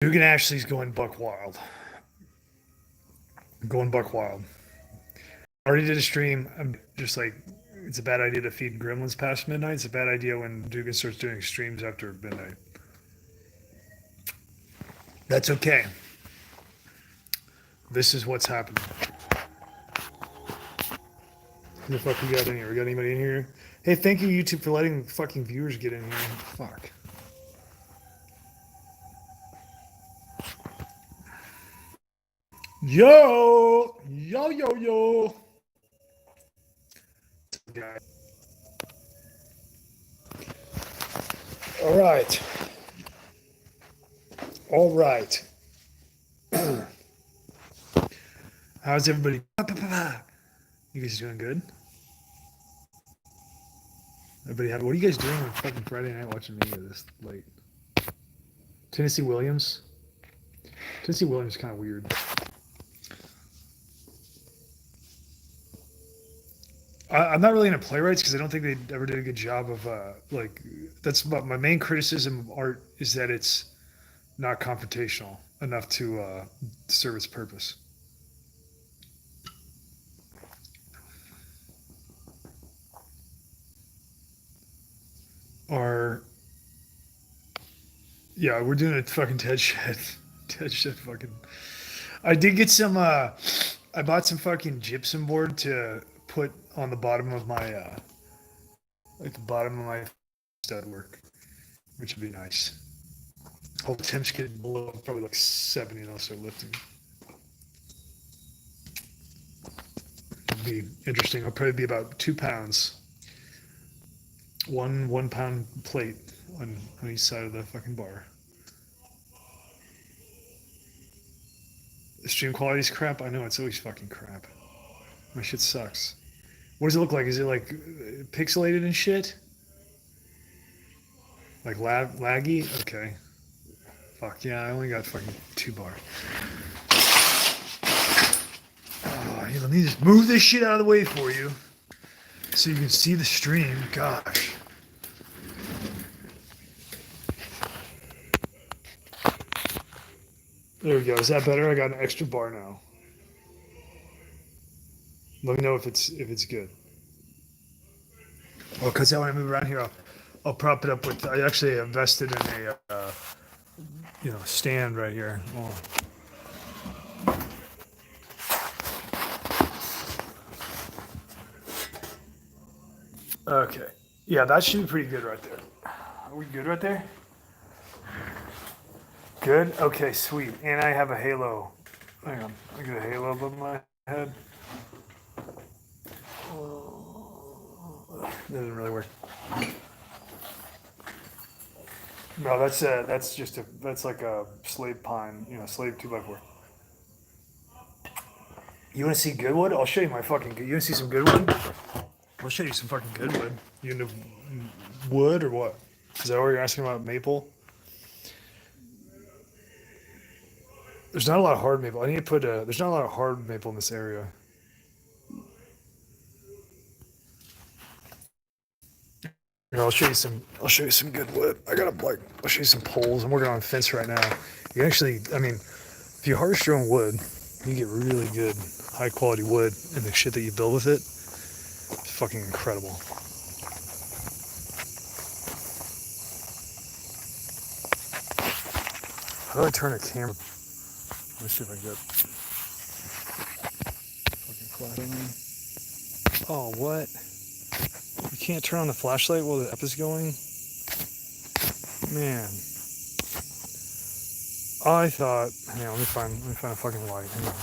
Dugan Ashley's going buck wild. Going buck wild. Already did a stream. I'm just like, it's a bad idea to feed gremlins past midnight. It's a bad idea when Dugan starts doing streams after midnight. That's okay. This is what's happening. Who the fuck we got in here? We got anybody in here? Hey, thank you, YouTube, for letting fucking viewers get in here. Fuck. Yo! Yo, yo, yo! All right. All right. How's everybody? You guys doing good? Everybody have. What are you guys doing on fucking Friday night watching me this late? Tennessee Williams. Tennessee Williams is kind of weird. I'm not really into playwrights because I don't think they ever did a good job of like. That's my main criticism of art is that it's not confrontational enough to serve its purpose. Or yeah, we're doing a fucking Ted shed. Ted shed fucking. I did get some. I bought some fucking gypsum board to put on the bottom of my like the bottom of my stud work, which would be nice. Hope temps get below probably like 70 and I'll start lifting. It'd be interesting. I'll probably be about 2 pounds. One pound plate on each side of the fucking bar. The stream quality's crap. I know it's always fucking crap. My shit sucks. What does it look like? Is it like pixelated and shit? Like laggy? Okay. Fuck yeah, I only got fucking 2 bar. Oh, let me just move this shit out of the way for you so you can see the stream. Gosh. There we go. Is that better? I got an extra bar now. Let me know if it's good. Well, because when I move around here, I'll prop it up with. I actually invested in a stand right here. Oh. Okay. Yeah, that should be pretty good right there. Are we good right there? Good? Okay, sweet. And I have a halo. Hang on. I got a halo above my head. That doesn't really work. No, that's like a slave pine, slave 2x4. You want to see good wood? I'll show you my fucking good. You want to see some good wood? I'll show you some fucking good wood. You into wood or what? Is that what you're asking about, maple? There's not a lot of hard maple. I need to put there's not a lot of hard maple in this area. Here, I'll show you some good wood. I'll show you some poles. I'm working on a fence right now. You actually, if you harvest your own wood, you get really good, high quality wood, and the shit that you build with it, it's fucking incredible. How do I turn a camera? Let's see if I can get fucking flat on there. Oh, what? You can't turn on the flashlight while the app is going? Man. I thought, hang on, let me find a fucking light. Hang on.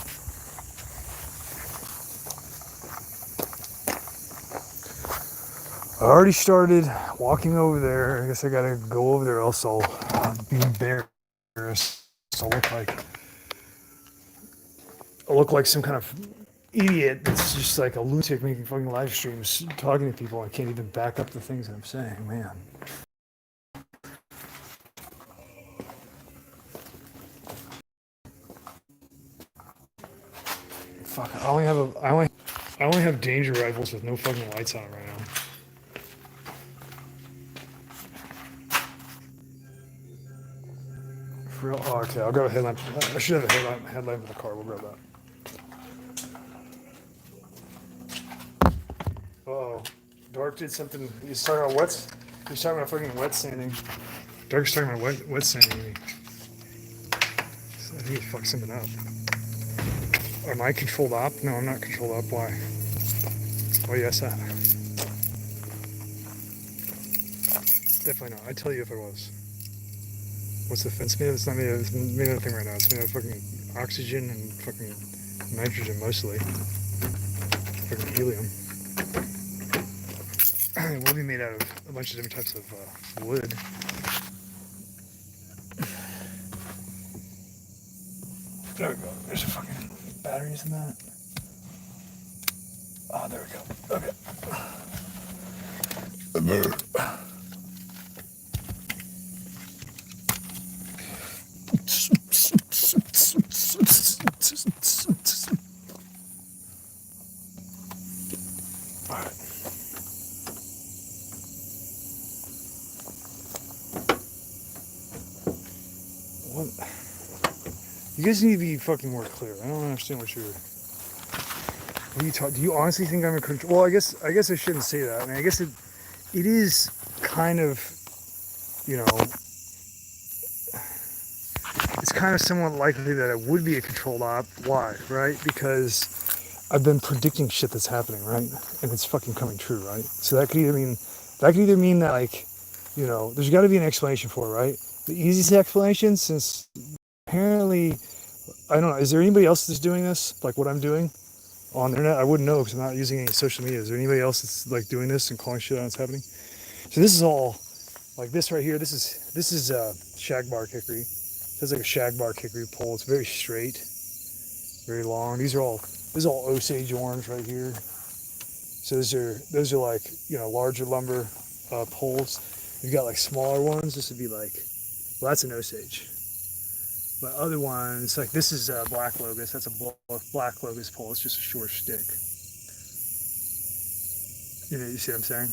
I already started walking over there. I guess I gotta go over there, else I'll be embarrassed. I'll look like some kind of idiot that's just like a lunatic making fucking live streams talking to people. I can't even back up the things I'm saying, man. Fuck, I only have danger rifles with no fucking lights on it right now. For real? Oh, Okay, I'll grab a headlamp. I should have a headlamp in the car. We'll grab that. Oh, Dark did something. He's talking about wet. He's talking about fucking wet sanding. Dark's talking about wet sanding. So I think he fucked something up. Am I controlled op? No, I'm not controlled op. Why? Oh yes, definitely not. I'd tell you if I was. What's the fence made of? It's not made of. It's made of nothing right now. It's made of fucking oxygen and fucking nitrogen mostly. Fucking helium. It will be made out of a bunch of different types of wood. There we go. There's a fucking batteries in that. Oh, there we go. Okay. Alright. What? You guys need to be fucking more clear. I don't understand what you're. What are you talking? Do you honestly think I'm a control? Well, I guess I shouldn't say that. I mean, I guess it is kind of, you know, it's kind of somewhat likely that I would be a controlled op. Why? Right? Because I've been predicting shit that's happening, right? And it's fucking coming true, right? So that could either mean that like, you know, there's got to be an explanation for it, right? The easiest explanation, since apparently, I don't know, is there anybody else that's doing this, like what I'm doing on the internet? I wouldn't know because I'm not using any social media. Is there anybody else that's like doing this and calling shit out it's happening? So this is all, like this right here, this is shagbark hickory. It's like a shagbark hickory pole. It's very straight, very long. This is all Osage orange right here. So those are like, you know, larger lumber poles. You've got like smaller ones. This would be like, well, that's an Osage. But other ones, like this is black locust. That's a black locust pole. It's just a short stick. You see what I'm saying?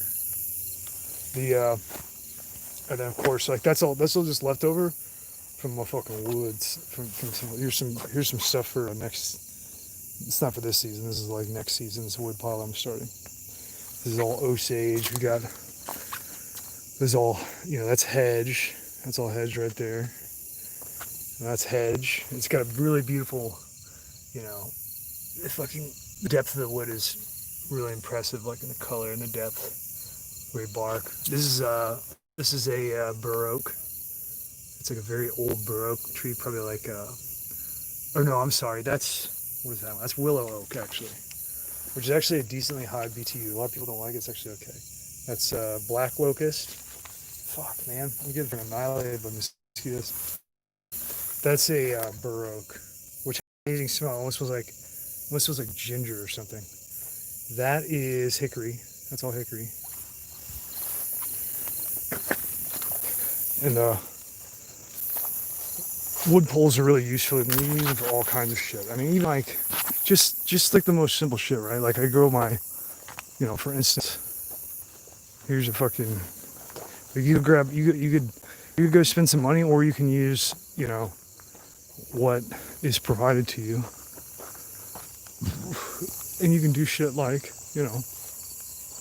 And then of course, like that's all just leftover from my fucking woods. From some, here's some stuff for next. It's not for this season. This is like next season's wood pile I'm starting. This is all Osage. We got. This is all, you know, that's hedge. That's all hedge right there. And that's hedge. It's got a really beautiful, you know, the fucking depth of the wood is really impressive, like in the color and the depth. Great bark. This is a bur oak. It's like a very old bur oak tree, probably like oh no, I'm sorry. What is that one? That's willow oak actually, which is actually a decently high BTU. A lot of people don't like it. It's actually okay. That's black locust. Fuck, man, I'm getting annihilated by mosquitoes. That's a bur oak, which has an amazing smell. Almost smells like ginger or something. That is hickory. That's all hickory. And wood poles are really useful. I mean, you can use them for all kinds of shit. I mean, even like just like the most simple shit, right? Like I grow my, you know, for instance, here's a fucking. You could go spend some money, or you can use, you know, what is provided to you, and you can do shit like, you know,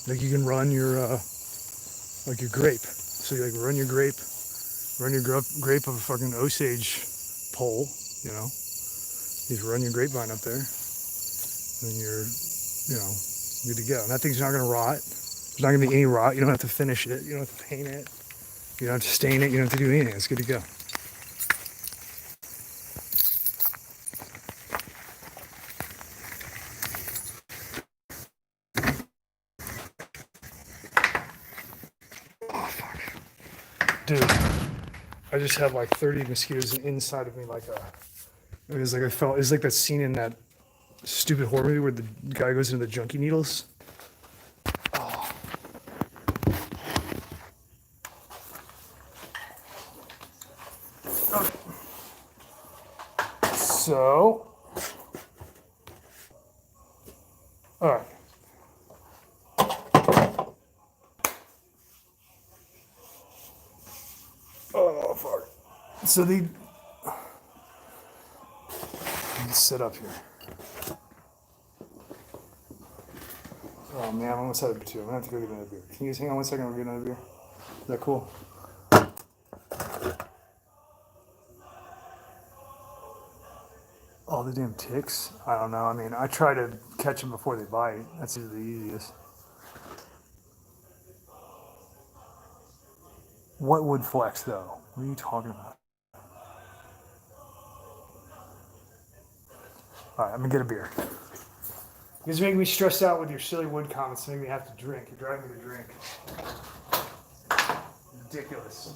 like you can run your like your grape. So you like run your grape of a fucking Osage pole, you know. You just run your grapevine up there, and you're, you know, good to go. And that thing's not gonna rot. There's not gonna be any rot. You don't have to finish it. You don't have to paint it. You don't have to stain it. You don't have to do anything. It's good to go. Oh fuck, dude! I just had like 30 mosquitoes inside of me. Like it was like it's like that scene in that stupid horror movie where the guy goes into the junkie needles. So, all right. Oh fuck. So Let's sit up here. Oh man, I'm almost out of beer too. I'm gonna have to go get another beer. Can you just hang on 1 second? We'll get another beer. Is that cool? All the damn ticks? I don't know. I mean, I try to catch them before they bite. That's usually the easiest. What would flex though? What are you talking about? All right, I'm gonna get a beer. You guys make me stressed out with your silly wood comments. Make me have to drink. You're driving me to drink. Ridiculous.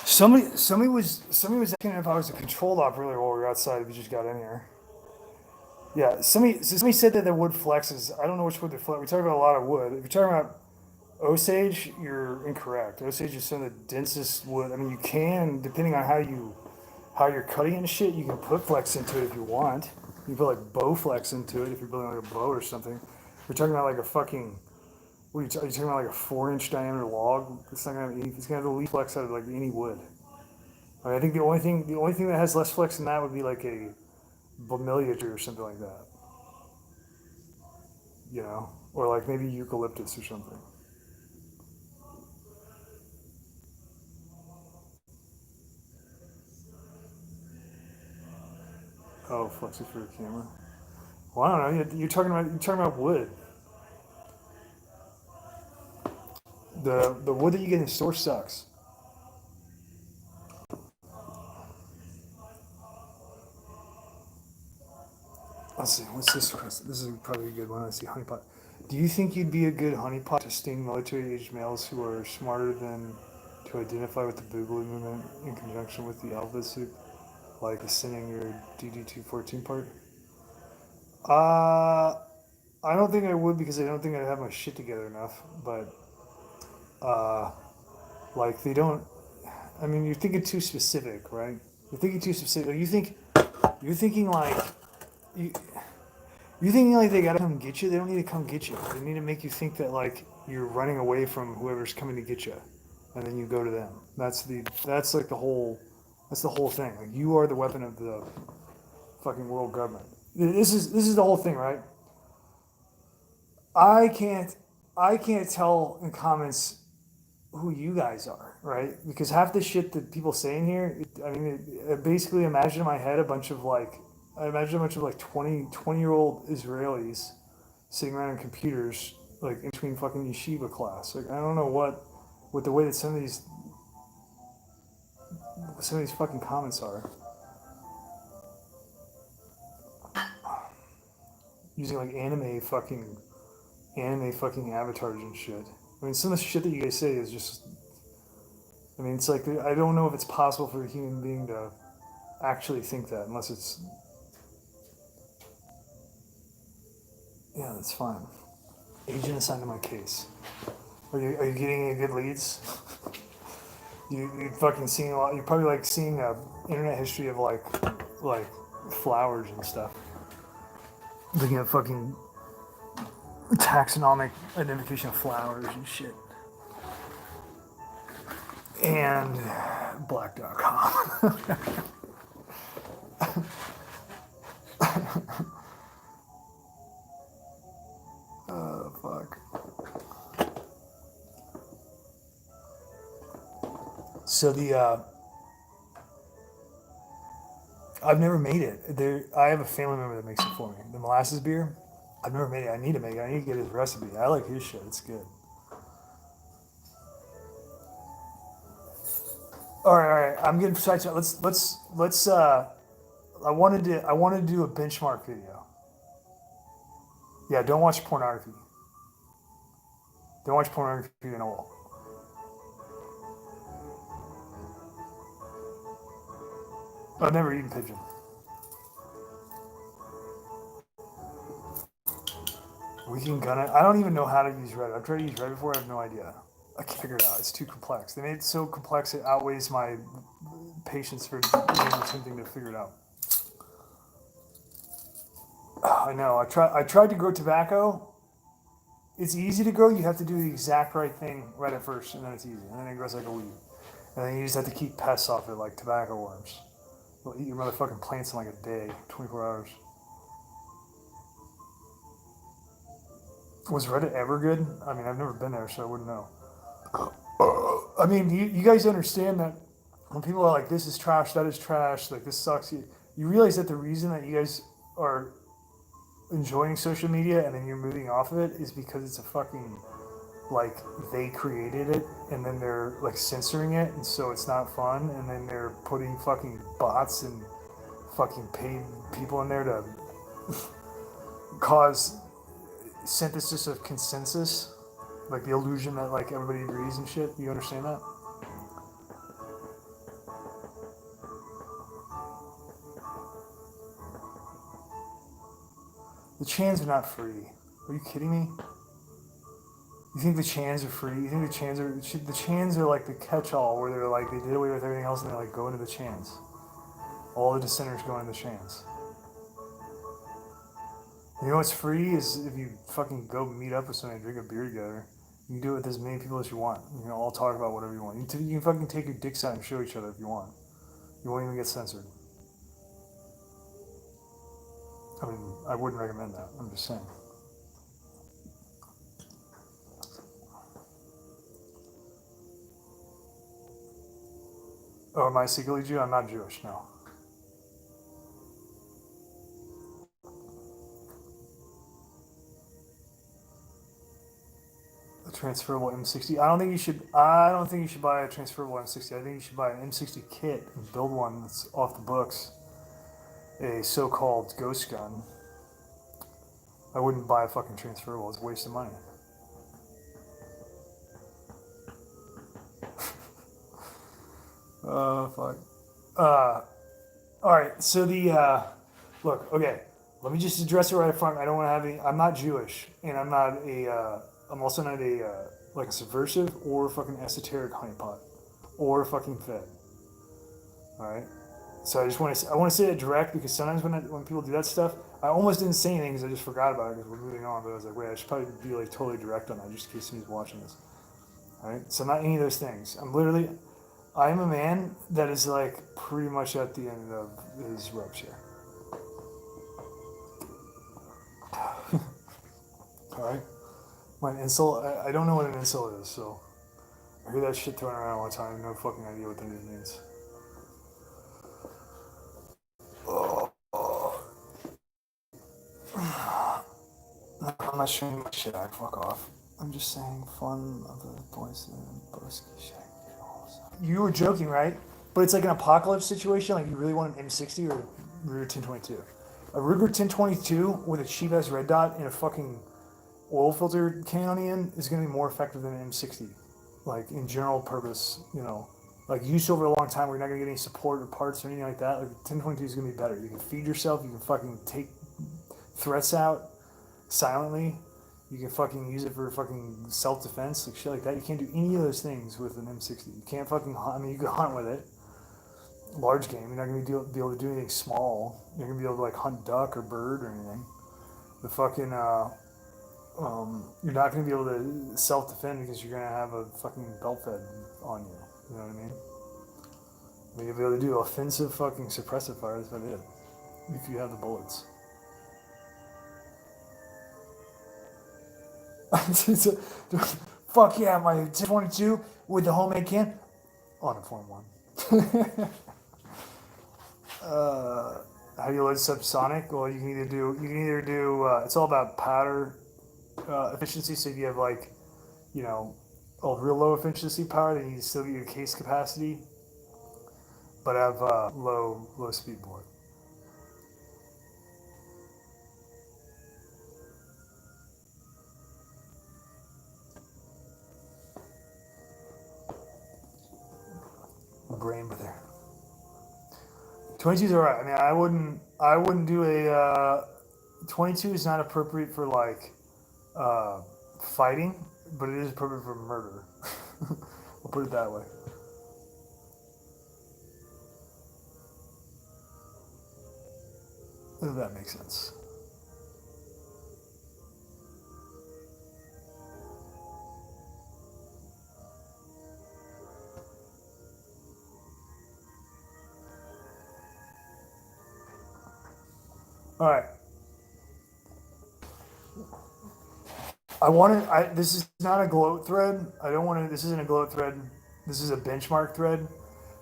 Somebody was asking if I was a controlled op earlier while we were outside. If you just got in here. Yeah, somebody said that the wood flexes. I don't know which wood they flex. We talk about a lot of wood. If you're talking about Osage, you're incorrect. Osage is some of the densest wood. I mean, you can, depending on how you're cutting and shit, you can put flex into it if you want. You can put like bow flex into it if you're building like a bow or something. If you're talking about like a fucking, are you talking about like a 4-inch diameter log? It's not gonna have it's gonna have the least flex out of like any wood. I mean, I think the only thing that has less flex than that would be like a bromeliad tree or something like that. You know, or like maybe eucalyptus or something. Oh, flexes for the camera. Well, I don't know. You're talking about wood. The wood that you get in the store sucks. Let's see. What's this? This is probably a good one. Let's see. Honeypot. Do you think you'd be a good honeypot to sting military-aged males who are smarter than to identify with the Boogaloo movement in conjunction with the alpha suit, like ascending your DD-214 part? Uh, I don't think I would because I don't think I'd have my shit together enough. But uh, like they don't. I mean, you're thinking too specific, right? You're thinking too specific. You're thinking like you, you're thinking like they gotta come get you. They don't need to come get you. They need to make you think that like you're running away from whoever's coming to get you, and then you go to them. That's like the whole that's the whole thing. Like you are the weapon of the fucking world government. This is the whole thing, right? I can't I can't tell in comments who you guys are, right? Because half the shit that people say in here, basically imagine in my head I imagine a bunch of like 20 year old Israelis sitting around on computers, like in between fucking yeshiva class. Like, I don't know what the way that some of these fucking comments are. Using like anime fucking avatars and shit. I mean, some of the shit that you guys say is just. I mean, it's like I don't know if it's possible for a human being to actually think that unless it's. Yeah, that's fine. Agent assigned to my case. Are you getting any good leads? You fucking seeing a lot. You're probably like seeing a internet history of like flowers and stuff. Looking at fucking taxonomic identification of flowers and shit. And black.com. Oh, fuck. So I've never made it. I have a family member that makes it for me. The molasses beer, I've never made it. I need to make it. I need to get his recipe. I like his shit. It's good. All right. I'm getting sidetracked. Let's. I wanted to do a benchmark video. Yeah, don't watch pornography. Don't watch pornography in a wall. I've never eaten pigeon. We can gun it. I don't even know how to use Reddit. I've tried to use Reddit before. I have no idea. I can't figure it out. It's too complex. They made it so complex it outweighs my patience for attempting to figure it out. I know. I tried to grow tobacco. It's easy to grow. You have to do the exact right thing right at first, and then it's easy. And then it grows like a weed. And then you just have to keep pests off it, like tobacco worms. They'll eat your motherfucking plants in like a day, 24 hours. Was Reddit ever good? I mean, I've never been there, so I wouldn't know. I mean, you guys understand that when people are like, this is trash, that is trash, like this sucks, you realize that the reason that you guys are enjoying social media and then you're moving off of it is because it's a fucking, like, they created it and then they're like censoring it and so it's not fun and then they're putting fucking bots and fucking paid people in there to cause synthesis of consensus, like the illusion that like everybody agrees and shit. You understand that? The chans are not free. Are you kidding me? You think the chans are free? You think the chans are like the catch-all where they're like they did away with everything else and they like go into the chans. All the dissenters go into the chans. You know what's free is if you fucking go meet up with somebody and drink a beer together. You can do it with as many people as you want. You can all talk about whatever you want. You can fucking take your dicks out and show each other if you want. You won't even get censored. I mean, I wouldn't recommend that. I'm just saying. Oh, am I secretly Jew? I'm not Jewish, no. A transferable M60. I don't think you should. I don't think you should buy a transferable M60. I think you should buy an M60 kit and build one that's off the books. A so-called ghost gun. I wouldn't buy a fucking transferable. It's a waste of money. Oh fuck. All right. So look. Okay. Let me just address it right up front. I don't want to have any. I'm not Jewish, and I'm not a. I'm also not a like a subversive or fucking esoteric honeypot, or fucking fed. All right. So I want to say it direct because sometimes when people do that stuff, I almost didn't say anything because I just forgot about it because we're moving on. But I was like, wait, I should probably be like totally direct on that just in case somebody's watching this. All right. So not any of those things. I'm a man that is like pretty much at the end of his ropes here. All right. My insult, I don't know what an insult is, so I hear that shit thrown around all the time. I have no fucking idea what that even means. I'm not showing my shit. I fuck off. I'm just saying fun of the boys and Broski shit. You were joking, right? But it's like an apocalypse situation. Like you really want an M60 or Ruger 1022. A Ruger 1022 with a cheap ass red dot and a fucking oil filter can on the end is going to be more effective than an M60. Like in general purpose, like use over a long time where you're not going to get any support or parts or anything like that. Like 1022 is going to be better. You can feed yourself. You can fucking take threats out silently. You can fucking use it for fucking self-defense, like shit like that. You can't do any of those things with an M60. You can't fucking hunt. I mean, you can hunt with it. Large game. You're not going to be able to do anything small. You're going to be able to like hunt duck or bird or anything. The fucking you're not going to be able to self-defend because you're going to have a fucking belt fed on you. You know what I mean? I mean, you'll be able to do offensive fucking suppressive fire. That's about it. If you have the bullets. Fuck yeah, my 22 with the homemade can on a Form 1. How do you load subsonic? Well, you can either do it's all about powder efficiency. So if you have like, you know, a real low efficiency power, then you still get your case capacity, but have low speed board. Brain with there. 22's alright. I mean, I wouldn't do a 22 is not appropriate for like uh, fighting, but it is appropriate for murder. We'll put it that way. If that makes sense. All right. I wanted. This is not a gloat thread. I don't want to. This isn't a gloat thread. This is a benchmark thread.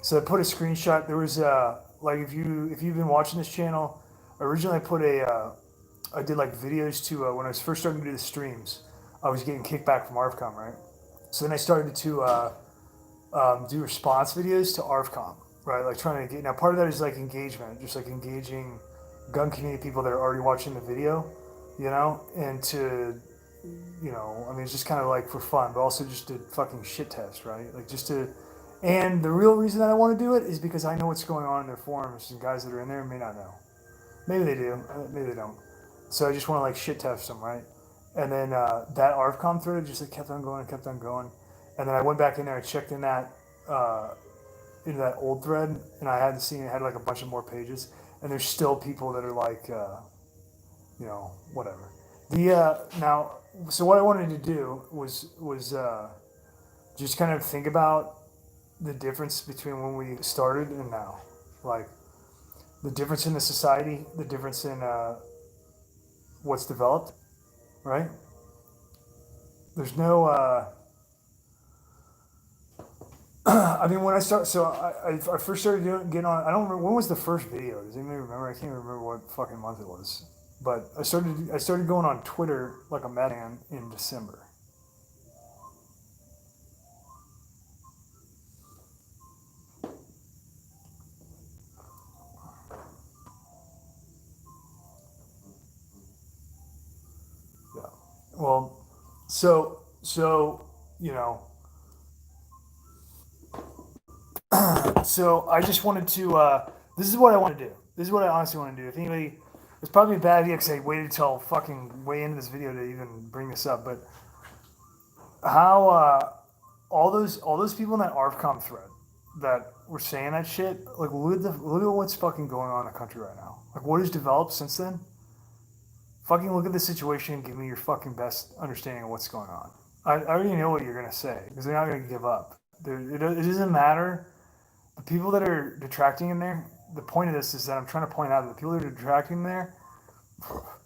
So I put a screenshot. There was like if you've been watching this channel, originally I put I did like videos to when I was first starting to do the streams. I was getting kickback from ARFCOM, right? So then I started to do response videos to ARFCOM, right? Like trying to get now. Part of that is like engagement, just like engaging gun community people that are already watching the video, and to I mean, it's just kind of like for fun, but also just to fucking shit test, right? Like just to, and the real reason that I want to do it is because I know what's going on in their forums, and guys that are in there may not know. Maybe they do, maybe they don't. So I just want to like shit test them, right? And then that ARFCOM thread just like kept on going and kept on going. And then I went back in there, I checked in that uh, into that old thread, and I had seen it had like a bunch of more pages, and there's still people that are like, whatever. The now, so what I wanted to do was just kind of think about the difference between when we started and now, like the difference in the society, the difference in what's developed, right? There's no. I mean, when I start, so I first started getting on. I don't remember when was the first video. Does anybody remember? I can't remember what fucking month it was. But I started going on Twitter like a madman in December. Yeah. Well, so you know, so I just wanted to. This is what I want to do. This is what I honestly want to do. If anybody, it's probably a bad idea because I waited till fucking way into this video to even bring this up. But how all those people in that ARFCOM thread that were saying that shit, like look at what's fucking going on in the country right now. Like what has developed since then. Fucking look at the situation and give me your fucking best understanding of what's going on. I already know what you're gonna say because they're not gonna give up. It doesn't matter. The people that are detracting in there. The point of this is that I'm trying to point out that the people that are detracting in there.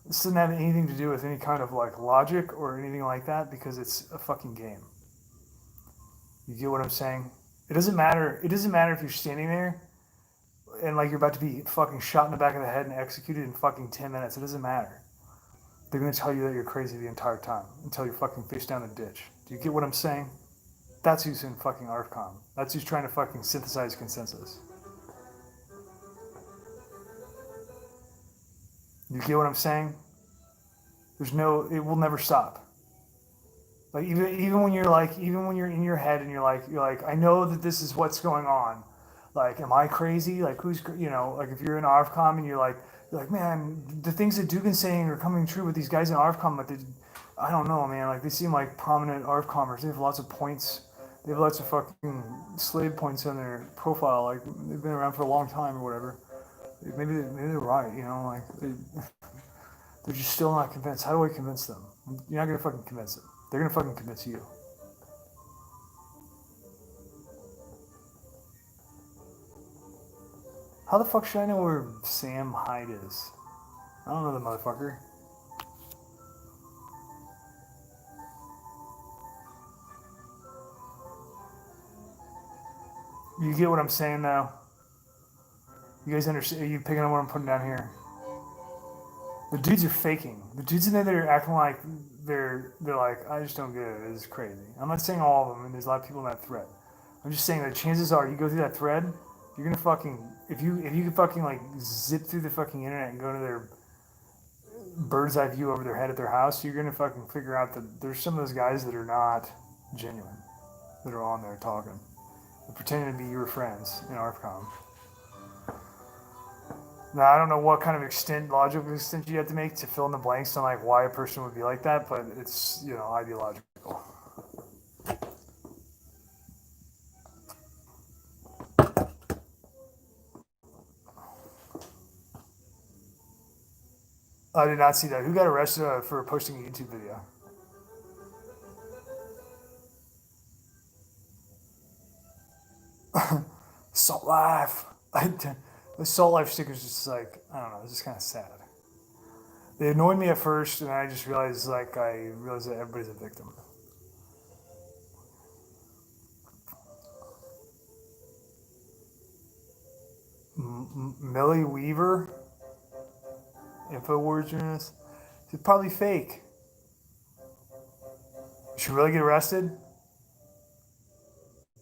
This doesn't have anything to do with any kind of like logic or anything like that because it's a fucking game. You get what I'm saying? It doesn't matter. It doesn't matter if you're standing there and like you're about to be fucking shot in the back of the head and executed in fucking 10 minutes. It doesn't matter. They're gonna tell you that you're crazy the entire time until you're fucking face down the ditch. Do you get what I'm saying? That's who's in fucking ARFCOM. That's who's trying to fucking synthesize consensus. You get what I'm saying? It will never stop. Like even when you're in your head and you're like, I know that this is what's going on. Like, am I crazy? Like, like if you're in ARFCOM and you're like, man, the things that Dugan's saying are coming true with these guys in ARFCOM, but I don't know, man. Like, they seem like prominent ARFCOMers. They have lots of points. They have lots of fucking slave points on their profile. Like, they've been around for a long time or whatever. Maybe they're right, like they're just still not convinced. How do I convince them? You're not gonna fucking convince them. They're gonna fucking convince you. How the fuck should I know where Sam Hyde is? I don't know the motherfucker. You get what I'm saying now? You guys understand? Are you picking up what I'm putting down here? The dudes are faking. The dudes in there that are acting like they're like, I just don't get it. It's crazy. I'm not saying all of them, and there's a lot of people in that thread. I'm just saying that chances are you go through that thread, you're gonna fucking if you can fucking like zip through the fucking internet and go to their bird's eye view over their head at their house, you're gonna fucking figure out that there's some of those guys that are not genuine, that are on there talking, they're pretending to be your friends in ARPCOM. Now I don't know what kind of logical extent you have to make to fill in the blanks on like why a person would be like that, but it's ideological. I did not see that. Who got arrested for posting a YouTube video? Salt Life. The Salt Life stickers just like I don't know. It's just kind of sad. They annoyed me at first, and I just realized that everybody's a victim. Millie Weaver, Infowars journalist. She's probably fake. Did she really get arrested?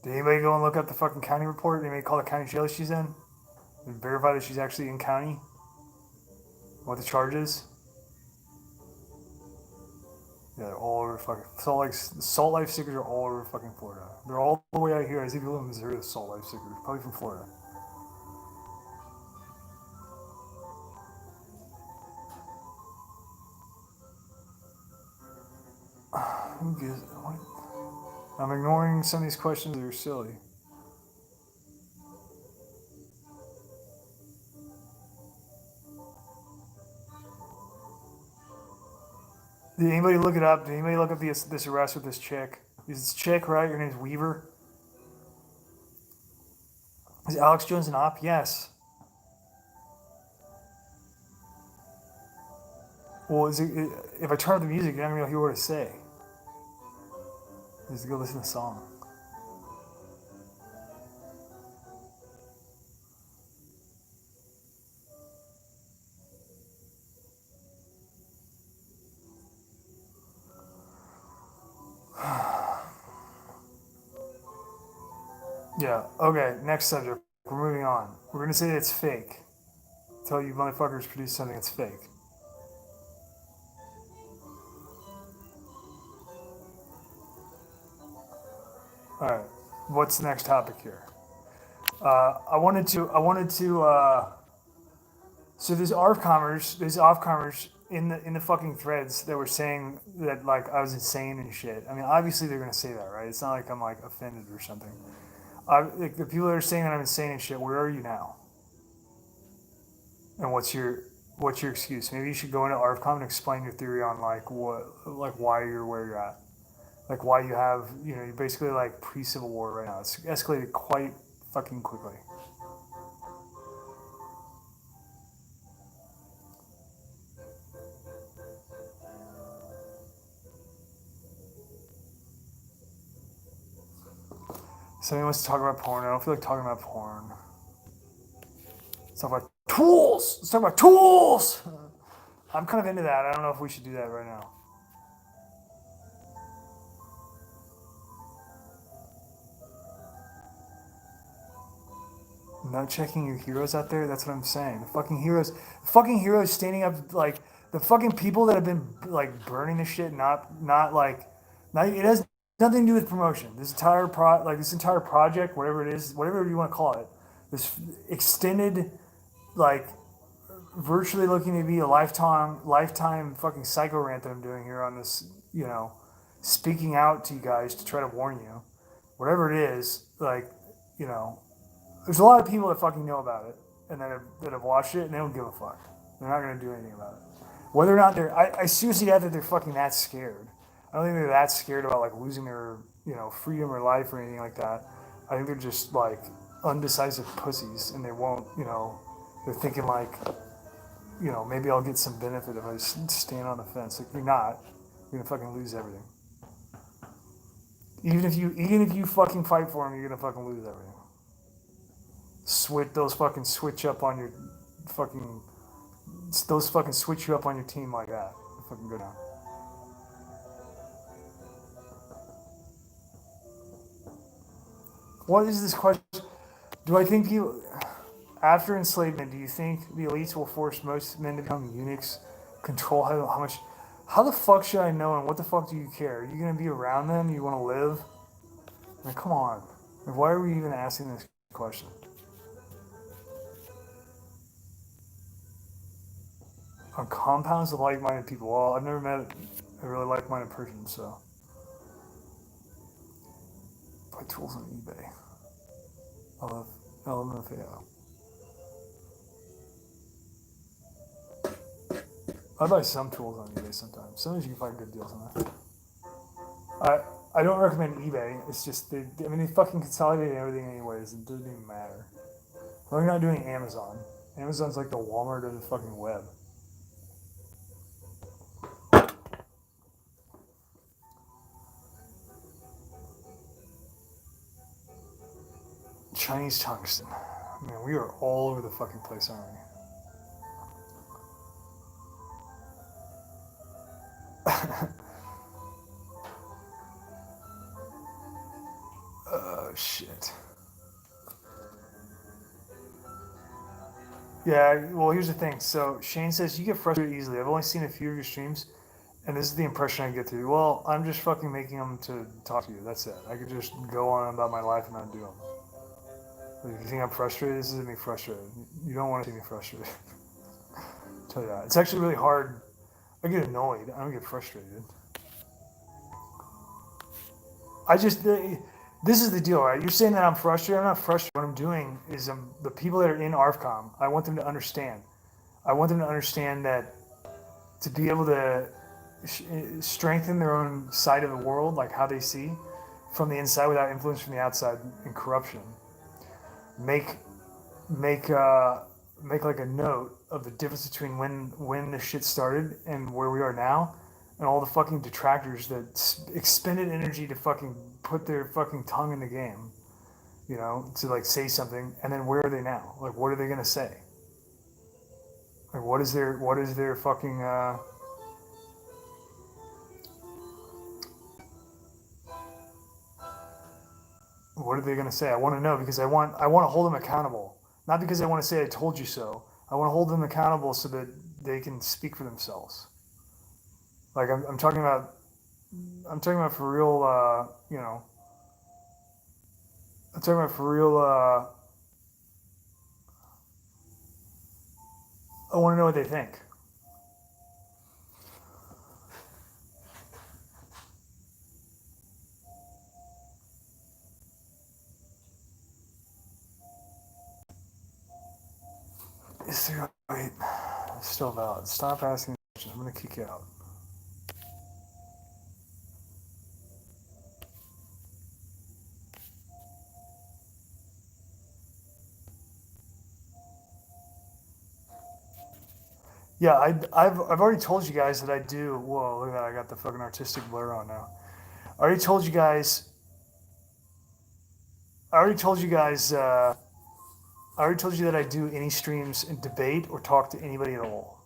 Did anybody go and look up the fucking county report? Did anybody call the county jail she's in and verify that she's actually in county? What the charge is? Yeah, they're all over fucking Salt Life stickers are all over fucking Florida. They're all the way out here. I see people in Missouri with Salt Life stickers, probably from Florida. Who gives? What? I'm ignoring some of these questions that are silly. Did anybody look it up? Did anybody look up this arrest with this chick? Is this chick, right? Her name's Weaver. Is Alex Jones an op? Yes. Well, if I turn up the music, you're not gonna hear what I say. Just go listen to the song. Yeah. Okay. Next subject. We're moving on. We're gonna say that it's fake. Tell you motherfuckers produce something that's fake. All right. What's the next topic here? I wanted to. So there's off-commerce in the fucking threads that were saying that like I was insane and shit. I mean, obviously they're gonna say that, right? It's not like I'm like offended or something. Like the people that are saying that I'm insane and shit. Where are you now? And what's your excuse? Maybe you should go into ARFCOM and explain your theory on why you're where you're at, like why you have you're basically like pre-Civil War right now. It's escalated quite fucking quickly. Somebody wants to talk about porn. I don't feel like talking about porn. Let's talk about tools. Let's talk about tools. I'm kind of into that. I don't know if we should do that right now. Not checking your heroes out there. That's what I'm saying. The fucking heroes standing up like the fucking people that have been like burning the shit. Not it has nothing to do with promotion. This entire project, whatever it is, whatever you want to call it, this extended like virtually looking to be a lifetime fucking psycho rant that I'm doing here on this, speaking out to you guys to try to warn you, whatever it is, you know, there's a lot of people that fucking know about it and that have watched it and they don't give a fuck. They're not gonna do anything about it. Whether or not I seriously doubt that they're fucking that scared. I don't think they're that scared about like losing their, freedom or life or anything like that. I think they're just like undecisive pussies, and they won't, they're thinking like, maybe I'll get some benefit if I stand on the fence. Like, you're not. You're gonna fucking lose everything. Even if you fucking fight for them, you're gonna fucking lose everything. Switch up on your fucking those fucking switch you up on your team like that. Fucking go down. What is this question? Do I think people after enslavement? Do you think the elites will force most men to become eunuchs? Control how much? How the fuck should I know? And what the fuck do you care? Are you gonna be around them? You want to live? Like, come on. Like, why are we even asking this question? On compounds of like-minded people. Well, I've never met a really like-minded person, so buy tools on eBay. I love LMFAO. I buy some tools on eBay sometimes. Sometimes you can find good deals on that. I don't recommend eBay. It's just they fucking consolidate everything anyways. It doesn't even matter. We're not doing Amazon. Amazon's like the Walmart of the fucking web. Chinese tungsten. Man, we are all over the fucking place, aren't we? Oh, shit. Yeah, well, here's the thing. So, Shane says, you get frustrated easily. I've only seen a few of your streams, and this is the impression I get through. Well, I'm just fucking making them to talk to you. That's it. I could just go on about my life and not do them. If you think I'm frustrated, this isn't me frustrated. You don't want to see me frustrated. I'll tell you that. It's actually really hard. I get annoyed. I don't get frustrated. This is the deal, right? You're saying that I'm frustrated. I'm not frustrated. What I'm doing is the people that are in ARFCOM, I want them to understand. I want them to understand that to be able to strengthen their own side of the world, like how they see from the inside without influence from the outside and corruption. Make like a note of the difference between when the shit started and where we are now, and all the fucking detractors that expended energy to fucking put their fucking tongue in the game, to like say something, and then where are they now? Like, what are they gonna say? Like, what is their fucking what are they gonna say? I want to know, because I want to hold them accountable, not because I want to say I told you so. I want to hold them accountable so that they can speak for themselves. Like, I'm talking about for real. I'm talking about for real. I want to know what they think. Is there? Wait, it's still valid. Stop asking questions. I'm gonna kick you out. Yeah, I've already told you guys that I do. Whoa, look at that! I got the fucking artistic blur on now. I already told you guys. I already told you guys. I already told you that I do any streams and debate or talk to anybody at all.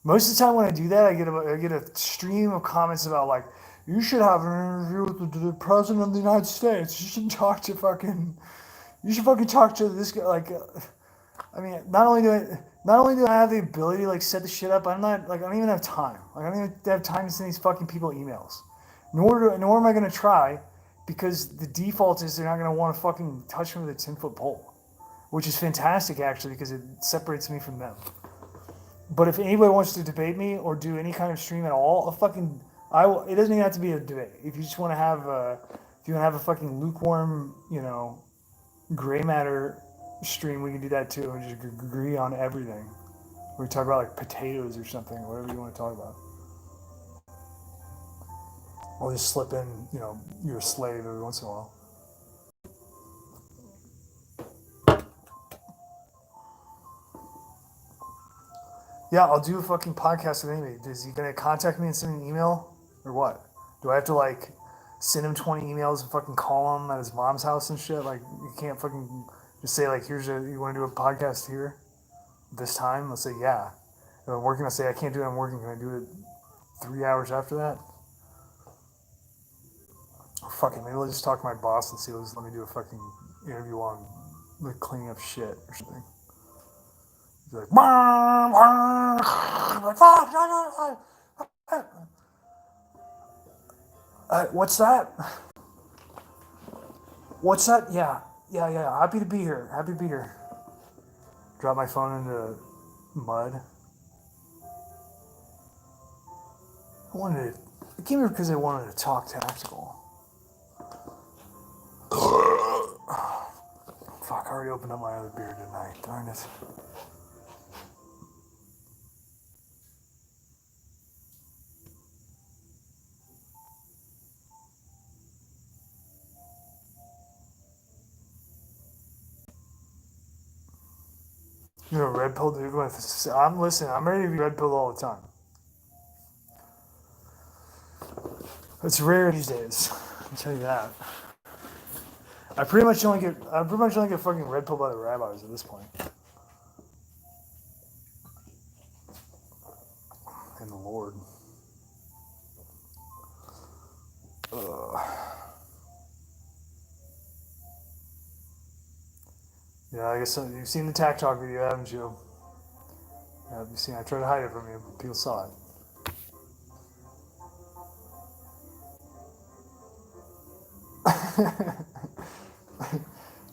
Most of the time when I do that, I get a stream of comments about like, you should have an interview with the president of the United States. You should talk to fucking. You should fucking talk to this guy. Like, I mean, not only do I have the ability to like set the shit up, I don't even have time. Like, I don't even have time to send these fucking people emails. Nor am I gonna try, because the default is they're not gonna want to fucking touch me with a 10-foot pole, which is fantastic actually, because it separates me from them. But if anybody wants to debate me or do any kind of stream at all, it doesn't even have to be a debate. If you just want to have a fucking lukewarm, gray matter stream, we can do that too, and just agree on everything. We talk about like potatoes or something, whatever you want to talk about. Or just slip in, you're a slave every once in a while. Yeah, I'll do a fucking podcast with anybody. Is he gonna contact me and send me an email or what? Do I have to like send him 20 emails and fucking call him at his mom's house and shit? Like you can't fucking just say like, you want to do a podcast here this time? Let's say yeah. If I'm working, I say I can't do it. I'm working. Can I do it 3 hours after that? Or fuck it, maybe I'll just talk to my boss and see. Let me do a fucking interview on like cleaning up shit or something. He's like, like fuck, no. What's that? What's that? Yeah. Happy to be here. Happy to be here. Drop my phone into mud. I came here because I wanted to talk tactical. Fuck, I already opened up my other beer tonight. Darn it. You're a red pill dude with. I'm listening. I'm ready to be red pilled all the time. It's rare these days. I'll tell you that. I pretty much only get fucking red pilled by the rabbis at this point. And the Lord. Yeah, I guess you've seen the Tac Talk video, haven't you? Yeah, you've seen. I tried to hide it from you, but people saw it.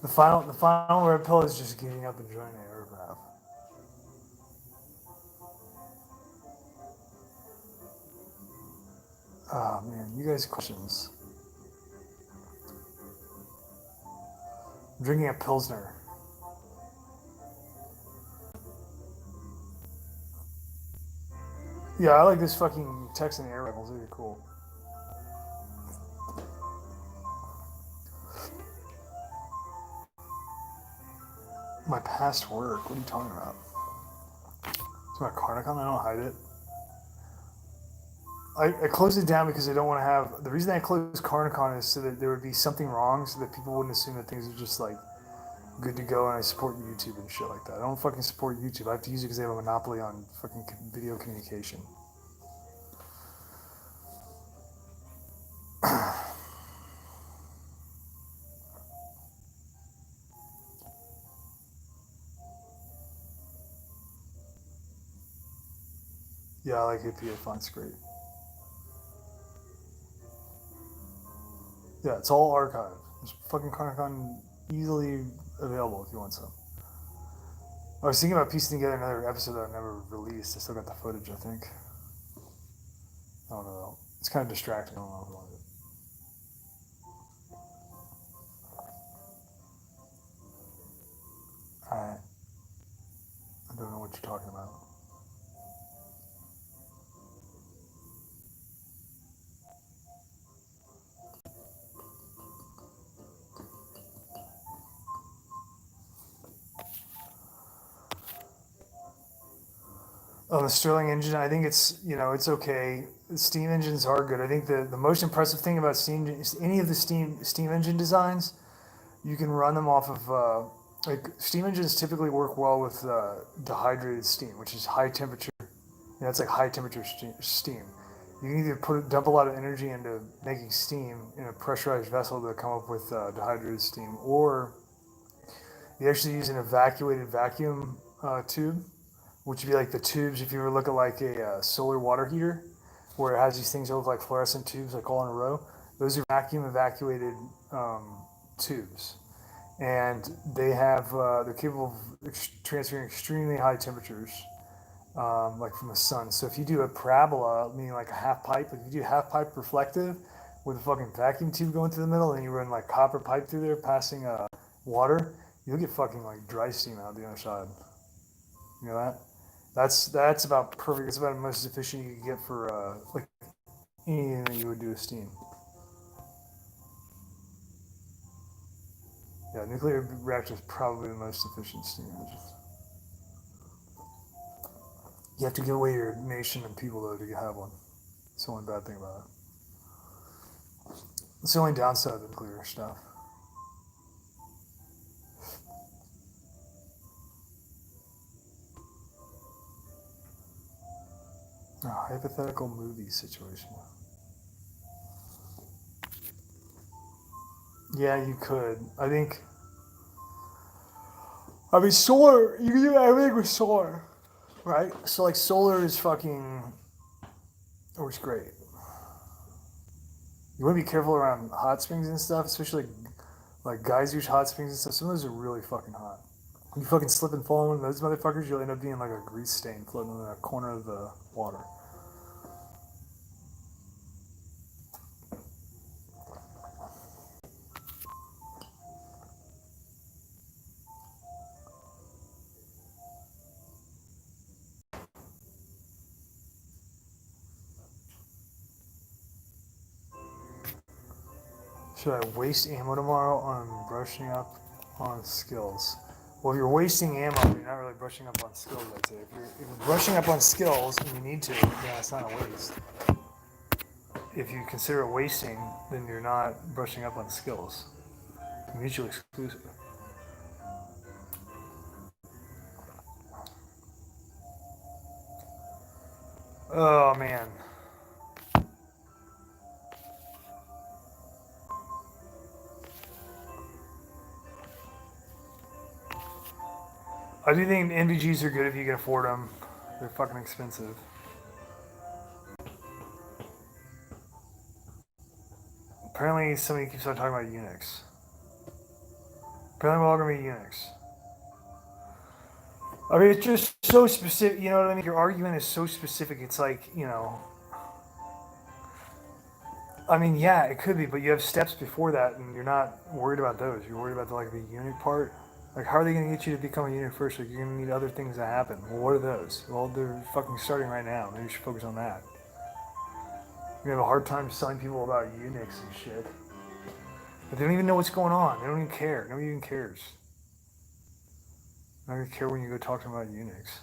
the final red pill is just getting up and joining the aircraft. Oh man, you guys questions. I'm drinking a Pilsner. Yeah, I like this fucking Texan air rifles. They're cool. My past work? What are you talking about? It's my Carnicon. I don't hide it. I closed it down because I don't want to have. The reason I closed Carnicon is so that there would be something wrong, so that people wouldn't assume that things are just like good to go, and I support YouTube and shit like that. I don't fucking support YouTube. I have to use it because they have a monopoly on fucking video communication. Yeah, I like APA font. It's great. Yeah, it's all archived. It's fucking Carnicon easily available if you want some. I was thinking about piecing together another episode that I never released. I still got the footage, I think. I don't know. It's kind of distracting. I don't know if I want it. I don't know what you're talking about. Oh, the Stirling engine, I think it's okay. The steam engines are good. I think the most impressive thing about any of the steam engine designs, you can run them off of, like, steam engines typically work well with dehydrated steam, which is high temperature. It's like high temperature steam. You can either dump a lot of energy into making steam in a pressurized vessel to come up with dehydrated steam, or you actually use an evacuated vacuum tube, which would be like the tubes if you ever look at like a solar water heater, where it has these things that look like fluorescent tubes, like all in a row. Those are vacuum evacuated tubes, and they're capable of transferring extremely high temperatures, like from the sun. So if you do a parabola, meaning like a half pipe, like if you do half pipe reflective with a fucking vacuum tube going through the middle, and you run like copper pipe through there passing water, you'll get fucking like dry steam out the other side. You know that? That's about perfect. It's about the most efficient you can get for like anything that you would do with steam. Yeah, nuclear reactor is probably the most efficient steam engine. You have to give away your nation and people though to have one. It's the only bad thing about it. It's the only downside of the nuclear stuff. Oh, hypothetical movie situation. Yeah, you could. I think. I mean, solar. You can do everything with solar, right? So like, solar is fucking. Works great. You want to be careful around hot springs and stuff, especially like geysers, hot springs and stuff. Some of those are really fucking hot. You fucking slip and fall in one of those motherfuckers, you'll end up being like a grease stain floating in the corner of the water. Should I waste ammo tomorrow on brushing up on skills? Well, if you're wasting ammo, you're not really brushing up on skills, I'd say. If you're brushing up on skills and you need to, then it's not a waste. If you consider it wasting, then you're not brushing up on skills. Mutually exclusive. Oh, man. I do think NVGs are good if you can afford them. They're fucking expensive. Apparently, somebody keeps on talking about Unix. Apparently, we're all gonna be Unix. I mean, it's just so specific. You know what I mean? Your argument is so specific. It's like, I mean, yeah, it could be, but you have steps before that, and you're not worried about those. You're worried about the unit part. Like, how are they going to get you to become a unit first? Like, you're going to need other things to happen. Well, what are those? Well, they're fucking starting right now. Maybe you should focus on that. You have a hard time telling people about Unix and shit. But they don't even know what's going on. They don't even care. Nobody even cares. They don't even care when you go talk to them about Unix.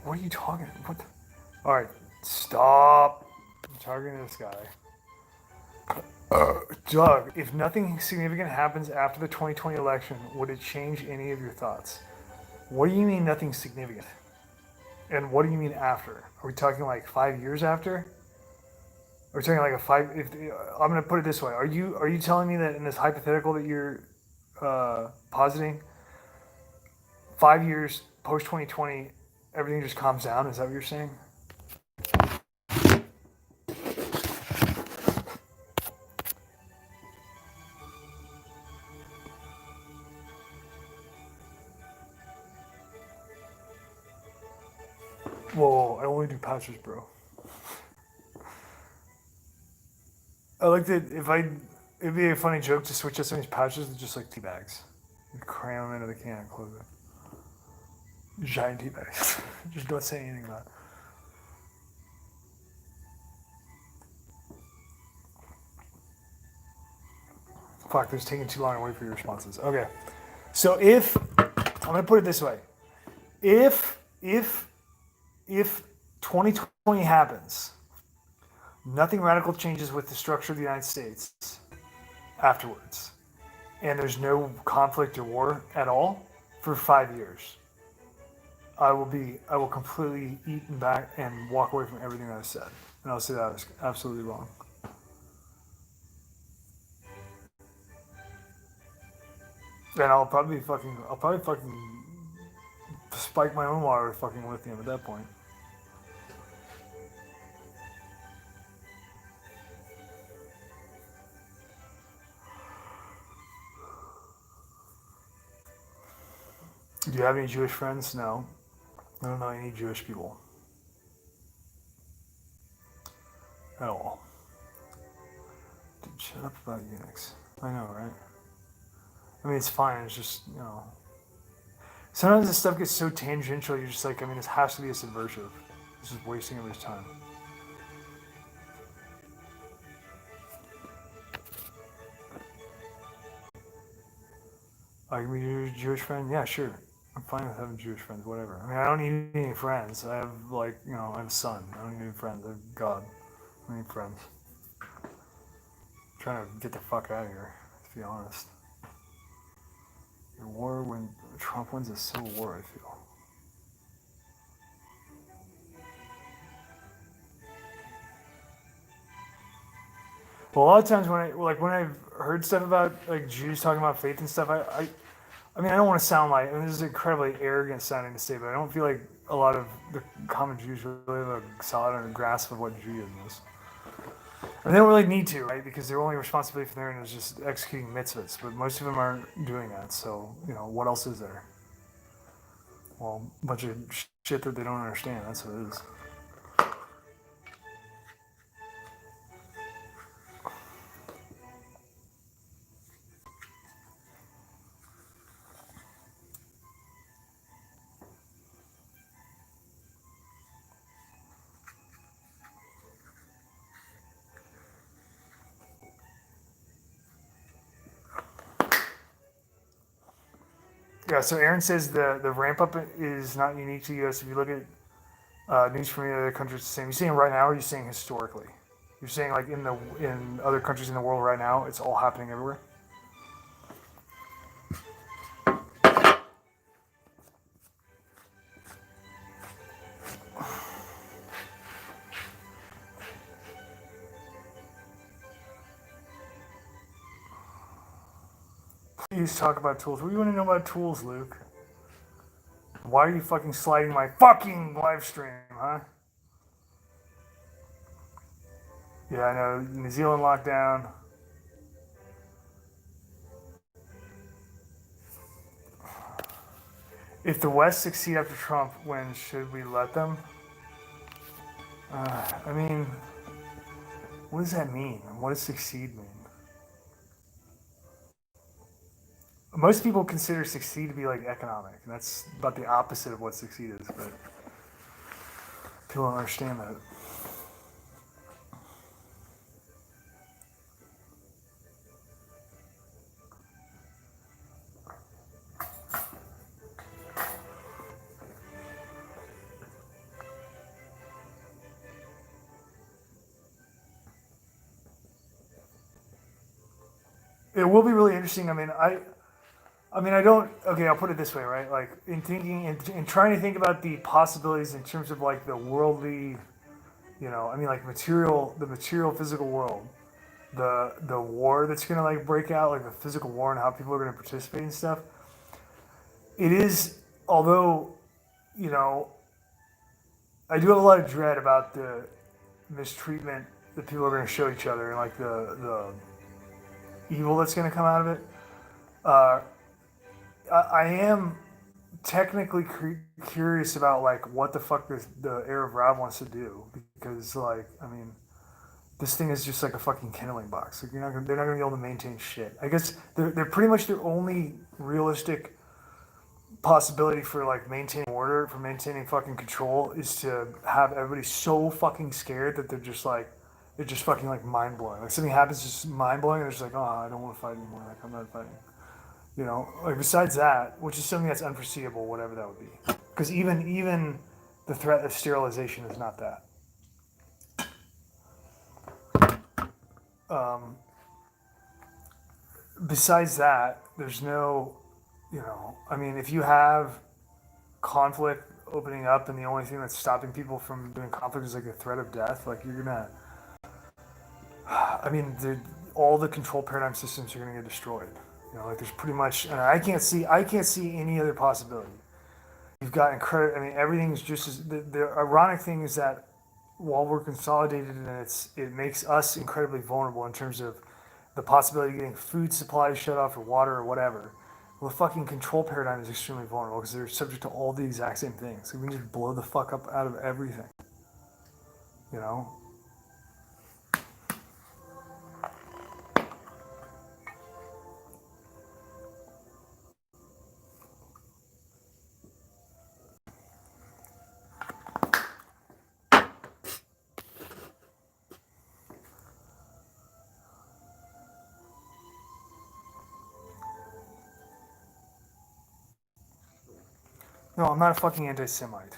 What are you talking? What? All right, stop. I'm talking to this guy. Doug, if nothing significant happens after the 2020 election, would it change any of your thoughts? What do you mean nothing significant? And what do you mean after? Are we talking like 5 years after? Are we talking like a five? If I'm going to put it this way, are you telling me that in this hypothetical that you're positing, 5 years post 2020, everything just calms down? Is that what you're saying? Whoa, I only do pouches, bro. I like that it'd be a funny joke to switch out some of these pouches to just like tea bags. You cram them into the can and close it. Giant tea bags. Just don't say anything about it. Fuck, this is taking too long to wait for your responses. Okay. So I'm gonna put it this way. If 2020 happens, nothing radical changes with the structure of the United States afterwards, and there's no conflict or war at all for 5 years, I will completely eat and back and walk away from everything that I said, and I'll say that is absolutely wrong. And I'll probably fucking spike my own water with fucking lithium at that point. Do you have any Jewish friends? No. I don't know any Jewish people at all. Dude, shut up about Unix. I know, right? I mean, it's fine. It's just, sometimes this stuff gets so tangential. You're just like, I mean, this has to be a subversive. This is wasting everybody's time. I can be your Jewish friend? Yeah, sure. I'm fine with having Jewish friends, whatever. I mean, I don't need any friends. I have, like, I have a son. I don't need any friends. I have God. I don't need friends. I'm trying to get the fuck out of here, to be honest. The war, when Trump wins a civil war, I feel. Well, a lot of times when I've heard stuff about like Jews talking about faith and stuff, I mean, I don't want to sound like, and this is incredibly arrogant sounding to say, but I don't feel like a lot of the common Jews really have a solid grasp of what Judaism is. And they don't really need to, right? Because their only responsibility for them is just executing mitzvahs. But most of them aren't doing that. So, what else is there? Well, a bunch of shit that they don't understand. That's what it is. Yeah, so Aaron says the ramp up is not unique to the U.S. If you look at news from any other countries, it's the same. You're saying right now, or are you saying historically? You're saying like in other countries in the world right now, it's all happening everywhere. Please talk about tools. What do you want to know about tools, Luke? Why are you fucking sliding my fucking live stream, huh? Yeah, I know. New Zealand lockdown. If the West succeed after Trump, when should we let them? I mean, what does that mean? What does succeed mean? Most people consider succeed to be like economic, and that's about the opposite of what succeed is. But people don't understand that. It will be really interesting. I don't. Okay, I'll put it this way, right? Like in thinking, in trying to think about the possibilities in terms of like the worldly, like the material physical world, the war that's gonna like break out, like the physical war and how people are gonna participate and stuff. It is, although, you know, I do have a lot of dread about the mistreatment that people are gonna show each other and like the evil that's gonna come out of it. Uh, I am technically curious about like what the fuck the heir of Rav wants to do because like I mean this thing is just like a fucking kindling box. Like they're not gonna be able to maintain shit. I guess they're pretty much their only realistic possibility for like maintaining order, for maintaining fucking control, is to have everybody so fucking scared that they're just fucking like mind blowing. Like something happens, just mind blowing, and they're just like, oh, I don't want to fight anymore. Like I'm not fighting. Like besides that, which is something that's unforeseeable, whatever that would be. Because even the threat of sterilization is not that. Um, Besides that, there's no, I mean, if you have conflict opening up and the only thing that's stopping people from doing conflict is like a threat of death, like you're gonna, I mean, all the control paradigm systems are gonna get destroyed. Like there's pretty much, and I can't see any other possibility. You've got incredible. I mean, everything's just as the ironic thing is that while we're consolidated and it makes us incredibly vulnerable in terms of the possibility of getting food supplies shut off or water or whatever. Well, the fucking control paradigm is extremely vulnerable because they're subject to all the exact same things. So we can just blow the fuck up out of everything. You know? No, I'm not a fucking anti-Semite.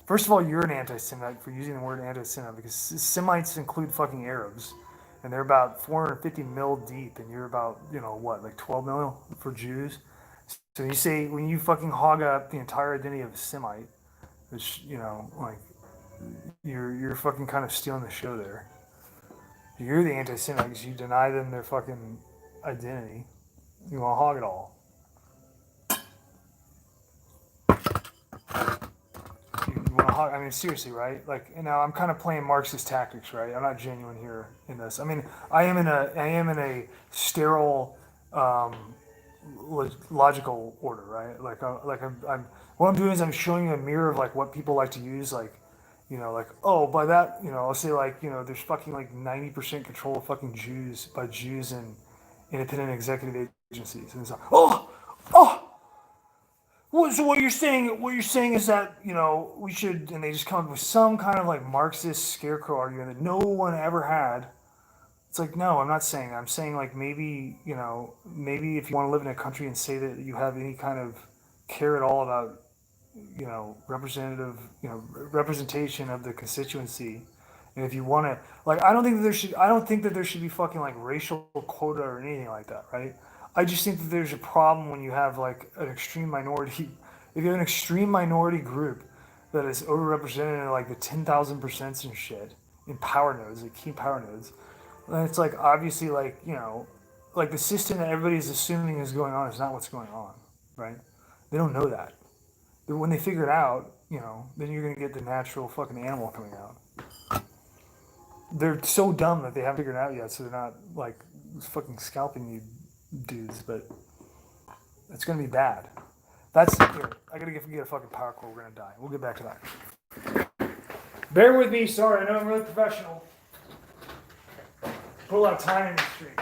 First of all, you're an anti-Semite for using the word anti-Semite because Semites include fucking Arabs, and they're about 450 mil deep, and you're about what, like 12 mil for Jews. So you say when you fucking hog up the entire identity of a Semite, which like you're fucking kind of stealing the show there. You're the anti-Semite because you deny them their fucking identity. You want to hog it all. You want to hog. I mean, seriously, right? Like, I'm kind of playing Marxist tactics, right? I'm not genuine here in this. I mean, I am in a sterile, um, logical order, right? Like I'm what I'm doing is I'm showing you a mirror of like what people like to use, like like, oh, by that, I'll say like, there's fucking like 90% control of fucking Jews by Jews and independent executive agencies, and it's like, oh, so what you're saying is that we should, and they just come up with some kind of like Marxist scarecrow argument that no one ever had. It's like, no, I'm not saying that. I'm saying like maybe maybe if you want to live in a country and say that you have any kind of care at all about representative representation of the constituency, and if you want to, like, I don't think that there should be fucking like racial quota or anything like that, right? I just think that there's a problem when you have like an extreme minority. If you have an extreme minority group that is overrepresented in like the 10,000% and shit in power nodes, like key power nodes, then it's like obviously like like the system that everybody's assuming is going on is not what's going on, right? They don't know that. When they figure it out, then you're gonna get the natural fucking animal coming out. They're so dumb that they haven't figured it out yet, so they're not like fucking scalping you dudes. But it's gonna be bad. That's here. I gotta get a fucking power core. We're gonna die. We'll get back to that. Bear with me. Sorry, I know I'm really professional. Put a lot of time in these streams.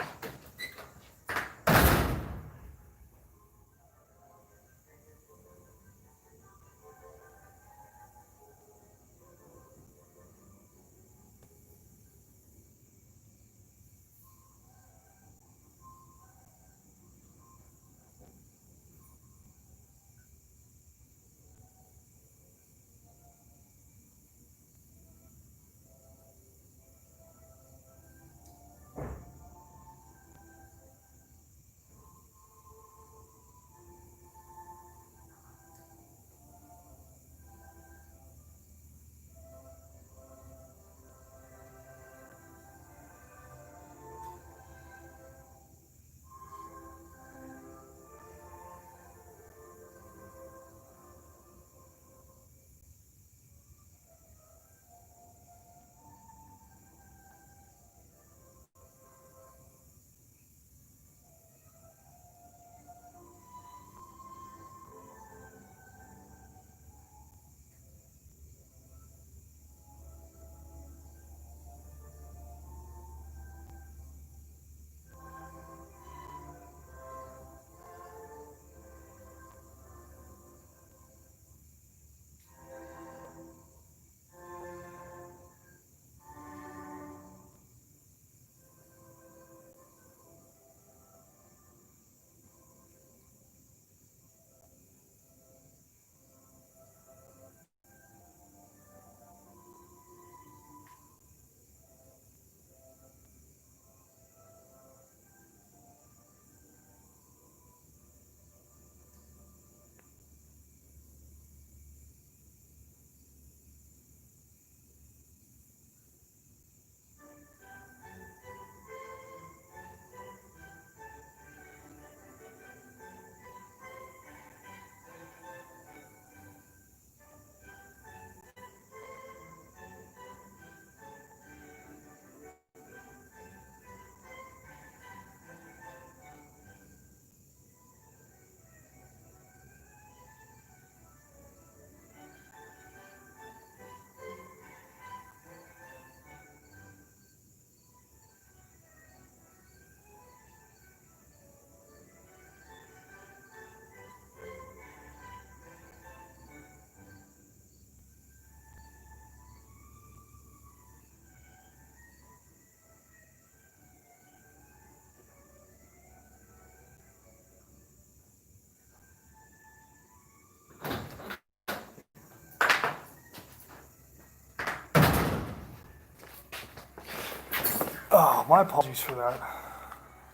Oh, my apologies for that.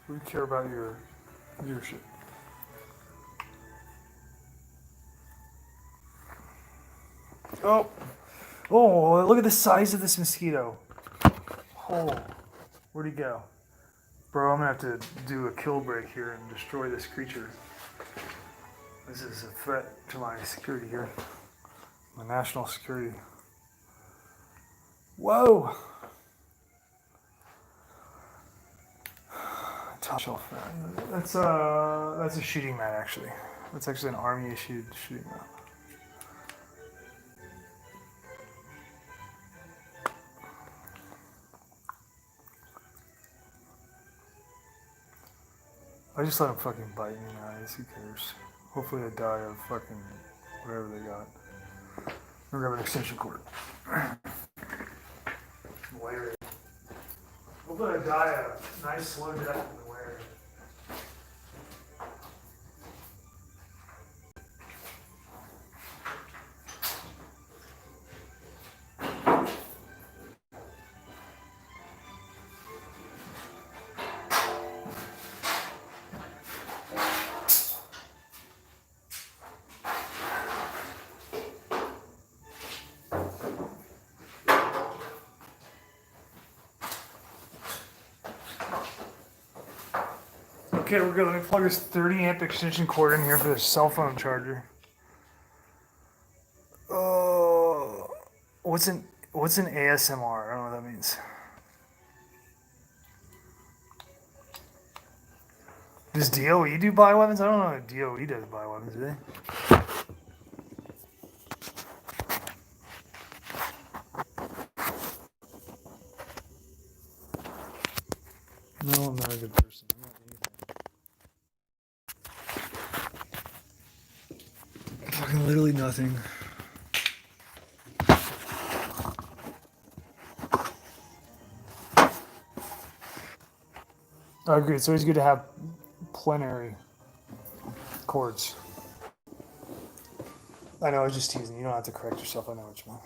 We care about your viewership. Oh, look at the size of this mosquito. Oh, where'd he go? Bro, I'm gonna have to do a kill break here and destroy this creature. This is a threat to my security here. My national security. Whoa! Top shelf. That's a shooting mat actually. That's actually an army issued shooting mat. I just let him fucking bite me in the eyes. Who cares? Hopefully I die of fucking whatever they got. We're gonna have an extension cord. Malaria. Hopefully I die a nice slow death in malaria. Okay, we're good. Let me plug this 30 amp extension cord in here for the cell phone charger. Oh, what's an ASMR? I don't know what that means. Does DOE do bioweapons? I don't know if DOE does bioweapons, do they? No, I'm not a good person. I'm not anything. Fucking literally nothing. I agree. It's always good to have plenary chords. I know, I was just teasing. You don't have to correct yourself. I know what you meant.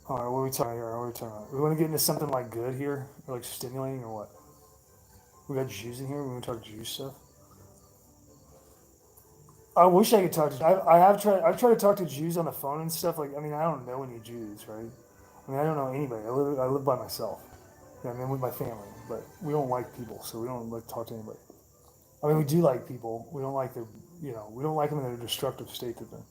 All right, what are we talking about here? What are we talking about? We want to get into something like good here, or like stimulating, or what? We got Jews in here. We want to talk Jew stuff. I wish I could talk to. I have tried. I've tried to talk to Jews on the phone and stuff. Like, I mean, I don't know any Jews, right? I mean, I don't know anybody. I live by myself. I mean, with my family, but we don't like people, so we don't like to talk to anybody. I mean, we do like people. We don't like their, we don't like them in their destructive state that they're.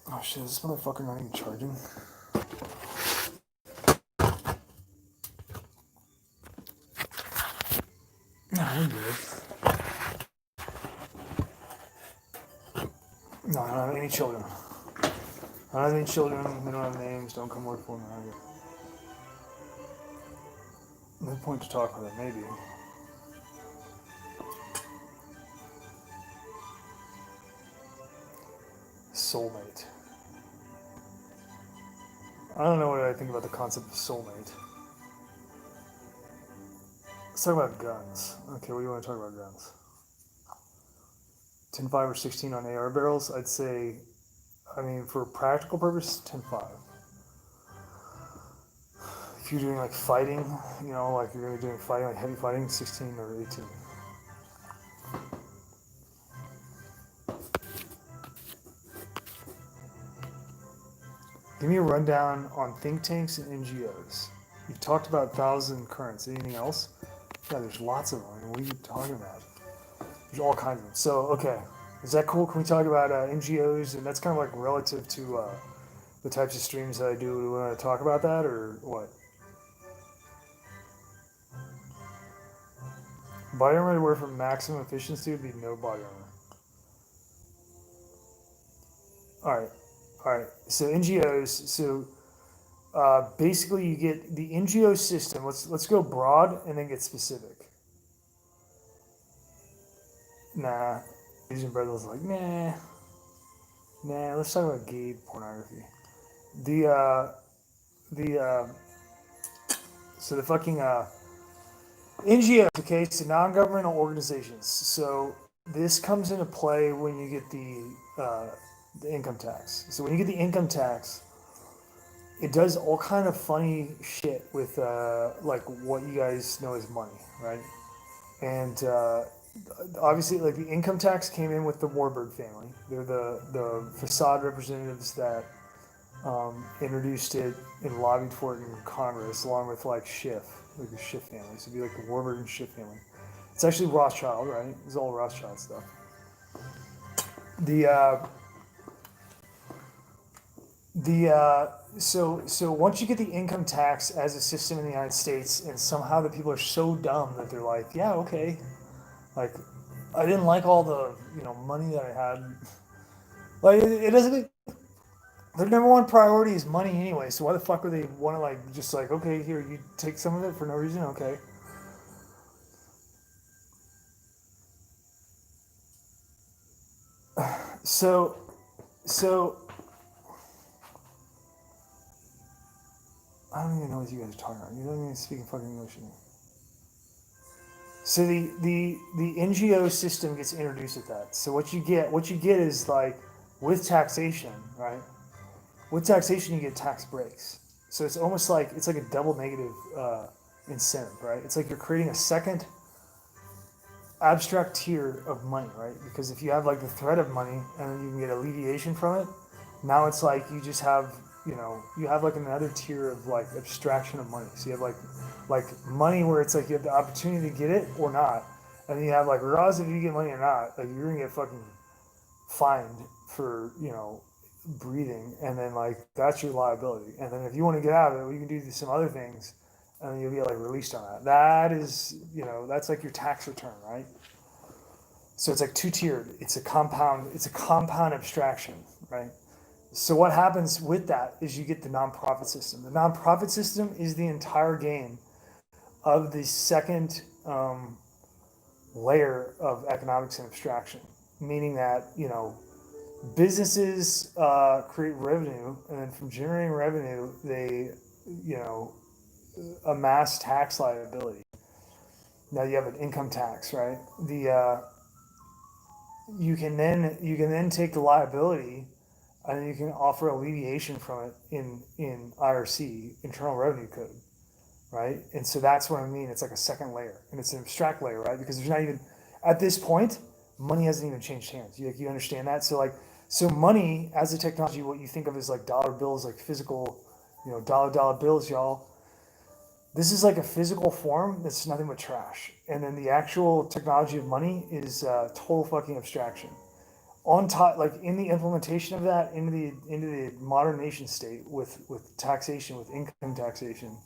Oh shit! Is this motherfucker not even charging? No, we're good. No, I don't have any children. I don't have any children. They don't have names. Don't come work for me. No point to talk with them, maybe. Soulmate. I don't know what I think about the concept of soulmate. Let's talk about guns. Okay, what do you want to talk about guns? 10.5 or 16 on AR barrels? I'd say, I mean, for practical purpose, 10.5. If you're doing like fighting, like you're going to be doing fighting, like heavy fighting, 16 or 18. Give me a rundown on think tanks and NGOs. You've talked about 1,000 currents. Anything else? Yeah, there's lots of them. I mean, what are you talking about? There's all kinds of them. So, okay. Is that cool? Can we talk about NGOs? And that's kind of like relative to the types of streams that I do. Do we want to talk about that or what? Body armor to wear for maximum efficiency would be no body armor. All right. So NGOs. So basically, you get the NGO system. Let's go broad and then get specific. Nah, Asian brothers like nah. Let's talk about gay pornography. So the fucking NGOs, okay, so non-governmental organizations. So this comes into play when you get the income tax. So when you get the income tax, it does all kind of funny shit with like what you guys know as money, right? And obviously, like the income tax came in with the Warburg family. They're the facade representatives that introduced it and lobbied for it in Congress, along with like Schiff, like the Schiff family. So it'd be like the Warburg and Schiff family. It's actually Rothschild, right? It's all Rothschild stuff. The so once you get the income tax as a system in the United States, and somehow the people are so dumb that they're like, yeah, okay, like I didn't like all the money that I had. Like it doesn't. Their number one priority is money anyway. So why the fuck would they want to like just like okay here you take some of it for no reason? Okay. So so I don't even know what you guys are talking about. You don't even speak fucking English anymore. So the NGO system gets introduced with that. So what you get is like with taxation, right? With taxation you get tax breaks. So it's almost like it's like a double negative incentive, right? It's like you're creating a second abstract tier of money, right? Because if you have like the threat of money and then you can get alleviation from it, now it's like you just have you have like another tier of like abstraction of money. So you have like money where it's like you have the opportunity to get it or not, and then you have like regardless if you get money or not, like you're gonna get fucking fined for breathing, and then like that's your liability. And then if you want to get out of it, well, you can do some other things, and then you'll get like released on that. That is that's like your tax return, right? So it's like two tiered. It's a compound. It's a compound abstraction, right? So what happens with that is you get the nonprofit system. The nonprofit system is the entire game of the second layer of economics and abstraction, meaning that businesses create revenue, and then from generating revenue, they amass tax liability. Now you have an income tax, right? The you can then take the liability, and then you can offer alleviation from it in IRC, Internal Revenue Code, right? And so that's what I mean. It's like a second layer, and it's an abstract layer, right? Because there's not even at this point, money hasn't even changed hands. You understand that? So money as a technology, what you think of as like dollar bills, like physical, dollar bills, y'all. This is like a physical form that's nothing but trash. And then the actual technology of money is total fucking abstraction. On top, like in the implementation of that into the modern nation state with taxation, with income taxation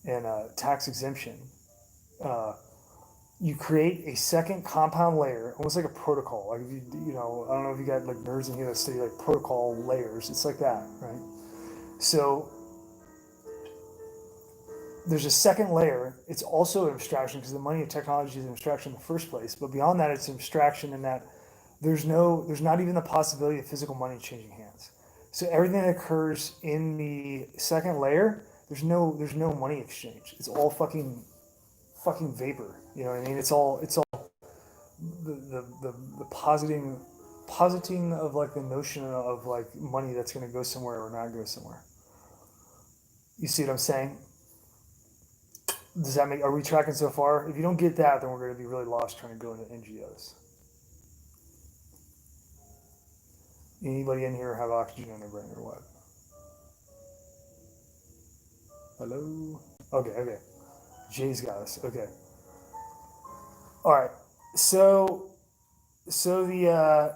and tax exemption, uh, you create a second compound layer, almost like a protocol. Like if I don't know if you got like nerds in here that study like protocol layers. It's like that, right? So there's a second layer. It's also an abstraction because the money of technology is an abstraction in the first place. But beyond that, it's an abstraction in that there's not even the possibility of physical money changing hands. So everything that occurs in the second layer, there's no money exchange. It's all fucking vapor. You know what I mean? It's all the positing of like the notion of like money that's going to go somewhere or not go somewhere. You see what I'm saying? Does that make? Are we tracking so far? If you don't get that, then we're going to be really lost trying to go into NGOs. Anybody in here have oxygen in their brain or what? Hello? Okay. Jay's got us. Okay. All right. So the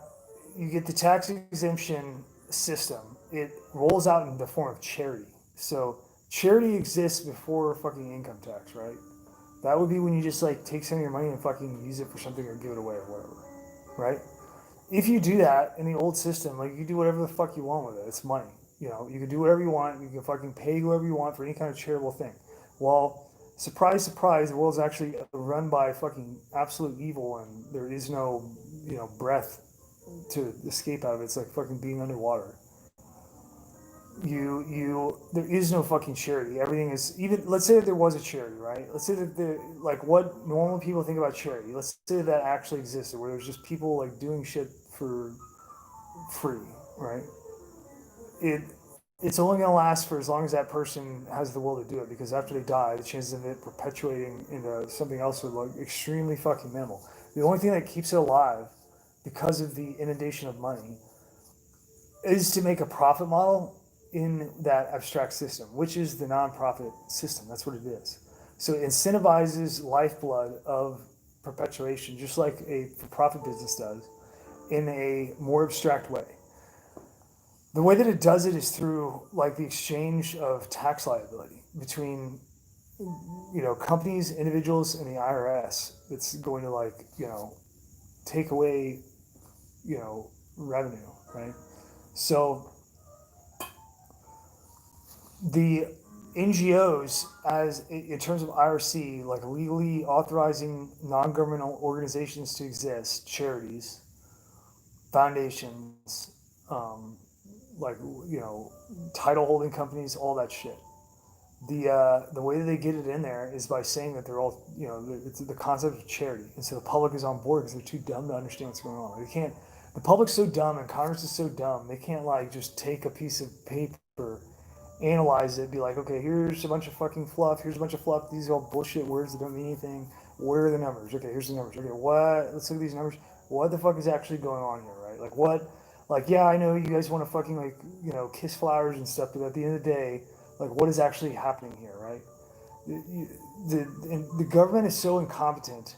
you get the tax exemption system. It rolls out in the form of charity. So charity exists before fucking income tax, right? That would be when you just like take some of your money and fucking use it for something or give it away or whatever, right? If you do that in the old system, like you can do whatever the fuck you want with it. It's money. You can do whatever you want. You can fucking pay whoever you want for any kind of charitable thing. Well, surprise, surprise, the world's actually run by fucking absolute evil, and there is no, breath to escape out of it. It's like fucking being underwater. there is no fucking charity. Everything is, even, let's say that there was a charity, right? Let's say that the, like, what normal people think about charity, let's say that actually existed, where there's just people like doing shit for free, right? It it's only going to last for as long as that person has the will to do it, because after they die, the chances of it perpetuating into something else are like extremely fucking minimal. The only thing that keeps it alive, because of the inundation of money, is to make a profit model in that abstract system, which is the nonprofit system. That's what it is. So it incentivizes lifeblood of perpetuation, just like a for-profit business does, in a more abstract way. The way that it does it is through like the exchange of tax liability between, companies, individuals, and the IRS. It's going to, like, take away, revenue, right? So the NGOs, as in terms of IRC, like legally authorizing non-governmental organizations to exist, charities, foundations, um, like, title holding companies, all that shit. The way that they get it in there is by saying that they're all, it's the concept of charity, and so the public is on board because they're too dumb to understand what's going on. They can't. The public's so dumb, and Congress is so dumb. They can't, like, just take a piece of paper, analyze it, be like, okay, here's a bunch of fucking fluff. Here's a bunch of fluff. These are all bullshit words that don't mean anything. Where are the numbers? Okay, here's the numbers. Okay, what? Let's look at these numbers. What the fuck is actually going on here, right? Like, what? Like, yeah, I know you guys want to fucking, like, kiss flowers and stuff, but at the end of the day, like, what is actually happening here, right? The government is so incompetent,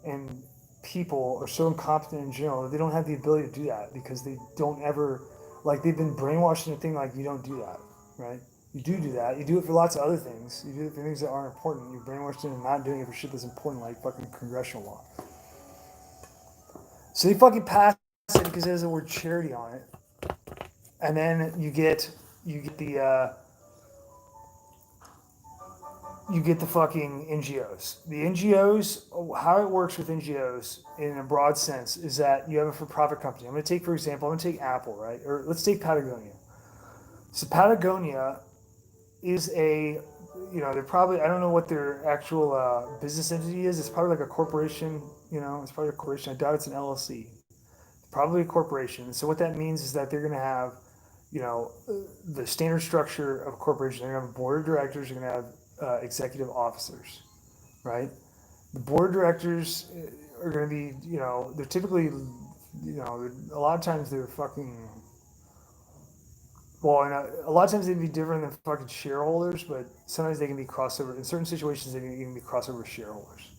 and people are so incompetent in general, that they don't have the ability to do that, because they don't ever, like, they've been brainwashed in a thing like, you don't do that, right? You do that. You do it for lots of other things. You do it for things that aren't important. You're brainwashed into not doing it for shit that's important, like fucking congressional law. So they fucking pass it because it has the word charity on it, and then you get the fucking NGOs. The NGOs, how it works with NGOs in a broad sense is that you have a for-profit company. I'm going to take, for example, I'm going to take Apple, right? Or let's take Patagonia. So Patagonia is a, they're probably, I don't know what their actual business entity is. It's probably like a corporation, it's probably a corporation. I doubt it's an LLC. It's probably a corporation. So what that means is that they're going to have, the standard structure of a corporation. They're going to have a board of directors. They're going to have executive officers, right? The board of directors are going to be, they're typically, a lot of times they're fucking, well, and a lot of times they'd be different than fucking shareholders, but sometimes they can be crossover. In certain situations, they can even be crossover shareholders.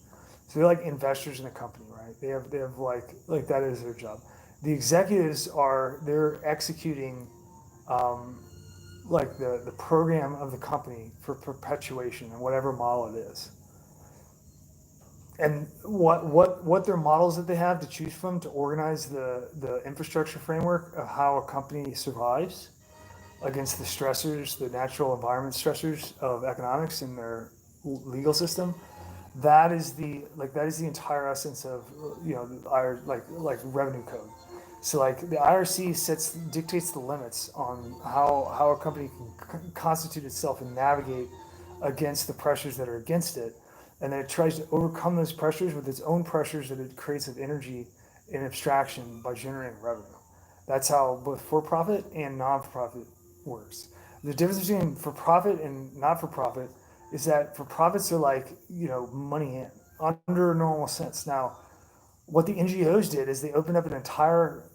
So they're like investors in the company, right? They have like that is their job. The executives they're executing, like the program of the company for perpetuation and whatever model it is. And what their models that they have to choose from to organize the infrastructure framework of how a company survives against the stressors, the natural environment stressors of economics and their legal system. That is the entire essence of, our like revenue code. So like the IRC dictates the limits on how a company can constitute itself and navigate against the pressures that are against it, and then it tries to overcome those pressures with its own pressures that it creates of energy and abstraction by generating revenue. That's how both for-profit and non-for-profit works. The difference between for-profit and not-for-profit is that for-profits are like, money in under a normal sense. Now, what the NGOs did is they opened up an entire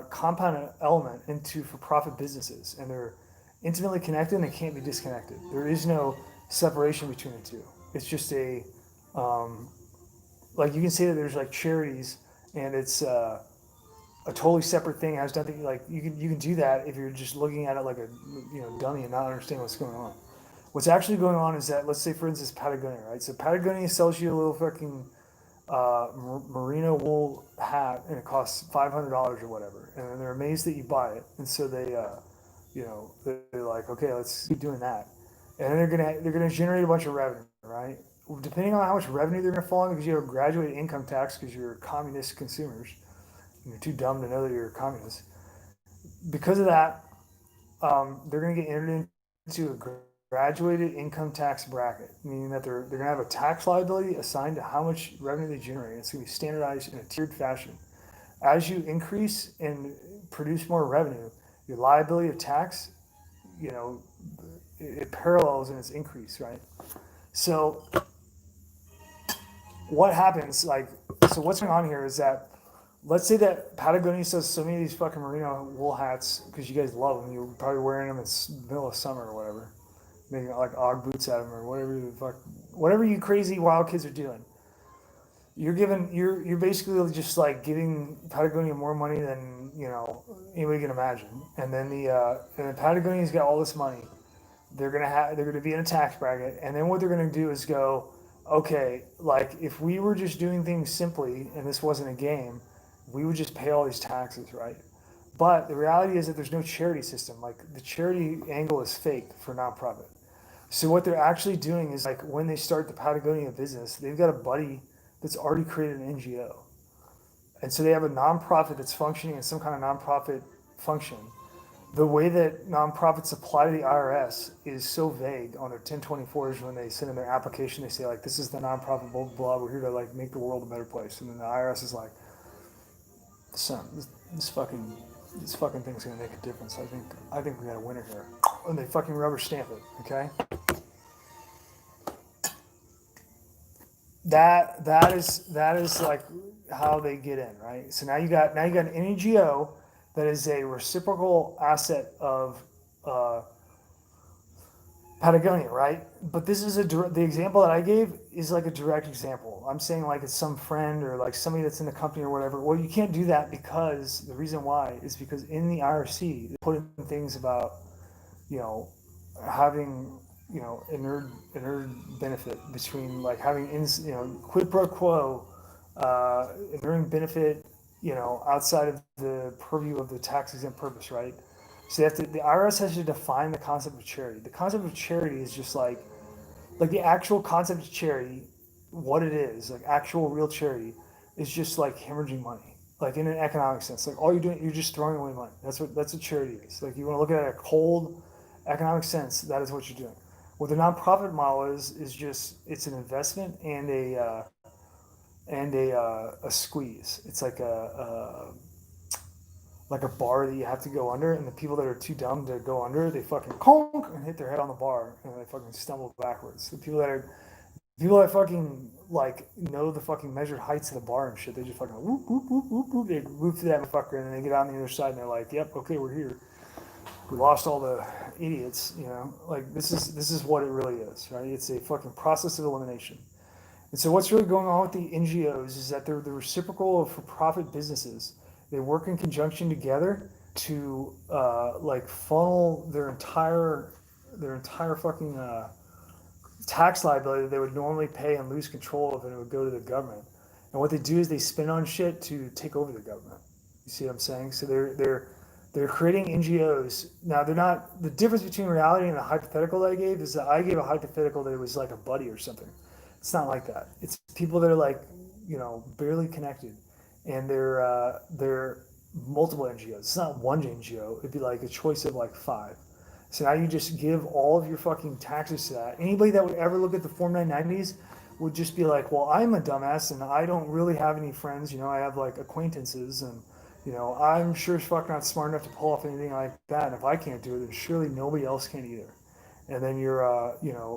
compound element into for-profit businesses, and they're intimately connected and they can't be disconnected. There is no separation between the two. It's just um, like, you can say that there's like charities, and it's a totally separate thing. It has nothing, like, you can do that if you're just looking at it like a, dummy and not understanding what's going on. What's actually going on is that, let's say for instance Patagonia, right? So Patagonia sells you a little fucking merino wool hat, and it costs $500 or whatever, and they're amazed that you buy it, and so they're like, okay, let's keep doing that, and then they're gonna generate a bunch of revenue, right? Depending on how much revenue they're gonna fall in, because you have a graduated income tax because you're communist consumers, and you're too dumb to know that you're a communist. Because of that, they're going to get entered into a graduated income tax bracket, meaning that they're going to have a tax liability assigned to how much revenue they generate. It's going to be standardized in a tiered fashion. As you increase and produce more revenue, your liability of tax, you know, it parallels in its increase, right? So what happens, like, so what's going on here is that, let's say that Patagonia sells so many of these fucking merino wool hats because you guys love them. You're probably wearing them in the middle of summer or whatever, making like Ogg boots out of them or whatever the fuck, whatever you crazy wild kids are doing. You're basically just like giving Patagonia more money than anybody can imagine, and then Patagonia's got all this money. They're gonna be in a tax bracket, and then what they're gonna do is go, okay, like if we were just doing things simply and this wasn't a game, we would just pay all these taxes, right? But the reality is that there's no charity system. Like the charity angle is fake for nonprofit. So what they're actually doing is like when they start the Patagonia business, they've got a buddy that's already created an NGO, and so they have a nonprofit that's functioning in some kind of nonprofit function. The way that nonprofits apply to the IRS is so vague on their 1024s. When they send in their application, they say like, this is the nonprofit, blah, blah, blah, we're here to like make the world a better place. And then the IRS is like, son, this fucking thing's gonna make a difference. I think we got a winner here. And they fucking rubber stamp it, okay? That is like how they get in, right? So now you got an NGO that is a reciprocal asset of Patagonia, right? But this is the example that I gave is like a direct example. I'm saying like it's some friend or like somebody that's in the company or whatever. Well, you can't do that because the reason why is because in the IRC they put in things about having inert benefit between like having quid pro quo inert benefit outside of the purview of the tax exempt purpose, right? So the IRS has to define the concept of charity. The concept of charity is just like the actual concept of charity, what it is, like actual real charity, is just like hemorrhaging money, like in an economic sense. Like all you're doing, you're just throwing away money. That's what charity is. Like you want to look at it in a cold economic sense, that is what you're doing. What the nonprofit model is just it's an investment and a squeeze. It's like a bar that you have to go under, and the people that are too dumb to go under, they fucking conk and hit their head on the bar, and they fucking stumble backwards. The people that fucking like know the fucking measured heights of the bar and shit, they just fucking whoop whoop whoop whoop whoop. They whoop through that motherfucker, and then they get on the other side, and they're like, "Yep, okay, we're here. We lost all the idiots." Like this is what it really is, right? It's a fucking process of elimination. And so what's really going on with the NGOs is that they're the reciprocal of for-profit businesses. They work in conjunction together to like funnel their entire fucking tax liability that they would normally pay and lose control of, and it would go to the government. And what they do is they spend on shit to take over the government. You see what I'm saying? So they're creating NGOs. Now they're not. The difference between reality and the hypothetical that I gave is that I gave a hypothetical that it was like a buddy or something. It's not like that. It's people that are like barely connected, and they're multiple NGOs. It's not one NGO. It'd be like a choice of like 5. So now you just give all of your fucking taxes to that. Anybody that would ever look at the Form 990s would just be like, well, I'm a dumbass and I don't really have any friends. I have like acquaintances, and I'm sure as fuck not smart enough to pull off anything like that. And if I can't do it, then surely nobody else can either. And then you're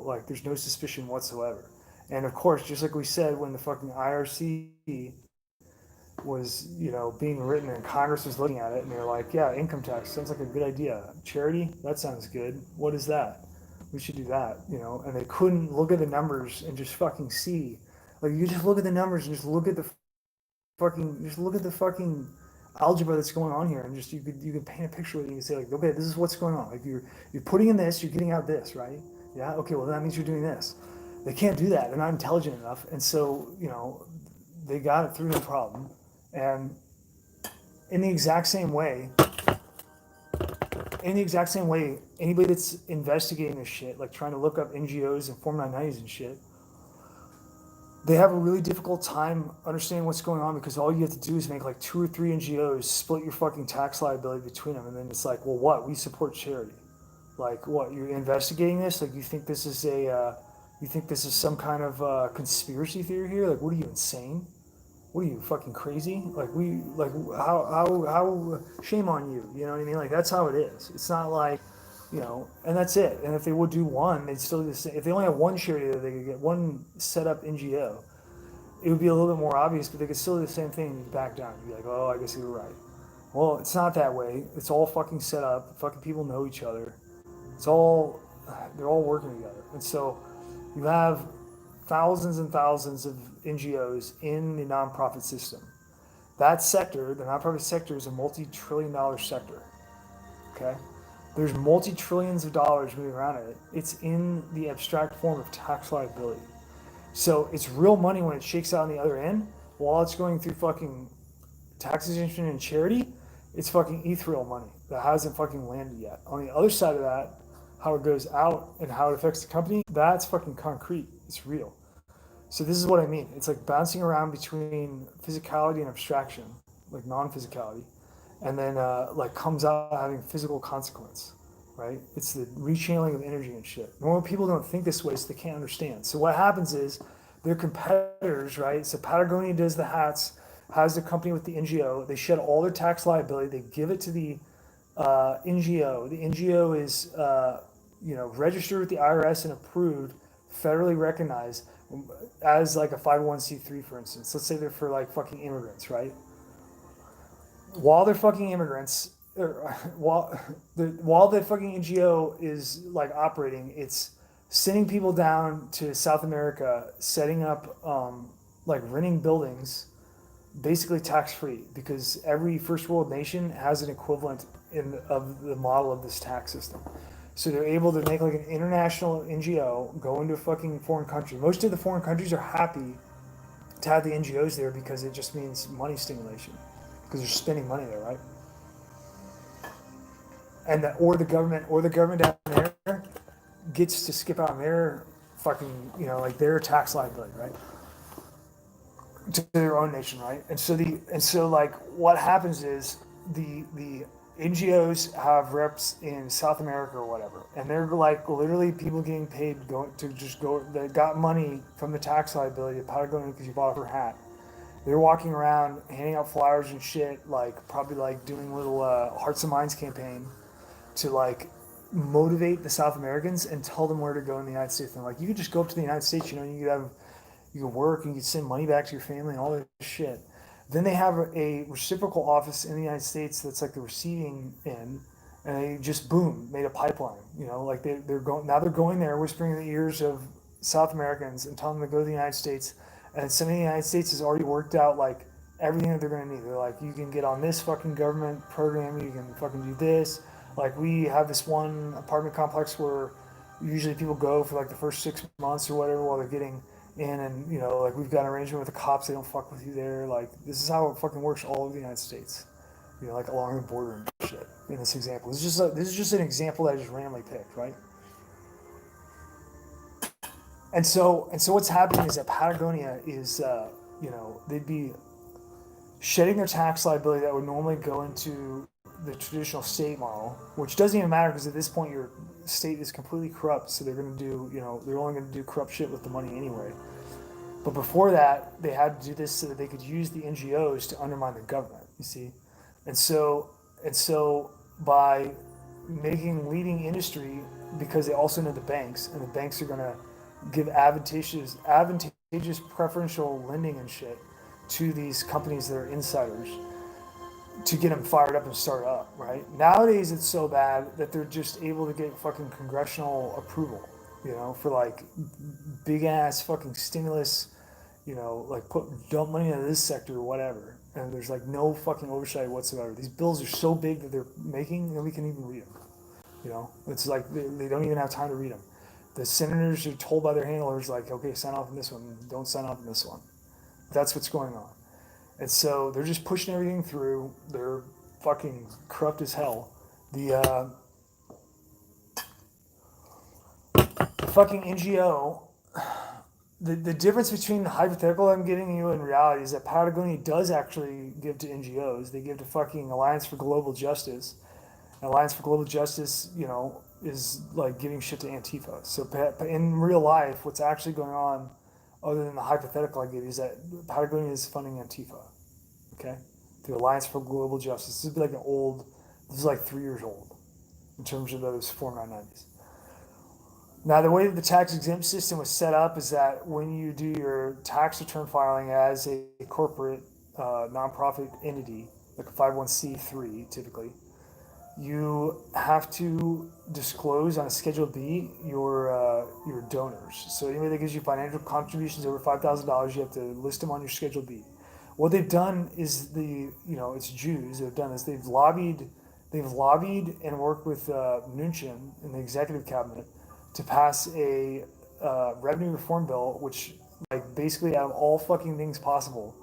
like there's no suspicion whatsoever. And of course, just like we said, when the fucking IRC was, being written and Congress was looking at it, and they're like, yeah, income tax sounds like a good idea. Charity, that sounds good. What is that? We should do that, And they couldn't look at the numbers and just fucking see. Like you just look at the numbers and just look at the fucking algebra that's going on here, and just you could paint a picture with it. You can say like, okay, this is what's going on. Like you're putting in this, you're getting out this, right? Yeah, okay, well that means you're doing this. They can't do that. They're not intelligent enough. And so, they got it through the problem. And in the exact same way, anybody that's investigating this shit, like trying to look up NGOs and Form 990s and shit, they have a really difficult time understanding what's going on because all you have to do is make like 2 or 3 NGOs, split your fucking tax liability between them, and then it's like, well, what? We support charity. Like, what? You're investigating this? Like, you think this is you think this is some kind of conspiracy theory here? Like, what are you, insane? What are you, fucking crazy? Like, how, shame on you. You know what I mean? Like, that's how it is. It's not like, and that's it. And if they would do one, they'd still do the same. If they only have one charity that they could get, one set up NGO, it would be a little bit more obvious, but they could still do the same thing and back down. You'd be like, oh, I guess you were right. Well, it's not that way. It's all fucking set up. Fucking people know each other. It's all, they're all working together. And so you have thousands and thousands of NGOs in the nonprofit system. That sector, the nonprofit sector, is a multi-trillion-dollar sector. Okay, there's multi-trillions of dollars moving around in it. It's in the abstract form of tax liability. So it's real money when it shakes out on the other end. While it's going through fucking tax exemption and charity, it's fucking ethereal money that hasn't fucking landed yet. On the other side of that, how it goes out and how it affects the company, that's fucking concrete. It's real. So this is what I mean. It's like bouncing around between physicality and abstraction, like non-physicality, and then like comes out having physical consequence, right? It's the rechanneling of energy and shit. Normal people don't think this way, so they can't understand. So what happens is their competitors, right? So Patagonia does the hats, has the company with the NGO. They shed all their tax liability. They give it to the NGO. The NGO is registered with the IRS and approved, federally recognized as like a 501c3, for instance. Let's say they're for like fucking immigrants, right? While they're fucking immigrants, or while the fucking NGO is like operating, it's sending people down to South America, setting up like renting buildings, basically tax free, because every first world nation has an equivalent of the model of this tax system. So they're able to make like an international NGO go into a fucking foreign country. Most of the foreign countries are happy to have the NGOs there because it just means money stimulation, because they're spending money there, right? And or the government down there gets to skip out on their fucking like their tax liability, right? To their own nation, right? And so like what happens is the NGOs have reps in South America or whatever, and they're like literally people getting paid going to just go. They got money from the tax liability of Patagonia because you bought her hat. They're walking around handing out flyers and shit, like probably like doing little Hearts and Minds campaign to like motivate the South Americans and tell them where to go in the United States. And like, you could just go up to the United States, you could work and you could send money back to your family and all this shit. Then they have a reciprocal office in the United States that's like the receiving end, and they just boom made a pipeline. Like they're going now. They're going there, whispering in the ears of South Americans and telling them to go to the United States. And some of the United States has already worked out like everything that they're going to need. They're like, you can get on this fucking government program. You can fucking do this. Like we have this one apartment complex where usually people go for like the first 6 months or whatever while they're getting in, and like we've got an arrangement with the cops. They don't fuck with you there. Like this is how it fucking works all over the United States. Like along the border and shit. In this example, this is just an example that I just randomly picked, right? And so what's happening is that Patagonia is they'd be shedding their tax liability that would normally go into the traditional state model, which doesn't even matter because at this point your state is completely corrupt. So they're going to do, they're only going to do corrupt shit with the money anyway. But before that, they had to do this so that they could use the NGOs to undermine the government. You see, and so by making leading industry, because they also know the banks, and the banks are going to give advantageous preferential lending and shit to these companies that are insiders to get them fired up and start up, right? Nowadays, it's so bad that they're just able to get fucking congressional approval, for like big ass fucking stimulus, like dump money into this sector or whatever. And there's like no fucking oversight whatsoever. These bills are so big that they're making, nobody can even read them. It's like they don't even have time to read them. The senators are told by their handlers, like, okay, sign off on this one, don't sign off on this one. That's what's going on. And so they're just pushing everything through. They're fucking corrupt as hell. The fucking NGO the difference between the hypothetical I'm giving you and reality is that Patagonia does actually give to NGOs. They give to fucking Alliance for Global Justice. And Alliance for Global Justice, you know, is like giving shit to Antifa. So in real life, what's actually going on, other than the hypothetical I gave you, is that Patagonia is funding Antifa. Okay, the Alliance for Global Justice. This would be like an old. This is like 3 years old in terms of those 4990s. Now, the way that the tax exempt system was set up is that when you do your tax return filing as a corporate nonprofit entity, like a 501c3 typically, you have to disclose on a Schedule B your donors. So anybody that gives you financial contributions over $5,000, you have to list them on your Schedule B. What they've done is it's Jews. They've done is they've lobbied and worked with Mnuchin in the executive cabinet to pass a revenue reform bill, which like basically out of all fucking things possible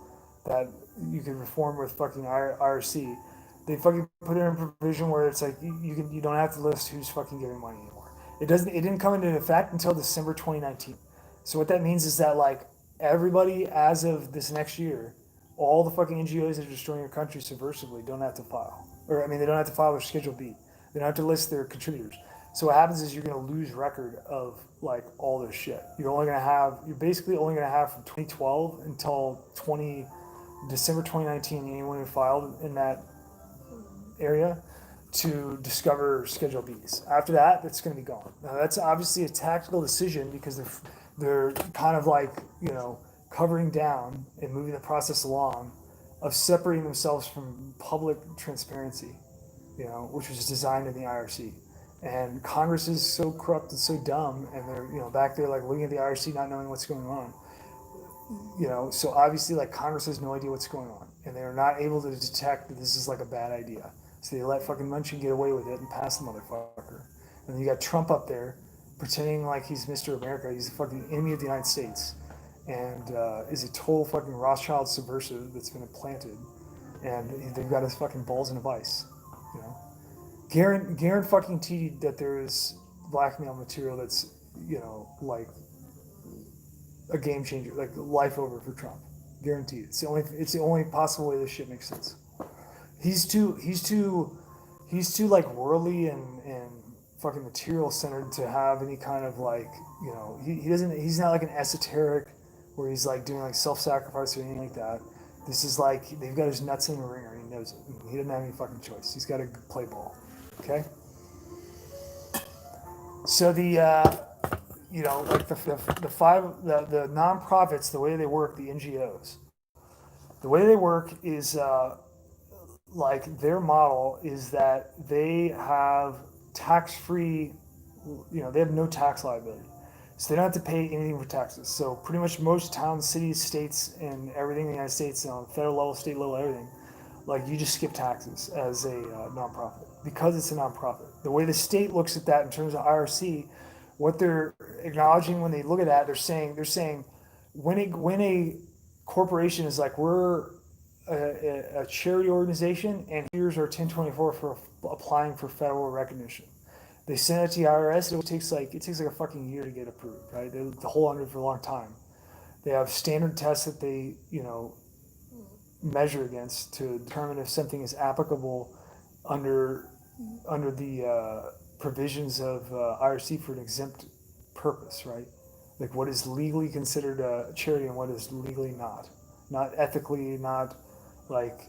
that you could reform with fucking IRC, they fucking put in a provision where it's like you don't have to list who's fucking giving money anymore. It didn't come into effect until December 2019. So what that means is that like everybody as of this next year, all the fucking NGOs that are destroying your country subversively don't have to file. Or I mean they don't have to file their Schedule B. They don't have to list their contributors. So what happens is you're gonna lose record of like all this shit. You're basically only gonna have from 2012 until December 2019 anyone who filed in that area to discover Schedule Bs. After that, it's going to be gone. Now, that's obviously a tactical decision because they're kind of like, covering down and moving the process along of separating themselves from public transparency, which was designed in the IRC. And Congress is so corrupt and so dumb, and they're, back there like looking at the IRC not knowing what's going on. So obviously like Congress has no idea what's going on, and they're not able to detect that this is like a bad idea. So they let fucking Munchin get away with it and pass the motherfucker. And then you got Trump up there pretending like he's Mr. America. He's a fucking enemy of the United States, and is a total fucking Rothschild subversive that's been implanted. And they've got his fucking balls in a vice. Guaranteed that there is blackmail material that's like a game changer, like life over for Trump. Guaranteed. It's the only possible way this shit makes sense. He's too like worldly and fucking material centered to have any kind of like he's not like an esoteric where he's like doing like self-sacrifice or anything like that. This is like they've got his nuts in the ringer and he knows it. He doesn't have any fucking choice. He's got to play ball. Okay. So the like the nonprofits, the way they work, the NGOs, the way they work is like their model is that they have tax-free, they have no tax liability. So they don't have to pay anything for taxes. So pretty much most towns, cities, states, and everything in the United States on federal level, state level, everything, like you just skip taxes as a nonprofit because it's a nonprofit. The way the state looks at that in terms of IRC, what they're acknowledging when they look at that, they're saying when a corporation is like we're a charity organization and here's our 1024 for applying for federal recognition. They send it to the IRS. It takes like a fucking year to get approved, right? They hold on to it for a long time. They have standard tests that they measure against to determine if something is applicable under the provisions of IRC for an exempt purpose, right? Like what is legally considered a charity and what is legally not ethically, not like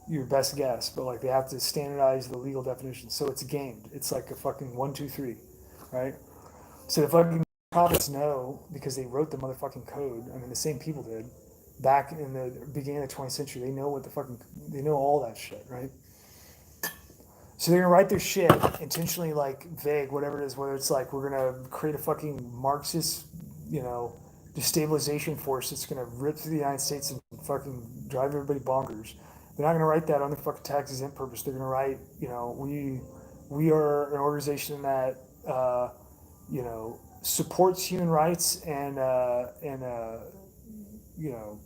your best guess, but like they have to standardize the legal definition, so it's gamed. It's like a fucking 1, 2, 3, right? So the fucking prophets know because they wrote the motherfucking code. I mean, the same people did back in the beginning of the 20th century. They know they know all that shit, right? So they're gonna write their shit intentionally like vague, whatever it is, whether it's like we're gonna create a fucking Marxist, destabilization force that's gonna rip through the United States and fucking drive everybody bonkers. They're not gonna write that on the fucking tax exempt purpose. They're gonna write, we are an organization that supports human rights and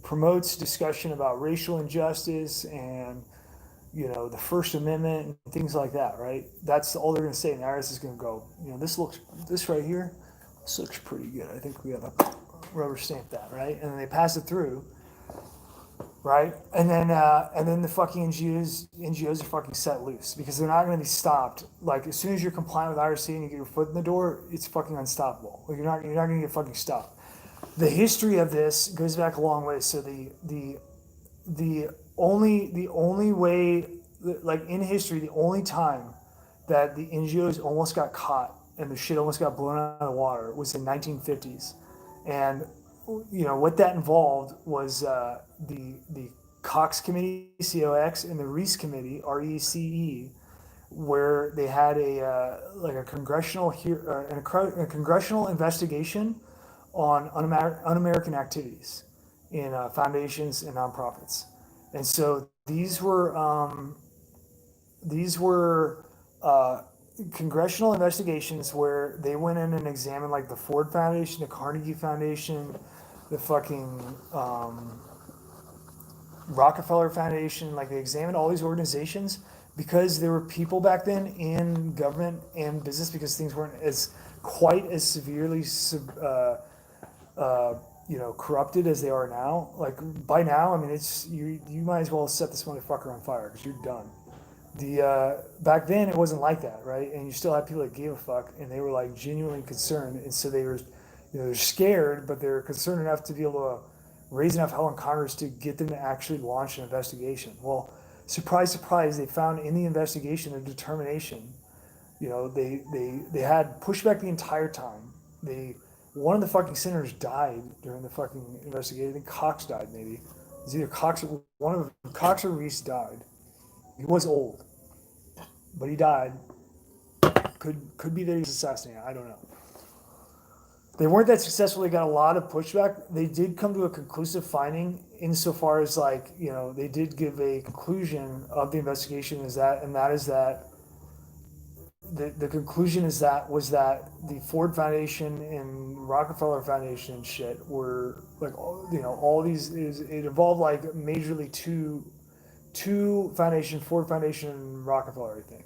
promotes discussion about racial injustice and the First Amendment and things like that, right? That's all they're going to say, and the IRS is going to go, this right here, This looks pretty good. I think we have a rubber stamp that, right? And then they pass it through, right? And then the fucking NGOs are fucking set loose because they're not going to be stopped. Like as soon as you're compliant with IRC and you get your foot in the door, it's fucking unstoppable. Like you're not going to get fucking stopped. The history of this goes back a long way. So the only way, like in history, the only time that the NGOs almost got caught and the shit almost got blown out of the water was in 1950s. And what that involved was the Cox Committee, COX, and the Reece Committee, RECE, where they had a congressional investigation on un-American activities in foundations and nonprofits. And so these were congressional investigations where they went in and examined like the Ford Foundation, the Carnegie Foundation, the fucking Rockefeller Foundation. Like they examined all these organizations because there were people back then in government and business because things weren't as quite as severely corrupted as they are now. Like by now, I mean, it's you might as well set this motherfucker on fire because you're done. Back then it wasn't like that, right? And you still had people that gave a fuck and they were like genuinely concerned, and so they were, they're scared, but they're concerned enough to be able to raise enough hell in Congress to get them to actually launch an investigation. Well, surprise, surprise, they found in the investigation a determination. They had pushback the entire time. One of the fucking senators died during the fucking investigation. I think Cox died, maybe. It was either Cox or one of Cox or Reece died. He was old, but he died. Could be that he was assassinated. I don't know. They weren't that successful. They got a lot of pushback. They did come to a conclusive finding insofar as they did give a conclusion of the investigation the conclusion was that the Ford Foundation and Rockefeller Foundation and shit were all these it involved like majorly two foundations, Ford Foundation and Rockefeller, I think.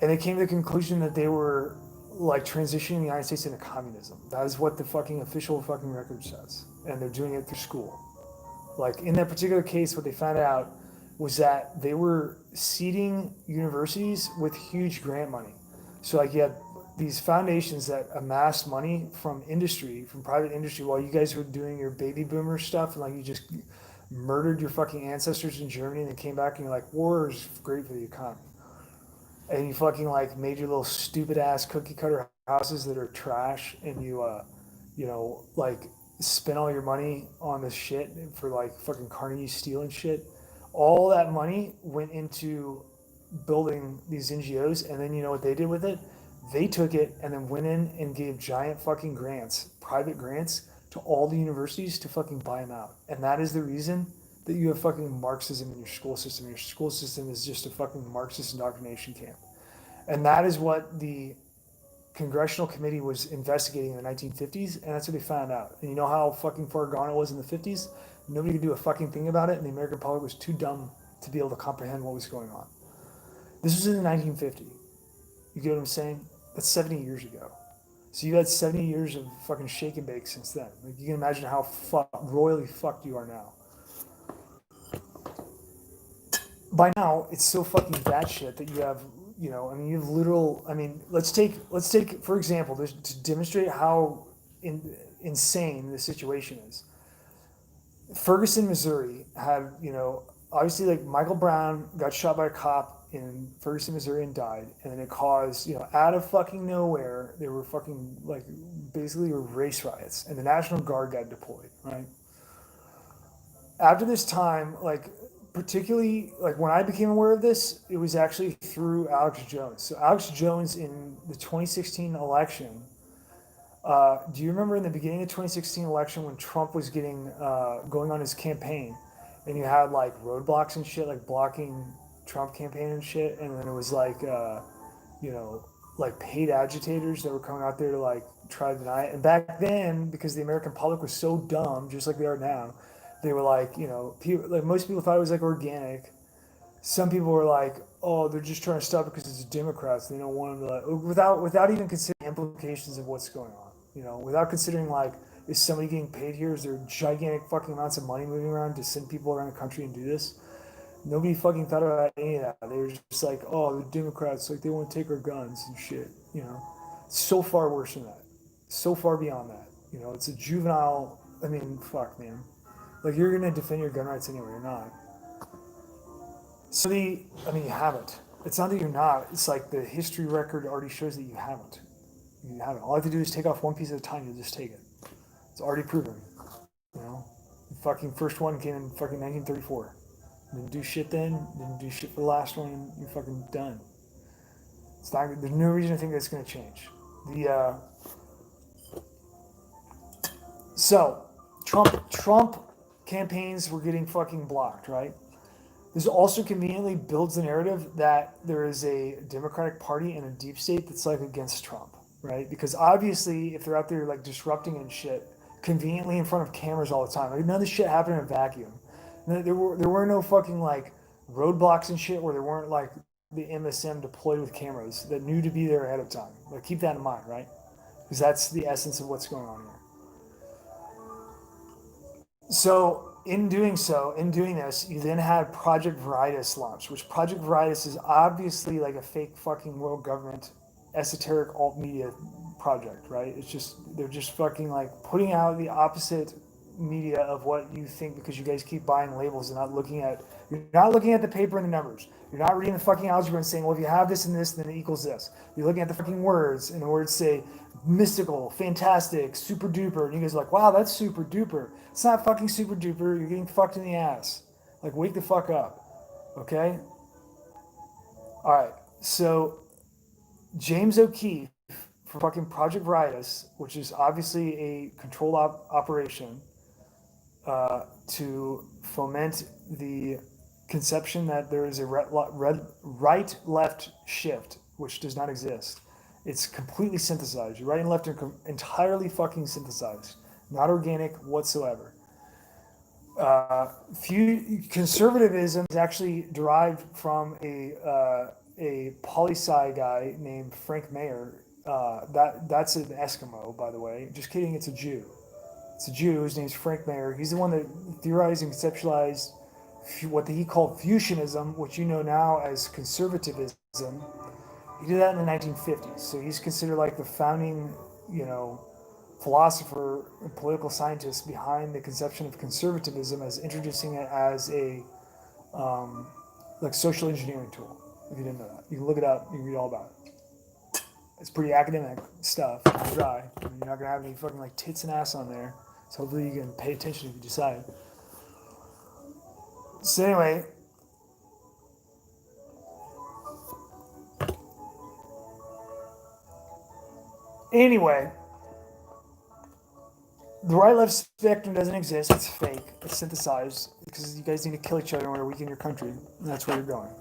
And they came to the conclusion that they were like transitioning the United States into communism. That is what the fucking official fucking record says. And they're doing it through school. Like in that particular case, what they found out was that they were seeding universities with huge grant money. So like you had these foundations that amassed money from industry, from private industry, while you guys were doing your baby boomer stuff and like you just murdered your fucking ancestors in Germany and then came back and you're like, war is great for the economy. And you fucking like made your little stupid ass cookie cutter houses that are trash and you like spent all your money on this shit for like fucking Carnegie Steel and shit. All that money went into building these NGOs, and then you know what they did with it? They took it and then went in and gave giant fucking grants, private grants, to all the universities to fucking buy them out. And that is the reason that you have fucking Marxism in your school system. Your school system is just a fucking Marxist indoctrination camp. And that is what the Congressional Committee was investigating in the 1950s, and that's what they found out. And you know how fucking far gone it was in the 50s? Nobody could do a fucking thing about it, and the American public was too dumb to be able to comprehend what was going on. This was in the 1950s. You get what I'm saying? That's 70 years ago. So you had 70 years of fucking shake and bake since then. Like you can imagine how royally fucked you are now. By now, it's so fucking batshit that you have, you have literal. Let's take for example, to demonstrate how insane the situation is. Ferguson, Missouri had, obviously like Michael Brown got shot by a cop in Ferguson, Missouri and died. And then it caused, out of fucking nowhere, there were fucking like basically race riots and the National Guard got deployed, right? After this time, like particularly like when I became aware of this, it was actually through Alex Jones. So Alex Jones in the 2016 election, do you remember in the beginning of the 2016 election when Trump was getting going on his campaign, and you had like roadblocks and shit, like blocking Trump campaign and shit, and then it was like, like paid agitators that were coming out there to like try to deny it. And back then, because the American public was so dumb, just like they are now, they were like, people, like most people thought it was like organic. Some people were like, oh, they're just trying to stop it because it's Democrats. They don't want them to, like, without even considering implications of what's going on. You know, without considering like, is somebody getting paid here? Is there gigantic fucking amounts of money moving around to send people around the country and do this? Nobody fucking thought about any of that. They were just like, oh, the Democrats, like they want to take our guns and shit. You know, so far worse than that. So far beyond that. You know, it's a juvenile. I mean, fuck, man. Like you're gonna defend your gun rights anyway. You're not. So I mean, you haven't. It's not that you're not. It's like the history record already shows that you haven't. You haven't. All I have to do is take off one piece at a time. You'll just take it. It's already proven. You know, the fucking first one came in fucking 1934. Didn't do shit then. Didn't do shit for the last one. You're fucking done. It's not. There's no reason to think that's going to change. So Trump campaigns were getting fucking blocked, right? This also conveniently builds the narrative that there is a Democratic Party and a deep state that's like against Trump, right? Because obviously, if they're out there like disrupting and shit, conveniently in front of cameras all the time, like none of this shit happened in a vacuum. There were no fucking like roadblocks and shit where there weren't like the MSM deployed with cameras that knew to be there ahead of time. Like keep that in mind, right? Because that's the essence of what's going on here. So in doing this, you then had Project Veritas launch, which Project Veritas is obviously like a fake fucking world government esoteric alt media project, right? It's just they're just fucking like putting out the opposite media of what you think because you guys keep buying labels and you're not looking at the paper and the numbers. You're not reading the fucking algebra and saying, well, if you have this and this, then it equals this. You're looking at the fucking words, and the words say mystical, fantastic, super duper, and you guys are like, wow, that's super duper. It's not fucking super duper. You're getting fucked in the ass. Like, wake the fuck up, okay? All right, so James O'Keefe for fucking Project Veritas, which is obviously a controlled operation to foment the conception that there is a right-left shift, which does not exist. It's completely synthesized. Your right and left are entirely fucking synthesized, not organic whatsoever. Conservatism is actually derived from a poli-sci guy named Frank Mayer. That's an Eskimo, by the way. Just kidding. It's a Jew. It's a Jew. His name's Frank Mayer. He's the one that theorized and conceptualized what he called fusionism, which you know now as conservatism. He did that in the 1950s. So he's considered like the founding, philosopher and political scientist behind the conception of conservatism as introducing it as a like social engineering tool. If you didn't know that, you can look it up. You can read all about it. It's pretty academic stuff. It's dry. You're not gonna have any fucking like tits and ass on there. So hopefully you can pay attention if you decide. So anyway, the right-left spectrum doesn't exist. It's fake. It's synthesized because you guys need to kill each other in order to weaken your country. And that's where you're going.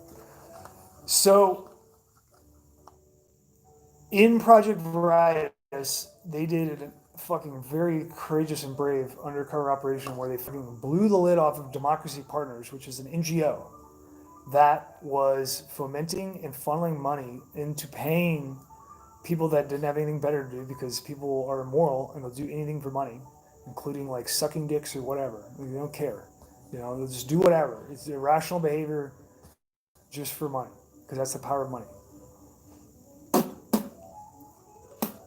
So in Project Veritas, they did a fucking very courageous and brave undercover operation where they fucking blew the lid off of Democracy Partners, which is an NGO that was fomenting and funneling money into paying people that didn't have anything better to do because people are immoral and they'll do anything for money, including like sucking dicks or whatever. They don't care. They'll just do whatever. It's irrational behavior just for money because that's the power of money.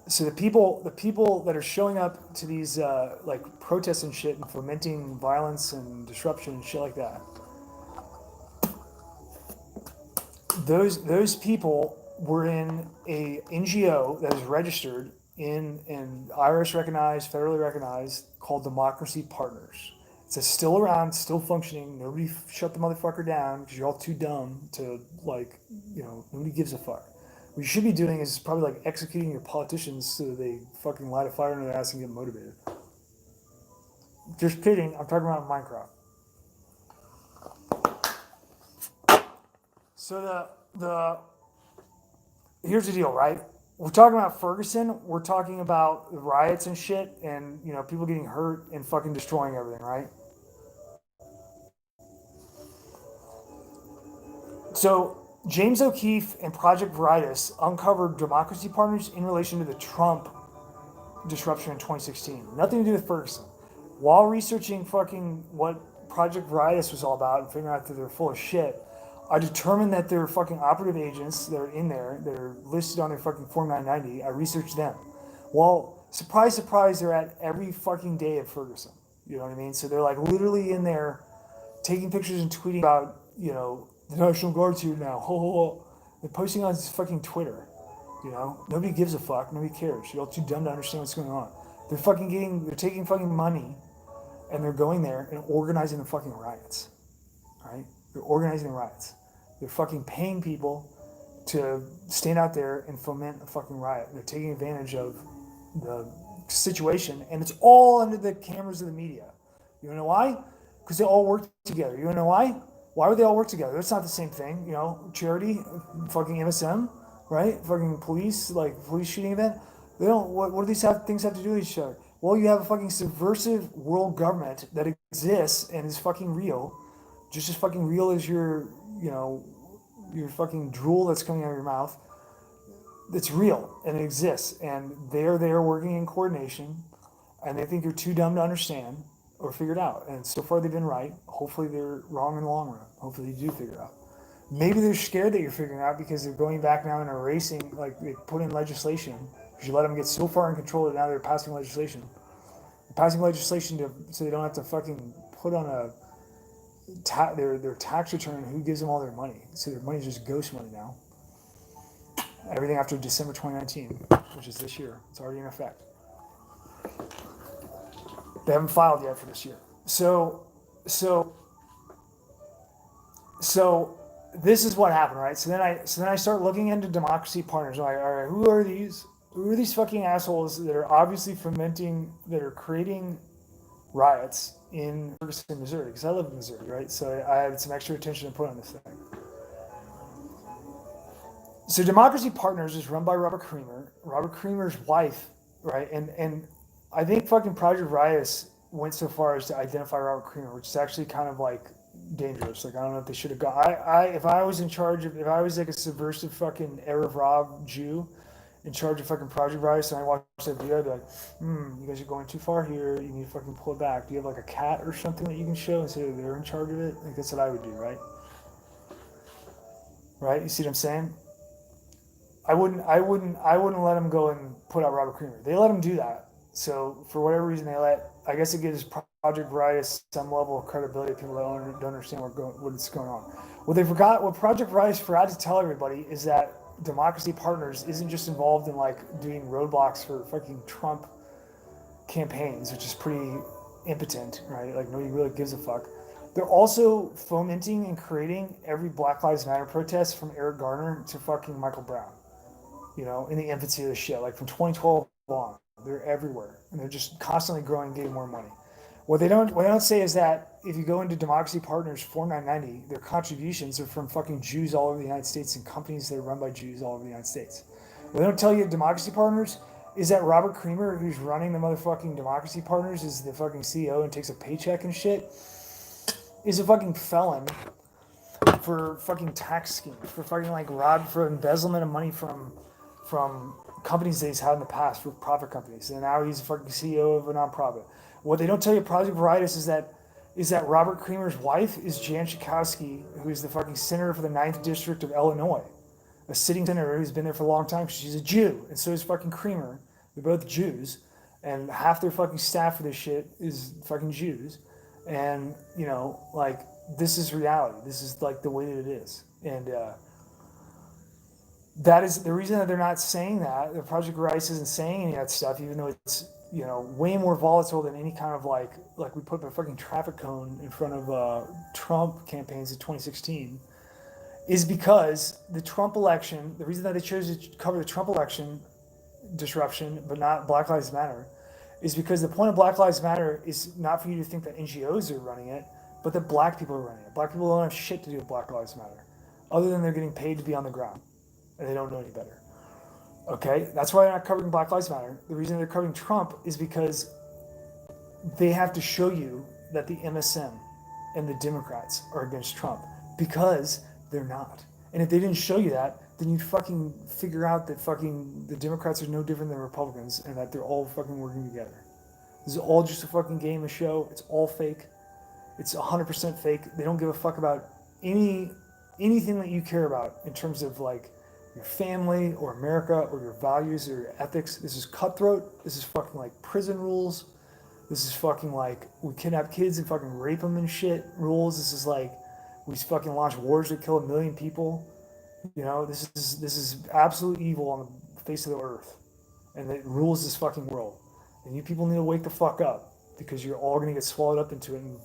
So the people that are showing up to these like protests and shit and fomenting violence and disruption and shit like that, those people were in a NGO that is registered in IRS recognized, federally recognized, called Democracy Partners. It's still around, still functioning. Nobody shut the motherfucker down because you're all too dumb to nobody gives a fuck. What you should be doing is probably like executing your politicians so that they fucking light a fire under their ass and get motivated. Just kidding. I'm talking about Minecraft. So here's the deal, right? We're talking about Ferguson. We're talking about the riots and shit, and people getting hurt and fucking destroying everything, right? So James O'Keefe and Project Veritas uncovered Democracy Partners in relation to the Trump disruption in 2016. Nothing to do with Ferguson. While researching fucking what Project Veritas was all about and figuring out that they're full of shit, I determined that they're fucking operative agents that are in there, that are listed on their fucking Form 990. I researched them. Well, surprise, surprise, they're at every fucking day at Ferguson. You know what I mean? So they're like literally in there taking pictures and tweeting about, the National Guard's here now. Ho, ho, ho. They're posting on fucking Twitter. Nobody gives a fuck. Nobody cares. You're all too dumb to understand what's going on. They're taking fucking money and they're going there and organizing the fucking riots. Right? They're organizing the riots. They're fucking paying people to stand out there and foment a fucking riot. They're taking advantage of the situation, and it's all under the cameras of the media. You know why? Because they all work together. You know why? Why would they all work together? It's not the same thing. Charity, fucking MSM, right? Fucking police, like police shooting event. They don't. What do these things have to do with each other? Well, you have a fucking subversive world government that exists and is fucking real, just as fucking real as your fucking drool that's coming out of your mouth. It's real and it exists, and they're there working in coordination, and they think you're too dumb to understand or figure it out. And so far they've been right. Hopefully they're wrong in the long run. Hopefully you do figure it out. Maybe they're scared that you're figuring it out because they're going back now and erasing, like they put in legislation. Because you let them get so far in control that now they're passing legislation. They're passing legislation so they don't have to fucking put on their tax return who gives them all their money. So their money is just ghost money now. Everything after December 2019, which is this year. It's already in effect. They haven't filed yet for this year. So this is what happened, right? So then I start looking into Democracy Partners. I'm like, all right, who are these fucking assholes that are obviously that are creating riots in Ferguson, Missouri? Because I live in Missouri, right? So I had some extra attention to put on this thing. So Democracy Partners is run by Robert Creamer. Robert Creamer's wife, right? And I think fucking Project Veritas went so far as to identify Robert Creamer, which is actually kind of like dangerous. Like I don't know if they should have gone. If I was like a subversive fucking Erev Rav Jew in charge of fucking Project Veritas, and I watched that video, I'd be like, you guys are going too far here. You need to fucking pull it back. Do you have like a cat or something that you can show and say they're in charge of it? Like that's what I would do, right? Right? You see what I'm saying? I wouldn't let them go and put out Robert Creamer. They let him do that. So for whatever reason, I guess it gives Project Veritas some level of credibility. People that don't understand what's going on. What Project Veritas forgot to tell everybody is that Democracy Partners isn't just involved in like doing roadblocks for fucking Trump campaigns, which is pretty impotent, right? Like nobody really gives a fuck. They're also fomenting and creating every Black Lives Matter protest from Eric Garner to fucking Michael Brown. In the infancy of the shit, like from 2012 on, they're everywhere, and they're just constantly growing, getting more money. What they don't say is that if you go into Democracy Partners Form 990, their contributions are from fucking Jews all over the United States and companies that are run by Jews all over the United States. What they don't tell you at Democracy Partners is that Robert Creamer, who's running the motherfucking Democracy Partners, is the fucking CEO and takes a paycheck and shit, is a fucking felon for fucking tax schemes, for fucking like for embezzlement of money from companies that he's had in the past, for profit companies, and now he's a fucking CEO of a nonprofit. What they don't tell you, Project Veritas, is that Robert Creamer's wife is Jan Schakowsky, who is the fucking senator for the 9th District of Illinois, a sitting senator who's been there for a long time because she's a Jew, and so is fucking Creamer. They're both Jews, and half their fucking staff for this shit is fucking Jews, and like this is reality. This is like the way that it is, and that is the reason that they're not saying that. The Project Rice isn't saying any of that stuff, even though it's way more volatile than any kind of like we put a fucking traffic cone in front of Trump campaigns in 2016, is because the Trump election. The reason that they chose to cover the Trump election disruption but not Black Lives Matter is because the point of Black Lives Matter is not for you to think that NGOs are running it, but that black people are running it. Black people don't have shit to do with Black Lives Matter, other than they're getting paid to be on the ground. And they don't know any better. Okay, that's why they're not covering Black Lives Matter. The reason they're covering Trump is because they have to show you that the MSM and the Democrats are against Trump, because they're not. And if they didn't show you that, then you'd fucking figure out that fucking the Democrats are no different than Republicans and that they're all fucking working together. This is all just a fucking game, a show. It's all fake. It's 100% fake. They don't give a fuck about anything that you care about in terms of like your family or America or your values or your ethics. This is cutthroat. This is fucking like prison rules. This is fucking like we kidnap kids and fucking rape them and shit rules. This is like we fucking launch wars that kill 1 million people. You know, this is absolute evil on the face of the earth, and it rules this fucking world. And you people need to wake the fuck up because you're all gonna get swallowed up into it, and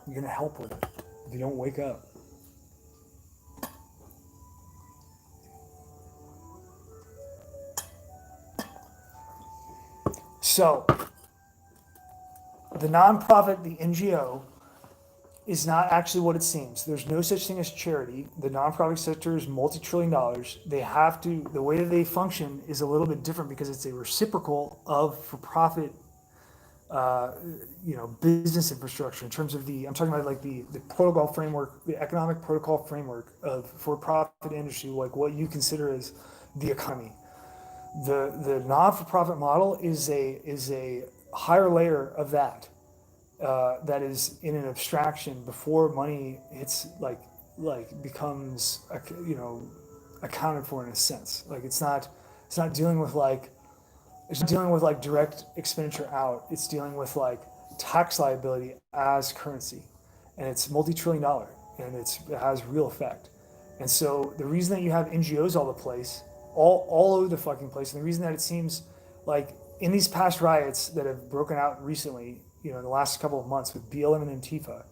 you're gonna help with it if you don't wake up. So, the nonprofit, the NGO, is not actually what it seems. There's no such thing as charity. The nonprofit sector is multi-trillion dollars. They have to, the way that they function is a little bit different because it's a reciprocal of for-profit, business infrastructure in terms of I'm talking about like the protocol framework, the economic protocol framework of for-profit industry, like what you consider as the economy. The non-for-profit model is a higher layer of that. That is in an abstraction before money hits becomes accounted for in a sense. Like it's not dealing with direct expenditure out. It's dealing with like tax liability as currency, and it's multi-trillion dollar, and it has real effect. And so the reason that you have NGOs all the place, all over the fucking place, and the reason that it seems like in these past riots that have broken out recently, in the last couple of months with BLM and Antifa,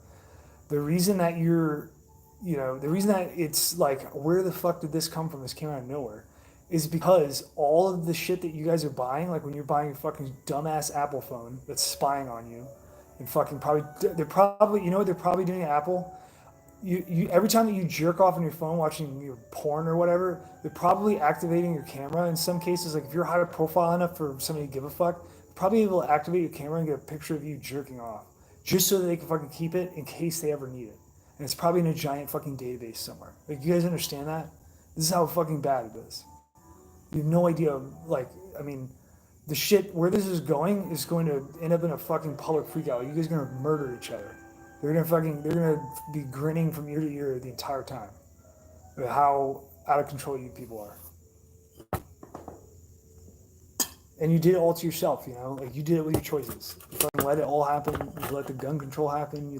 the reason that it's like, where the fuck did this come from? This came out of nowhere, is because all of the shit that you guys are buying, like when you're buying a fucking dumbass Apple phone that's spying on you, and fucking they're probably, you know what they're probably doing at Apple? You every time that you jerk off on your phone watching your porn or whatever, they're probably activating your camera. In some cases, like if you're high profile enough for somebody to give a fuck, they're probably able to activate your camera and get a picture of you jerking off, just so that they can fucking keep it in case they ever need it. And it's probably in a giant fucking database somewhere. Like, you guys understand that? This is how fucking bad it is. You have no idea. Like, I mean, the shit where this is going to end up in a fucking public freakout. You guys are gonna murder each other. They're gonna be grinning from ear to ear the entire time about how out of control you people are. And you did it all to yourself, like you did it with your choices. You fucking let it all happen. You let the gun control happen.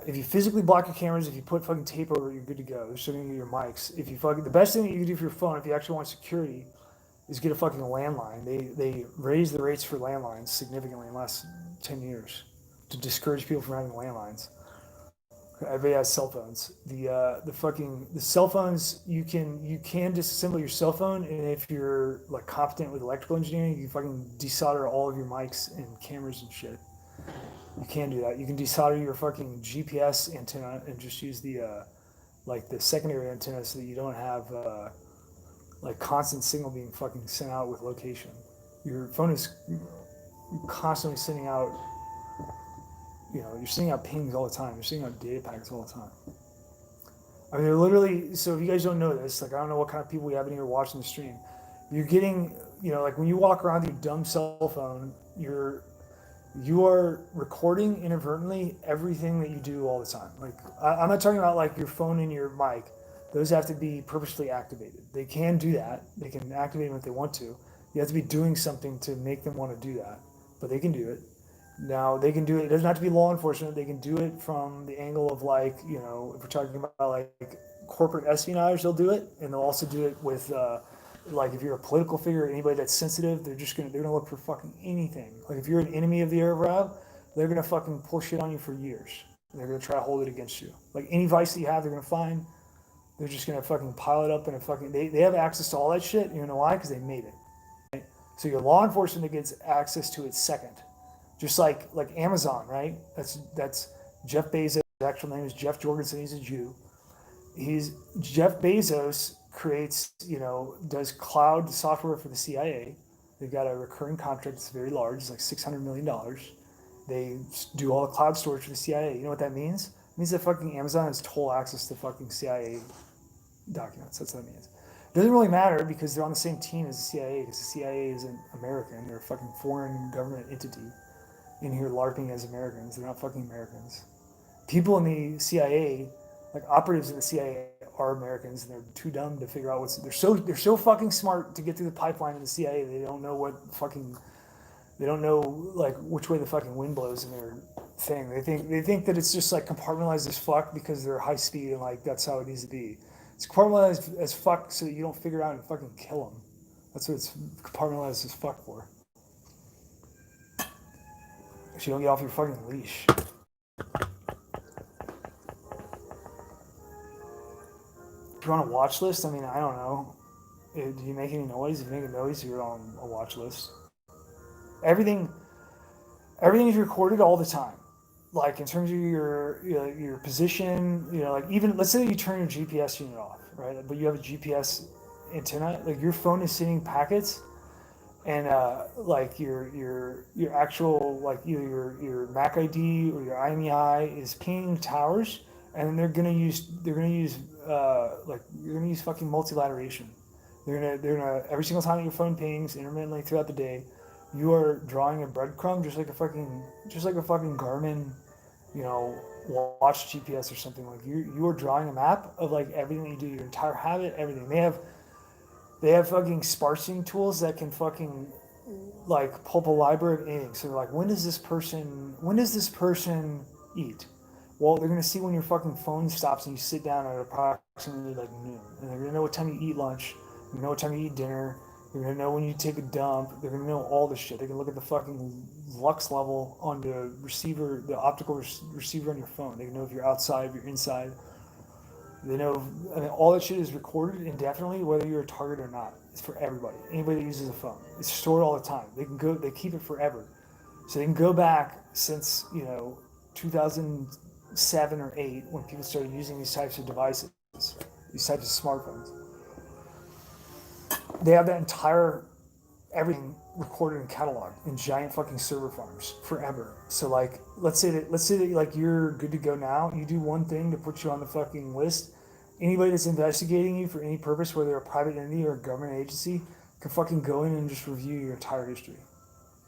If you physically block your cameras, if you put fucking tape over it, you're good to go. They're showing you your mics. The best thing that you can do for your phone, if you actually want security, is get a fucking landline. They raised the rates for landlines significantly in the last 10 years to discourage people from having landlines. Everybody has cell phones. The cell phones, you can disassemble your cell phone, and if you're like competent with electrical engineering, you can fucking desolder all of your mics and cameras and shit. You can do that. You can desolder your fucking GPS antenna and just use the secondary antenna so that you don't have constant signal being fucking sent out with location. Your phone is constantly sending out, you're sending out pings all the time. You're sending out data packets all the time. I mean, they're literally, so if you guys don't know this, like, I don't know what kind of people we have in here watching the stream. You're getting, like when you walk around with your dumb cell phone, you are recording inadvertently everything that you do all the time. Like, I'm not talking about like your phone and your mic. Those have to be purposely activated. They can do that. They can activate them if they want to. You have to be doing something to make them want to do that, but they can do it. Now, they can do it. It doesn't have to be law enforcement. They can do it from the angle of like, if we're talking about like corporate espionage, they'll do it, and they'll also do it with like if you're a political figure, anybody that's sensitive, they're gonna look for fucking anything. Like if you're an enemy of the Arab, they're gonna fucking pull shit on you for years. They're gonna try to hold it against you. Like any vice that you have, they're gonna find. They're just gonna fucking pile it up in a fucking. They have access to all that shit. You know why? Because they made it. Right? So your law enforcement gets access to it second, just like Amazon, right? That's Jeff Bezos. His actual name is Jeff Jorgensen. He's a Jew. Jeff Bezos creates, does cloud software for the CIA. They've got a recurring contract that's very large. It's like $600 million. They do all the cloud storage for the CIA. You know what that means? It means that fucking Amazon has total access to fucking CIA documents. That's what it means. It doesn't really matter because they're on the same team as the CIA because the CIA isn't American. They're a fucking foreign government entity in here LARPing as Americans. They're not fucking Americans. People in the CIA, like operatives in the CIA, are Americans, and they're too dumb to figure out what's. They're so fucking smart to get through the pipeline in the CIA. They don't know what fucking. They don't know like which way the fucking wind blows in their thing. They think that it's just like compartmentalized as fuck because they're high speed and like that's how it needs to be. It's compartmentalized as fuck so that you don't figure it out and fucking kill them. That's what it's compartmentalized as fuck for. So you don't get off your fucking leash. If you're on a watch list, I mean, I don't know. Do you make any noise? If you make a noise, you're on a watch list. Everything is recorded all the time. Like in terms of your position, like even let's say that you turn your GPS unit off, right? But you have a GPS antenna, like your phone is sending packets, and like your actual like either your MAC ID or your IMEI is pinging towers, and they're gonna use like you're gonna use fucking multilateration. They're gonna every single time that your phone pings intermittently throughout the day, you are drawing a breadcrumb just like a fucking Garmin, watch GPS or something. Like you are drawing a map of like everything that you do, your entire habit, everything. They have fucking sparsing tools that can fucking like pull up a library of anything. So they're like, when does this person eat? Well, they're gonna see when your fucking phone stops and you sit down at approximately like noon, and they're gonna know what time you eat lunch, you know what time you eat dinner. They're gonna know when you take a dump. They're gonna know all this shit. They can look at the fucking lux level on the receiver, the optical receiver on your phone. They can know if you're outside, if you're inside. They know, I mean, all that shit is recorded indefinitely, whether you're a target or not. It's for everybody. Anybody that uses a phone. It's stored all the time. They keep it forever. So they can go back since, 2007 or 8 when people started using these types of devices, these types of smartphones. They have that entire everything recorded and cataloged in giant fucking server farms forever. So like, let's say that like you're good to go now. You do one thing to put you on the fucking list. Anybody that's investigating you for any purpose, whether a private entity or a government agency, can fucking go in and just review your entire history,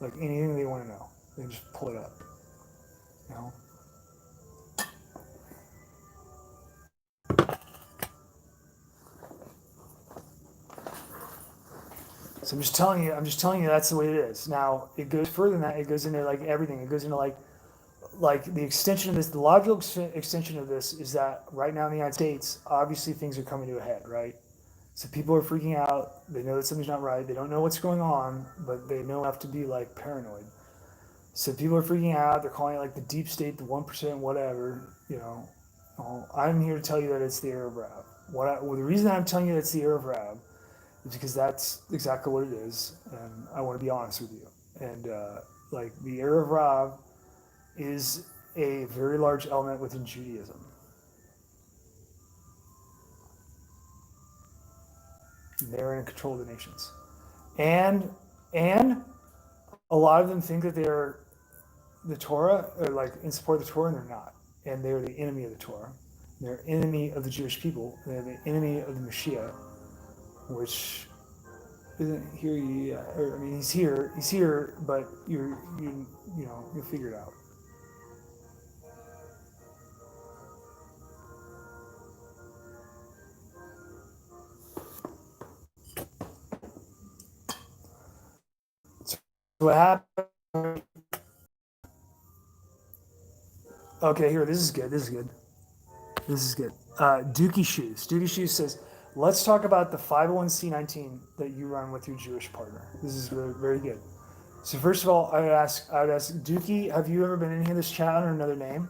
like anything they want to know. They can just pull it up. You know. So I'm just telling you that's the way it is. Now it goes further than that. It goes into like everything. It goes into like the extension of this. The logical extension of this is that right now in the United States, obviously things are coming to a head, right? So people are freaking out. They know that something's not right. They don't know what's going on, but they know enough to be like paranoid. So people are freaking out. They're calling it like the deep state, the 1%, whatever. Well, I'm here to tell you that it's the Arab Rab. The reason I'm telling you it's the Arab Rab is because that's exactly what it is, and I want to be honest with you. And like the Arab Rab is a very large element within Judaism. They're in control of the nations, and a lot of them think that they're the Torah, or like in support of the Torah, and they're not. And they're the enemy of the Torah. They're enemy of the Jewish people. They're the enemy of the Mashiach, which isn't here yet. Or, I mean, he's here, but you'll figure it out. So what happened? Okay, here. This is good. Dookie Shoes says, let's talk about the 501c19 that you run with your Jewish partner. This is very, very good. So first of all, I would ask Dookie, have you ever been in here this chat under another name?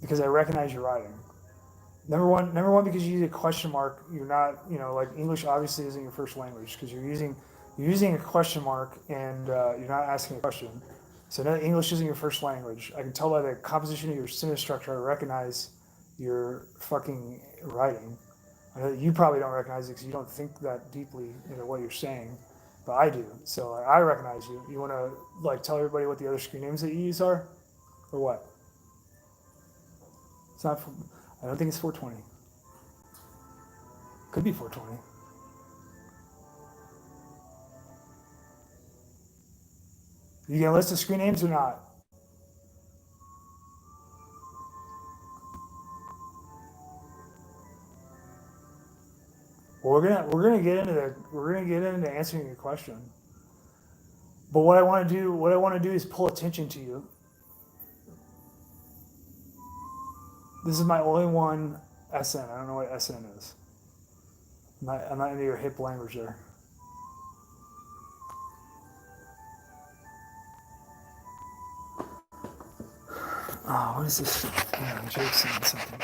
Because I recognize your writing. Number one, because you use a question mark. You're not, like English obviously isn't your first language because you're using a question mark and you're not asking a question. So no, English isn't your first language. I can tell by the composition of your sentence structure. I recognize your fucking writing. I know that you probably don't recognize it because you don't think that deeply into what you're saying. but I do. So like, I recognize you. You want to like tell everybody what the other screen names that you use are, or what? It's not. I don't think it's 420. Could be 420. You gonna list the screen names or not? Well, we're gonna get into answering your question. But what I want to do is pull attention to you. This is my only one SN. I don't know what SN is. I'm not into your hip language there. Oh, what is this? Yeah, Jake's saying something.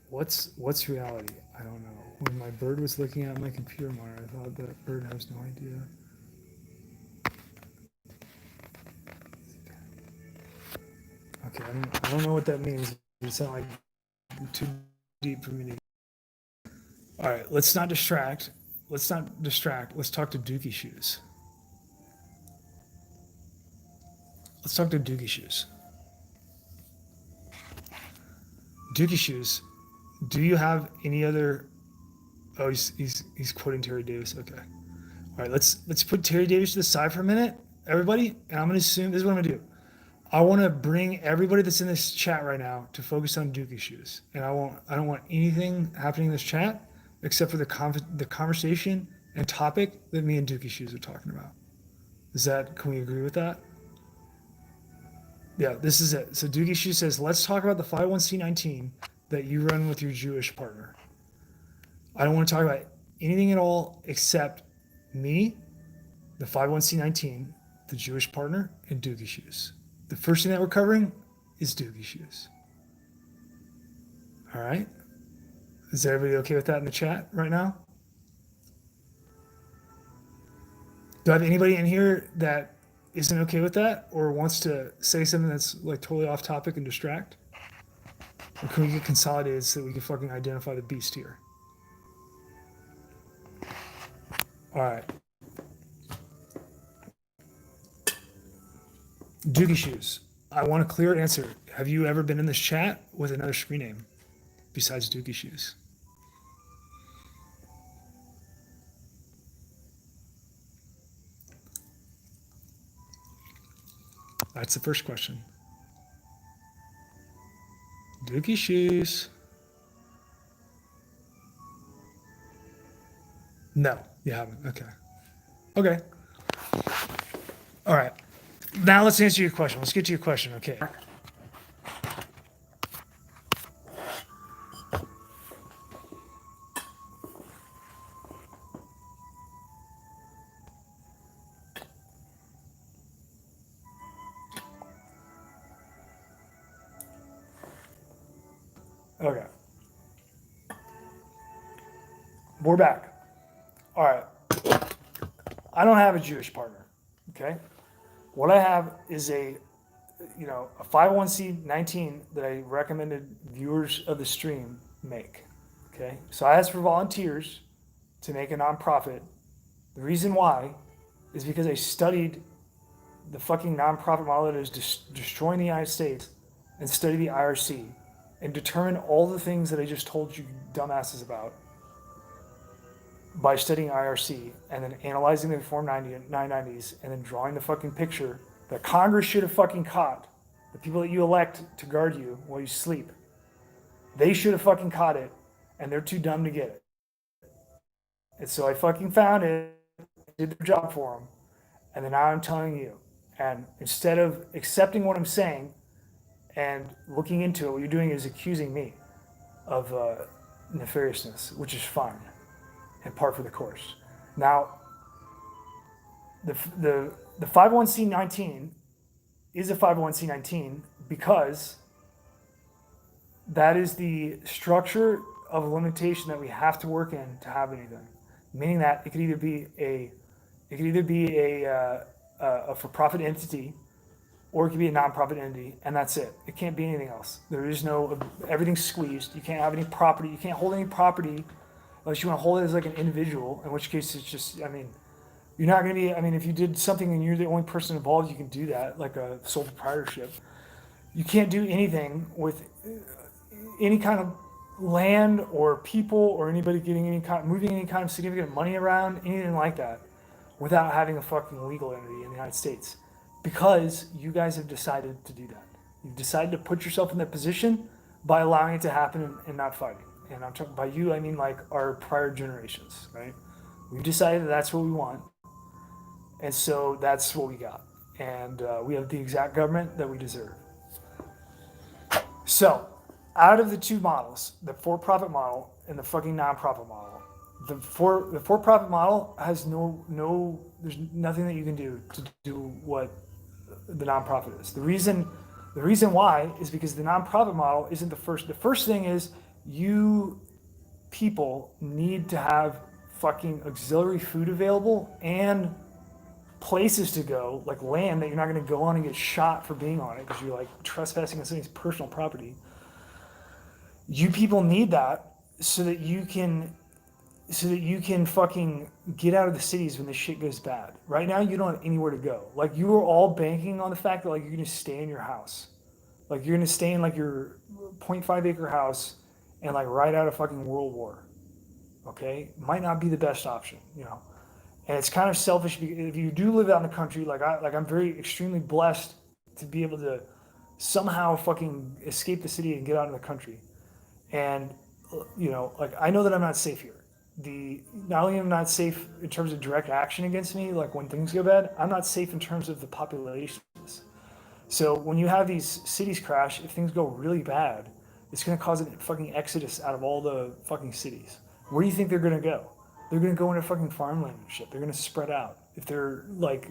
What's reality? I don't know. When my bird was looking at my computer monitor, I thought that bird has no idea. Okay, I don't know what that means. It sounds like too deep for me to. All right, let's not distract. Let's talk to Dookie Shoes. Let's talk to Dookie Shoes. Dookie Shoes, do you have any other? Oh, he's quoting Terry Davis. Okay. All right, let's put Terry Davis to the side for a minute, everybody. And I'm gonna assume this is what I'm gonna do. I want to bring everybody that's in this chat right now to focus on Dookie Shoes, and I don't want anything happening in this chat except for the conversation and topic that me and Dookie Shoes are talking about. Can we agree with that? Yeah, this is it. So Doogie Shoes says, let's talk about the 501c19 that you run with your Jewish partner. I don't want to talk about anything at all except me, the 501c19, the Jewish partner, and Doogie Shoes. The first thing that we're covering is Doogie Shoes. All right? Is everybody okay with that in the chat right now? Do I have anybody in here that isn't okay with that or wants to say something that's like totally off topic and distract? Or can we get consolidated so that we can fucking identify the beast here? All right. Doogie Shoes. I want a clear answer. Have you ever been in this chat with another screen name besides Doogie Shoes? That's the first question. Doogie Shoes. No, you haven't. Okay. Okay. All right. Now let's answer your question. Let's get to your question. Okay. Okay. We're back. All right. I don't have a Jewish partner. Okay. What I have is a 501c19 that I recommended viewers of the stream make. Okay. So I asked for volunteers to make a nonprofit. The reason why is because I studied the fucking nonprofit model that is destroying the United States and studied the IRC and determined all the things that I just told you dumbasses about by studying IRC and then analyzing the Reform 990s and then drawing the fucking picture that Congress should have fucking caught. The people that you elect to guard you while you sleep. They should have fucking caught it and they're too dumb to get it. And so I fucking found it, did the job for them, and then now I'm telling you. And instead of accepting what I'm saying and looking into it, what you're doing is accusing me of nefariousness, which is fine and par for the course. Now, the 501c19 is a 501c19 because that is the structure of limitation that we have to work in to have anything. Meaning that it could either be a for-profit entity, or it could be a nonprofit entity, and that's it. It can't be anything else. There is no, everything's squeezed. You can't have any property. You can't hold any property unless you want to hold it as like an individual, in which case it's just, I mean, you're not going to be, I mean, if you did something and you're the only person involved, you can do that, like a sole proprietorship. You can't do anything with any kind of land or people or anybody getting any kind, moving any kind of significant money around, anything like that, without having a fucking legal entity in the United States, because you guys have decided to do that. You've decided to put yourself in that position by allowing it to happen and not fighting. And I'm talking by you, I mean like our prior generations, right? We've decided that that's what we want, and so that's what we got, and we have the exact government that we deserve. So, out of the two models, the for-profit model and the fucking non-profit model, the for-profit model has no there's nothing that you can do to do what the nonprofit is. The reason why is because the nonprofit model isn't the first. The first thing is you people need to have fucking auxiliary food available and places to go, like land that you're not going to go on and get shot for being on it because you're like trespassing on somebody's personal property. You people need that so that you can fucking get out of the cities when the shit goes bad. Right now you don't have anywhere to go. Like you are all banking on the fact that like you're going to stay in your house. Like you're going to stay in like your 0.5 acre house and like ride out a fucking world war. Okay? Might not be the best option, you know. And it's kind of selfish because if you do live out in the country, I'm very extremely blessed to be able to somehow fucking escape the city and get out in the country. And you know, like I know that I'm not safe here. Not only am I not safe in terms of direct action against me, like when things go bad, I'm not safe in terms of the populations. So when you have these cities crash, if things go really bad, it's going to cause a fucking exodus out of all the fucking cities. Where do you think they're going to go? They're going to go into fucking farmland and shit. They're going to spread out. If they're like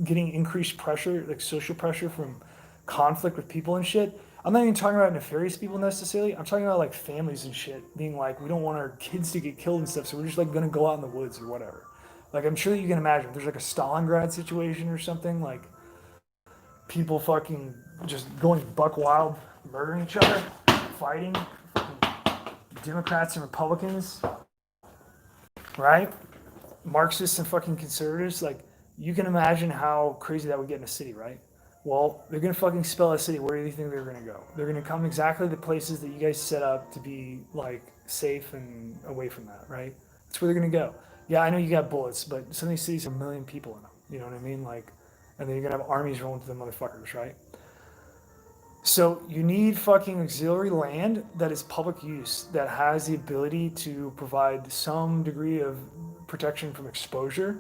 getting increased pressure, like social pressure from conflict with people and shit, I'm not even talking about nefarious people necessarily. I'm talking about like families and shit being like, we don't want our kids to get killed and stuff, so we're just like going to go out in the woods or whatever. Like I'm sure that you can imagine if there's like a Stalingrad situation or something, like people fucking just going buck wild, murdering each other, fighting, Democrats and Republicans, right? Marxists and fucking conservatives. Like you can imagine how crazy that would get in a city, right? Well, they're going to fucking spell a city. Where do you think they're going to go? They're going to come exactly the places that you guys set up to be like safe and away from that, right? That's where they're going to go. Yeah, I know you got bullets, but some of these cities have 1 million people in them. You know what I mean? Like, and then you're going to have armies rolling through the motherfuckers, right? So you need fucking auxiliary land that is public use, that has the ability to provide some degree of protection from exposure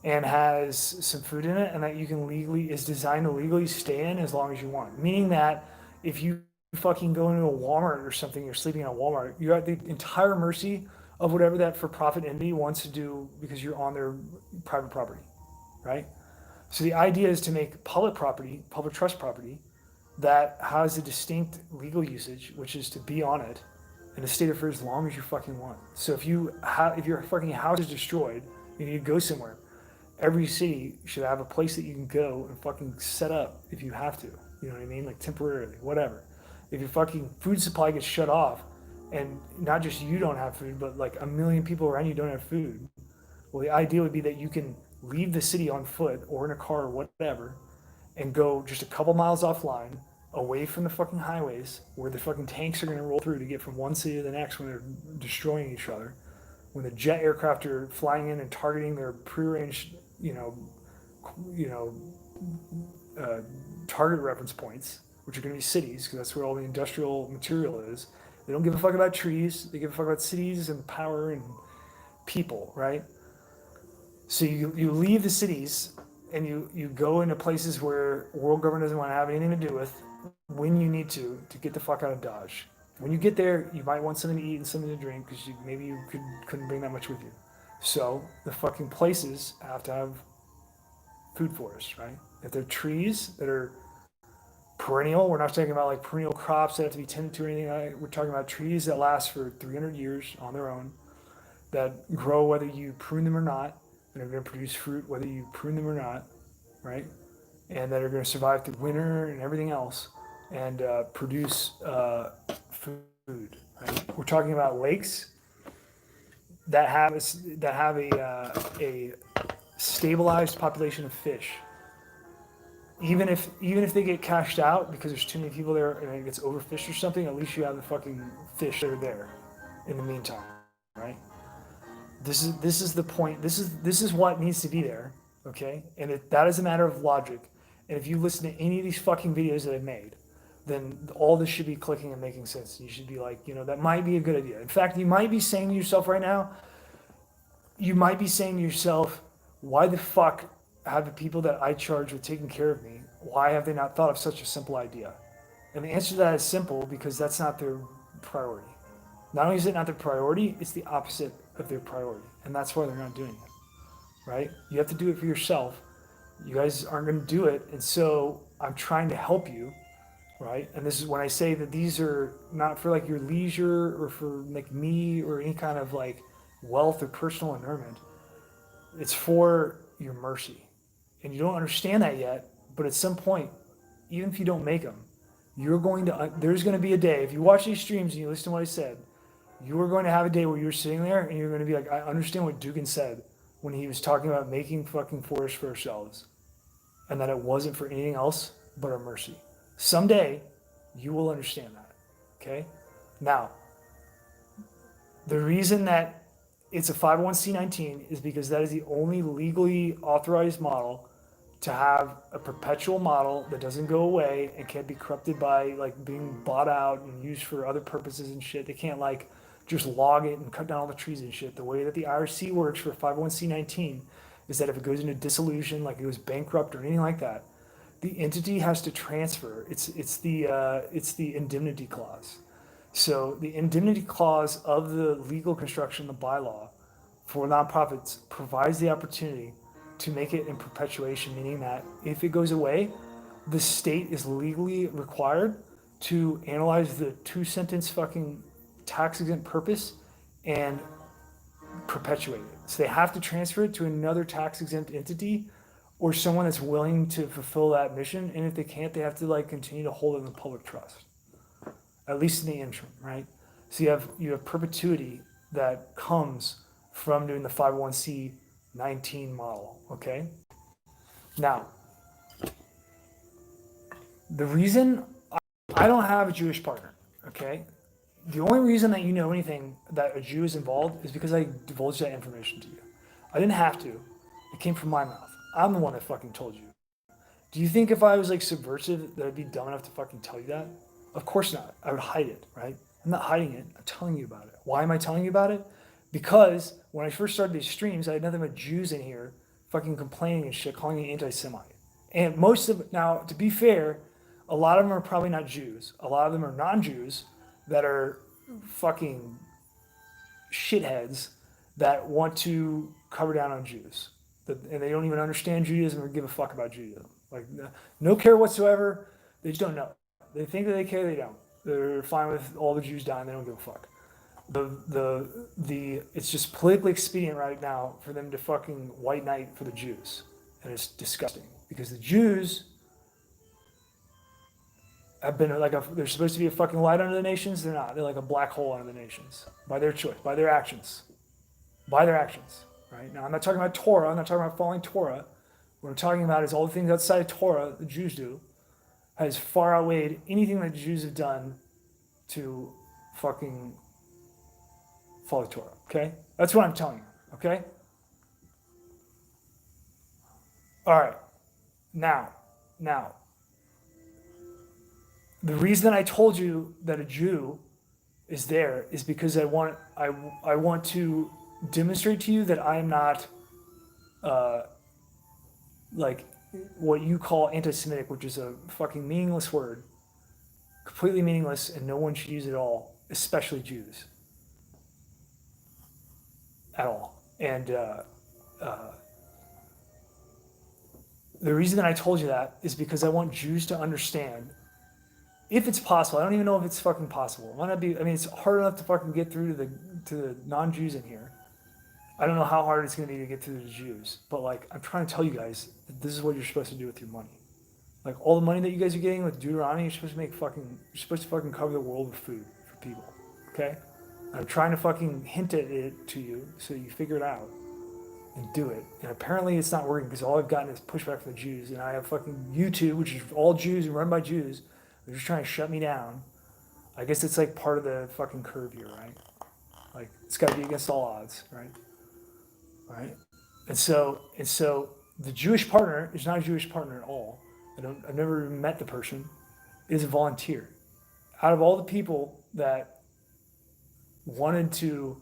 and has some food in it, and that you can is designed to legally stay in as long as you want. Meaning that if you fucking go into a Walmart or something, you're sleeping in a Walmart, you're at the entire mercy of whatever that for-profit entity wants to do because you're on their private property, right? So the idea is to make public property, public trust property, that has a distinct legal usage, which is to be on it and to stay there for as long as you fucking want. So if your fucking house is destroyed, you need to go somewhere. Every city should have a place that you can go and fucking set up if you have to. You know what I mean? Like temporarily, whatever. If your fucking food supply gets shut off, and not just you don't have food, but like 1 million people around you don't have food, well, the idea would be that you can leave the city on foot or in a car or whatever, and go just a couple miles offline, away from the fucking highways, where the fucking tanks are going to roll through to get from one city to the next when they're destroying each other, when the jet aircraft are flying in and targeting their prearranged, target reference points, which are going to be cities, because that's where all the industrial material is. They don't give a fuck about trees. They give a fuck about cities and power and people, right? So you leave the cities and you go into places where world government doesn't want to have anything to do with when you need to get the fuck out of Dodge. When you get there, you might want something to eat and something to drink because maybe you couldn't bring that much with you. So the fucking places have to have food forests, right? If they're trees that are perennial, we're not talking about like perennial crops that have to be tended to or anything. We're talking about trees that last for 300 years on their own, that grow whether you prune them or not, and are going to produce fruit whether you prune them or not, right? And that are going to survive through winter and everything else, and produce food. Right? We're talking about lakes, that have a stabilized population of fish. Even if they get cashed out because there's too many people there and it gets overfished or something, at least you have the fucking fish that are there in the meantime, right? This is the point. This is what needs to be there, okay? And that is a matter of logic. And if you listen to any of these fucking videos that I've made, then all this should be clicking and making sense. You should be like, that might be a good idea. In fact, you might be saying to yourself right now, why the fuck have the people that I charge with taking care of me, why have they not thought of such a simple idea? And the answer to that is simple, because that's not their priority. Not only is it not their priority, it's the opposite of their priority. And that's why they're not doing it, right? You have to do it for yourself. You guys aren't going to do it. And so I'm trying to help you, right? And this is when I say that these are not for like your leisure or for like me or any kind of like wealth or personal environment. It's for your mercy. And you don't understand that yet, but at some point, even if you don't make them, there's going to be a day, if you watch these streams and you listen to what I said, you are going to have a day where you're sitting there and you're going to be like, I understand what Dugan said when he was talking about making fucking forests for ourselves, and that it wasn't for anything else but our mercy. Someday, you will understand that, okay? Now, the reason that it's a 501c19 is because that is the only legally authorized model to have a perpetual model that doesn't go away and can't be corrupted by like being bought out and used for other purposes and shit. They can't like just log it and cut down all the trees and shit. The way that the IRC works for 501c19 is that if it goes into dissolution, like it goes bankrupt or anything like that, the entity has to transfer. It's the indemnity clause. So the indemnity clause of the legal construction, the bylaw for nonprofits, provides the opportunity to make it in perpetuation, meaning that if it goes away, the state is legally required to analyze the 2-sentence fucking tax exempt purpose and perpetuate it. So they have to transfer it to another tax exempt entity or someone that's willing to fulfill that mission. And if they can't, they have to like continue to hold it in the public trust, at least in the interim, right? So you have perpetuity that comes from doing the 501c19 model, okay? Now, the reason I don't have a Jewish partner, okay? The only reason that you know anything that a Jew is involved is because I divulged that information to you. I didn't have to. It came from my mouth. I'm the one that fucking told you. Do you think if I was like subversive that I'd be dumb enough to fucking tell you that? Of course not. I would hide it, right? I'm not hiding it. I'm telling you about it. Why am I telling you about it? Because when I first started these streams, I had nothing but Jews in here fucking complaining and shit, calling me anti-Semite. And now, to be fair, a lot of them are probably not Jews. A lot of them are non-Jews that are fucking shitheads that want to cover down on Jews. And they don't even understand Judaism or give a fuck about Judaism. Like, no care whatsoever. They just don't know. They think that they care, they don't. They're fine with all the Jews dying, they don't give a fuck. It's just politically expedient right now for them to fucking white knight for the Jews. And it's disgusting. Because the Jews have been they're supposed to be a fucking light under the nations. They're not. They're like a black hole under the nations by their choice, by their actions, right? Now, I'm not talking about Torah. I'm not talking about following Torah. What I'm talking about is all the things outside of Torah the Jews do has far outweighed anything that the Jews have done to fucking follow Torah. Okay, that's what I'm telling you. Okay. All right. Now. The reason I told you that a Jew is there is because I want to demonstrate to you that I am not like what you call anti-Semitic, which is a fucking meaningless word, completely meaningless, and no one should use it at all, especially Jews, at all. And the reason that I told you that is because I want Jews to understand, if it's possible. I don't even know if it's fucking possible. It might not be. I mean, it's hard enough to fucking get through to the non-Jews in here. I don't know how hard it's going to be to get through to the Jews, but like, I'm trying to tell you guys that this is what you're supposed to do with your money. Like, all the money that you guys are getting with Deuteronomy, you're supposed to fucking cover the world with food for people. Okay? I'm trying to fucking hint at it to you so you figure it out and do it. And apparently it's not working because all I've gotten is pushback from the Jews. And I have fucking YouTube, which is all Jews and run by Jews. They're just trying to shut me down. I guess it's like part of the fucking curve here, right? Like it's got to be against all odds, right? Right? And so the Jewish partner is not a Jewish partner at all. I've never met the person. It is a volunteer. Out of all the people that wanted to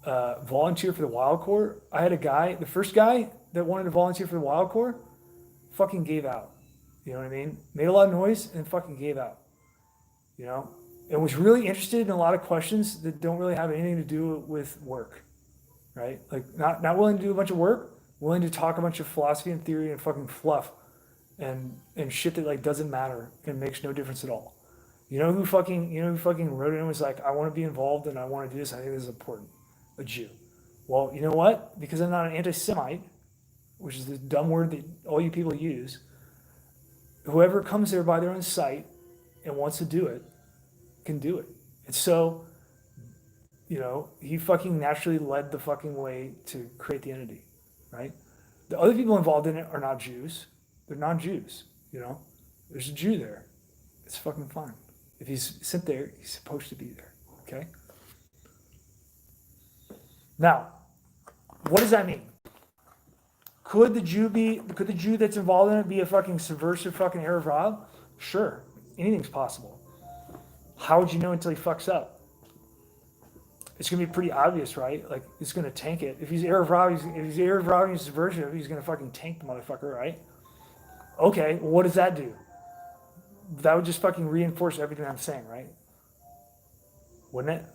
volunteer for the Wild Corps, I had a guy, the first guy that wanted to volunteer for the Wild Corps, fucking gave out. You know what I mean? Made a lot of noise and fucking gave out. You know? And was really interested in a lot of questions that don't really have anything to do with work. Right? Like not willing to do a bunch of work, willing to talk a bunch of philosophy and theory and fucking fluff and shit that like doesn't matter and makes no difference at all. You know who fucking wrote it and was like, I want to be involved and I want to do this. I think this is important. A Jew. Well, you know what? Because I'm not an anti-Semite, which is the dumb word that all you people use, whoever comes there by their own sight and wants to do it can do it. And so, you know, he fucking naturally led the fucking way to create the entity, right? The other people involved in it are not Jews. They're non-Jews, you know? There's a Jew there. It's fucking fine. If he's sent there, he's supposed to be there, okay? Now, what does that mean? Could the Jew that's involved in it be a fucking subversive fucking Erev Rav? Sure, anything's possible. How would you know until he fucks up? It's gonna be pretty obvious, right? Like it's gonna tank it. If he's Erev Rav, if he's Erev Rav and he's subversive, he's gonna fucking tank the motherfucker, right? Okay, well, what does that do? That would just fucking reinforce everything I'm saying, right? Wouldn't it?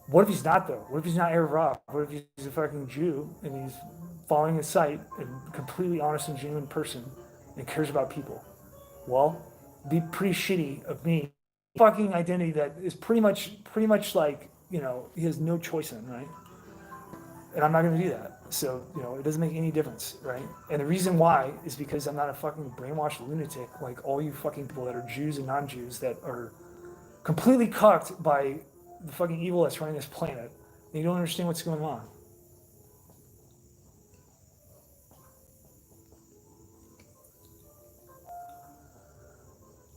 What if he's not though? What if he's not Erev Rav? What if he's a fucking Jew and he's following his site and completely honest and genuine person and cares about people? Well, it'd be pretty shitty of me fucking identity that is pretty much like, you know, he has no choice in, right? And I'm not going to do that. So, you know, it doesn't make any difference, right? And the reason why is because I'm not a fucking brainwashed lunatic like all you fucking people that are Jews and non-Jews that are completely cucked by the fucking evil that's running this planet. And you don't understand what's going on.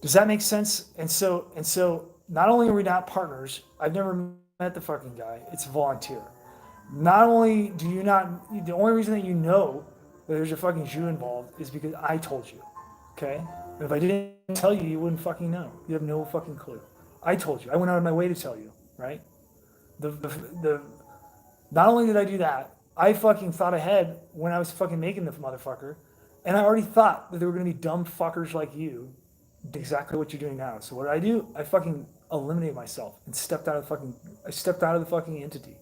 Does that make sense? And so not only are we not partners, I've never met the fucking guy. It's a volunteer. Not only do you not, the only reason that you know that there's a fucking Jew involved is because I told you, okay? And if I didn't tell you, you wouldn't fucking know. You have no fucking clue. I told you. I went out of my way to tell you, right? Not only did I do that, I fucking thought ahead when I was fucking making the motherfucker, and I already thought that there were gonna be dumb fuckers like you, exactly what you're doing now. So what did I do? I fucking eliminated myself and stepped out of the fucking entity.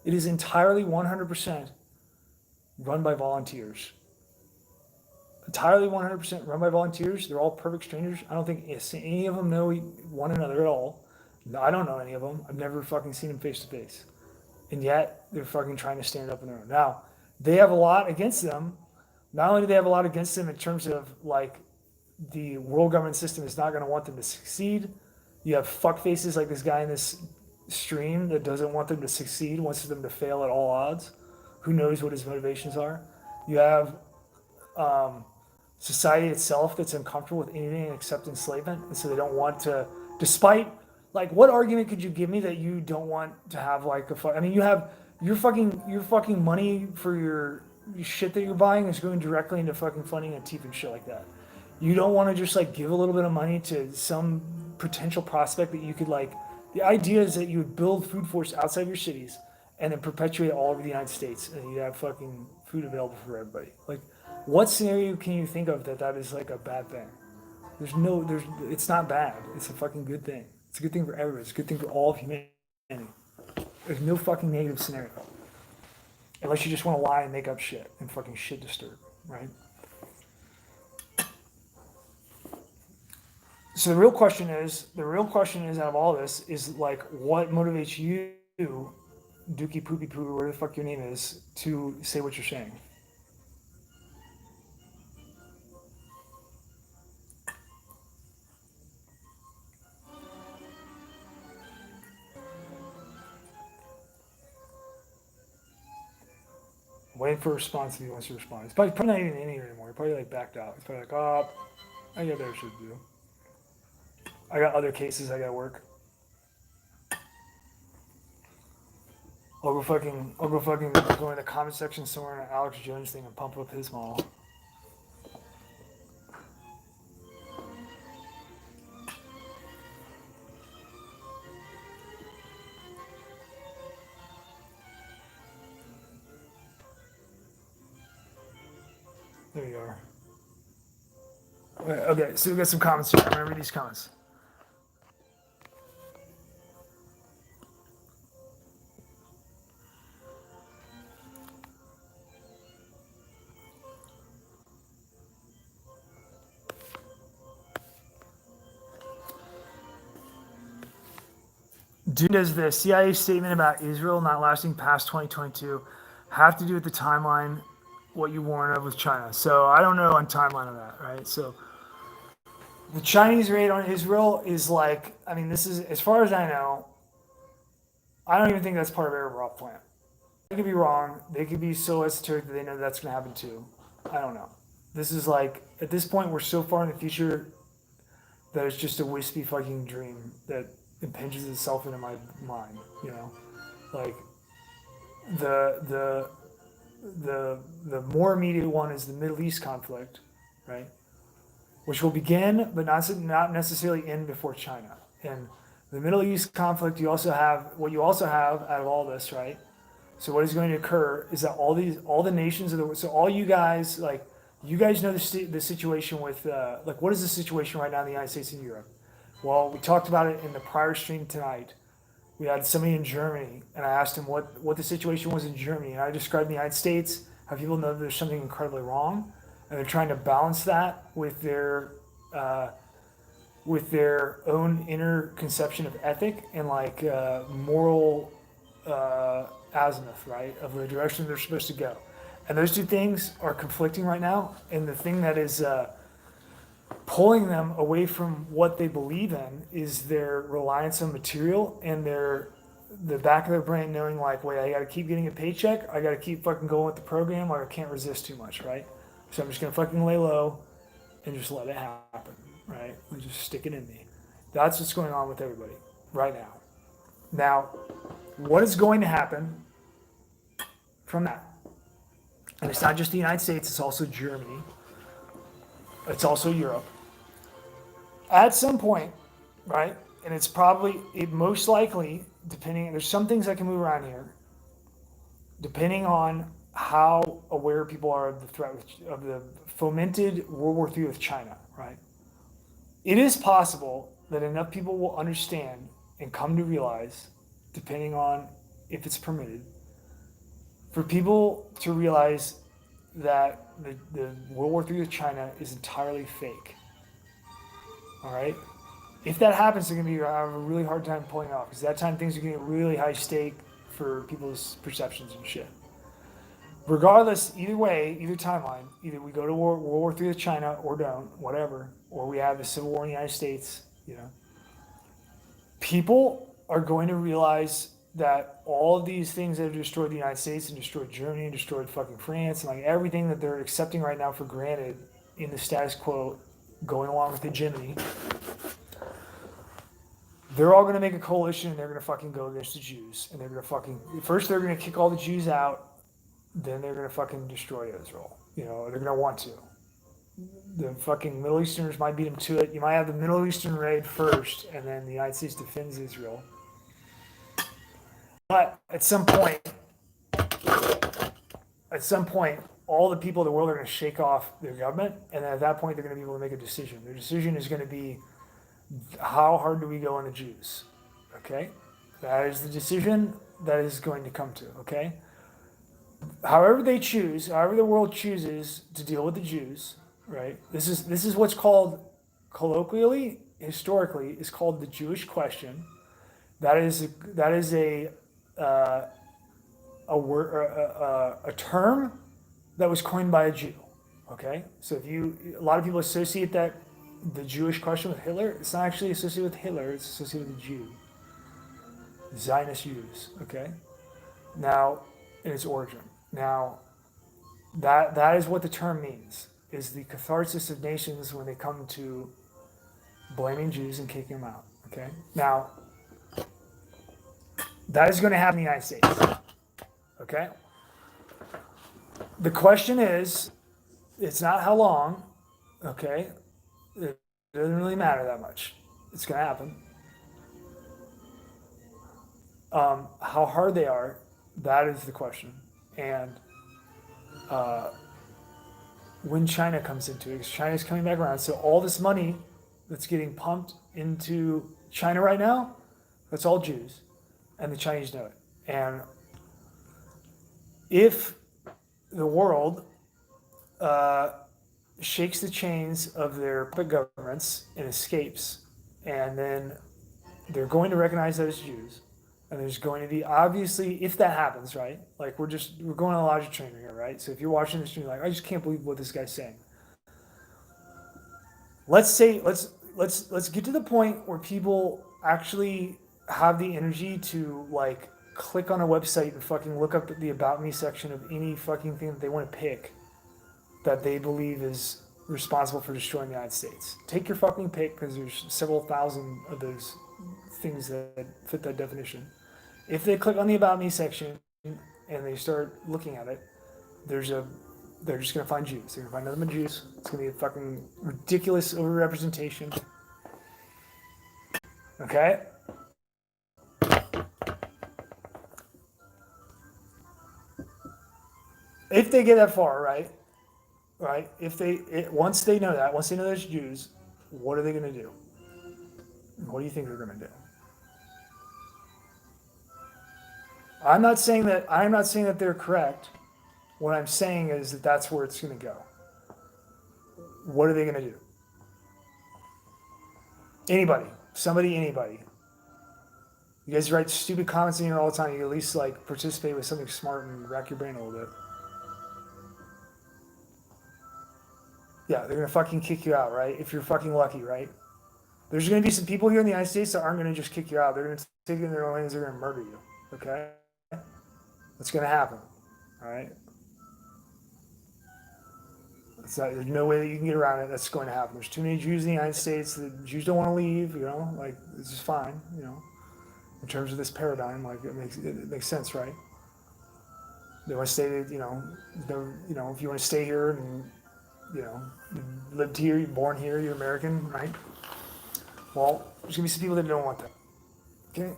It is entirely 100% run by volunteers. Entirely 100% run by volunteers. They're all perfect strangers. I don't think any of them know one another at all. I don't know any of them. I've never fucking seen them face to face. And yet, they're fucking trying to stand up on their own. Now, they have a lot against them. Not only do they have a lot against them in terms of, like, the world government system is not going to want them to succeed. You have fuck faces like this guy in this stream that doesn't want them to succeed, wants them to fail at all odds. Who knows what his motivations are? You have society itself that's uncomfortable with anything except enslavement, and so they don't want to. Despite, like, what argument could you give me that you don't want to have like a fuck? I mean, you have your fucking money for your shit that you're buying is going directly into fucking funding Antifa and shit like that. You don't want to just like give a little bit of money to some potential prospect that you could like. The idea is that you would build food forests outside your cities and then perpetuate all over the United States, and you have fucking food available for everybody. Like, what scenario can you think of that is like a bad thing? It's not bad. It's a fucking good thing. It's a good thing for everybody. It's a good thing for all of humanity. There's no fucking negative scenario. Unless you just want to lie and make up shit and fucking shit disturb, right? So the real question is out of all this is like, what motivates you, Dookie Poopy Poo, whatever the fuck your name is, to say what you're saying? waiting for a response if he wants to respond. He's probably not even in here anymore. He probably like backed out. He's probably like, oh, I got better shit to do. I got other cases I gotta work. I'll go fucking go in the comment section somewhere in an Alex Jones thing and pump up his model. There you are. Okay, so we got some comments here. I'm gonna read these comments. Does the CIA statement about Israel not lasting past 2022 have to do with the timeline, what you warned of with China? So I don't know on timeline of that, right? So the Chinese raid on Israel is like, I mean, this is, as far as I know, I don't even think that's part of Arab rock plan. I could be wrong. They could be so esoteric that they know that's going to happen too. I don't know. This is like, at this point, we're so far in the future that it's just a wispy fucking dream that impinges itself into my mind, you know? Like, the more immediate one is the Middle East conflict, right? Which will begin, but not necessarily end before China. And the Middle East conflict, you also have, what you also have out of all this, right? So what is going to occur is that all the nations of the world, so all you guys, like, you guys know the situation with, like, what is the situation right now in the United States and Europe? Well, we talked about it in the prior stream tonight. We had somebody in Germany, and I asked him what the situation was in Germany, and I described the United States, how people know there's something incredibly wrong, and they're trying to balance that with their own inner conception of ethic and like moral azimuth, right, of the direction they're supposed to go. And those two things are conflicting right now, and the thing that is pulling them away from what they believe in is their reliance on material and the back of their brain knowing like, wait, I gotta keep getting a paycheck, I gotta keep fucking going with the program, or I can't resist too much, right? So I'm just gonna fucking lay low and just let it happen, right? And just stick it in me. That's what's going on with everybody right now. Now, what is going to happen from that? And it's not just the United States, it's also Germany. It's also Europe. At some point, right? And it's probably, it most likely, depending, there's some things that can move around here, depending on how aware people are of the threat of the fomented World War III with China, right? It is possible that enough people will understand and come to realize, depending on if it's permitted, for people to realize that the World War III with China is entirely fake. All right? If that happens, they're going to have a really hard time pulling off because that time things are going to get really high stake for people's perceptions and shit. Regardless, either way, either timeline, either we go to World War III with China or don't, whatever, or we have a civil war in the United States, you know, people are going to realize that all of these things that have destroyed the United States and destroyed Germany and destroyed fucking France and like everything that they're accepting right now for granted in the status quo going along with hegemony, they're all going to make a coalition and they're going to fucking go against the Jews. And they're going to fucking, first they're going to kick all the Jews out, then they're going to fucking destroy Israel. You know, they're going to want to. The fucking Middle Easterners might beat them to it. You might have the Middle Eastern raid first and then the United States defends Israel. But at some point, all the people of the world are going to shake off their government, and then at that point, they're going to be able to make a decision. Their decision is going to be, how hard do we go on the Jews? Okay, that is the decision that is going to come to. Okay, however they choose, however the world chooses to deal with the Jews, right? This is what's called colloquially, historically, is called the Jewish question. That is a term that was coined by a Jew. Okay, so a lot of people associate that the Jewish question with Hitler. It's not actually associated with Hitler. It's associated with the Jew, Zionist Jews. Okay, now in its origin. Now, That is what the term means, is the catharsis of nations when they come to blaming Jews and kicking them out. Okay? Now, that is going to happen in the United States. Okay? The question is, it's not how long, okay? It doesn't really matter that much. It's going to happen. How hard they are, that is the question. And when China comes into it, because China's coming back around, so all this money that's getting pumped into China right now, that's all Jews, and the Chinese know it. And if the world shakes the chains of their puppet governments and escapes, and then they're going to recognize those Jews, and there's going to be, obviously, if that happens, right? Like we're going on a logic train here, right? So if you're watching this stream, like I just can't believe what this guy's saying. Let's get to the point where people actually have the energy to like click on a website and fucking look up the about me section of any fucking thing that they want to pick that they believe is responsible for destroying the United States. Take your fucking pick, because there's several thousand of those things that fit that definition. If they click on the about me section and they start looking at it, they're just gonna find Jews. They're gonna find nothing but Jews. It's gonna be a fucking ridiculous overrepresentation. Okay? If they get that far, right? Right? Once they know there's Jews, what are they gonna do? What do you think they're gonna do? I'm not saying that they're correct. What I'm saying is that that's where it's going to go. What are they going to do? Anybody. You guys write stupid comments in here all the time. You at least like participate with something smart and rack your brain a little bit. Yeah, they're going to fucking kick you out, right? If you're fucking lucky, right? There's going to be some people here in the United States that aren't going to just kick you out. They're going to take it in their own hands. They're going to murder you. Okay? That's going to happen. All right? There's no way that you can get around it. That's going to happen. There's too many Jews in the United States. The Jews don't want to leave. Like this is fine. In terms of this paradigm, like it makes sense, right? They want to stay. If you want to stay here and you lived here, you're born here, you're American, right? Well, there's gonna be some people that don't want that. Okay.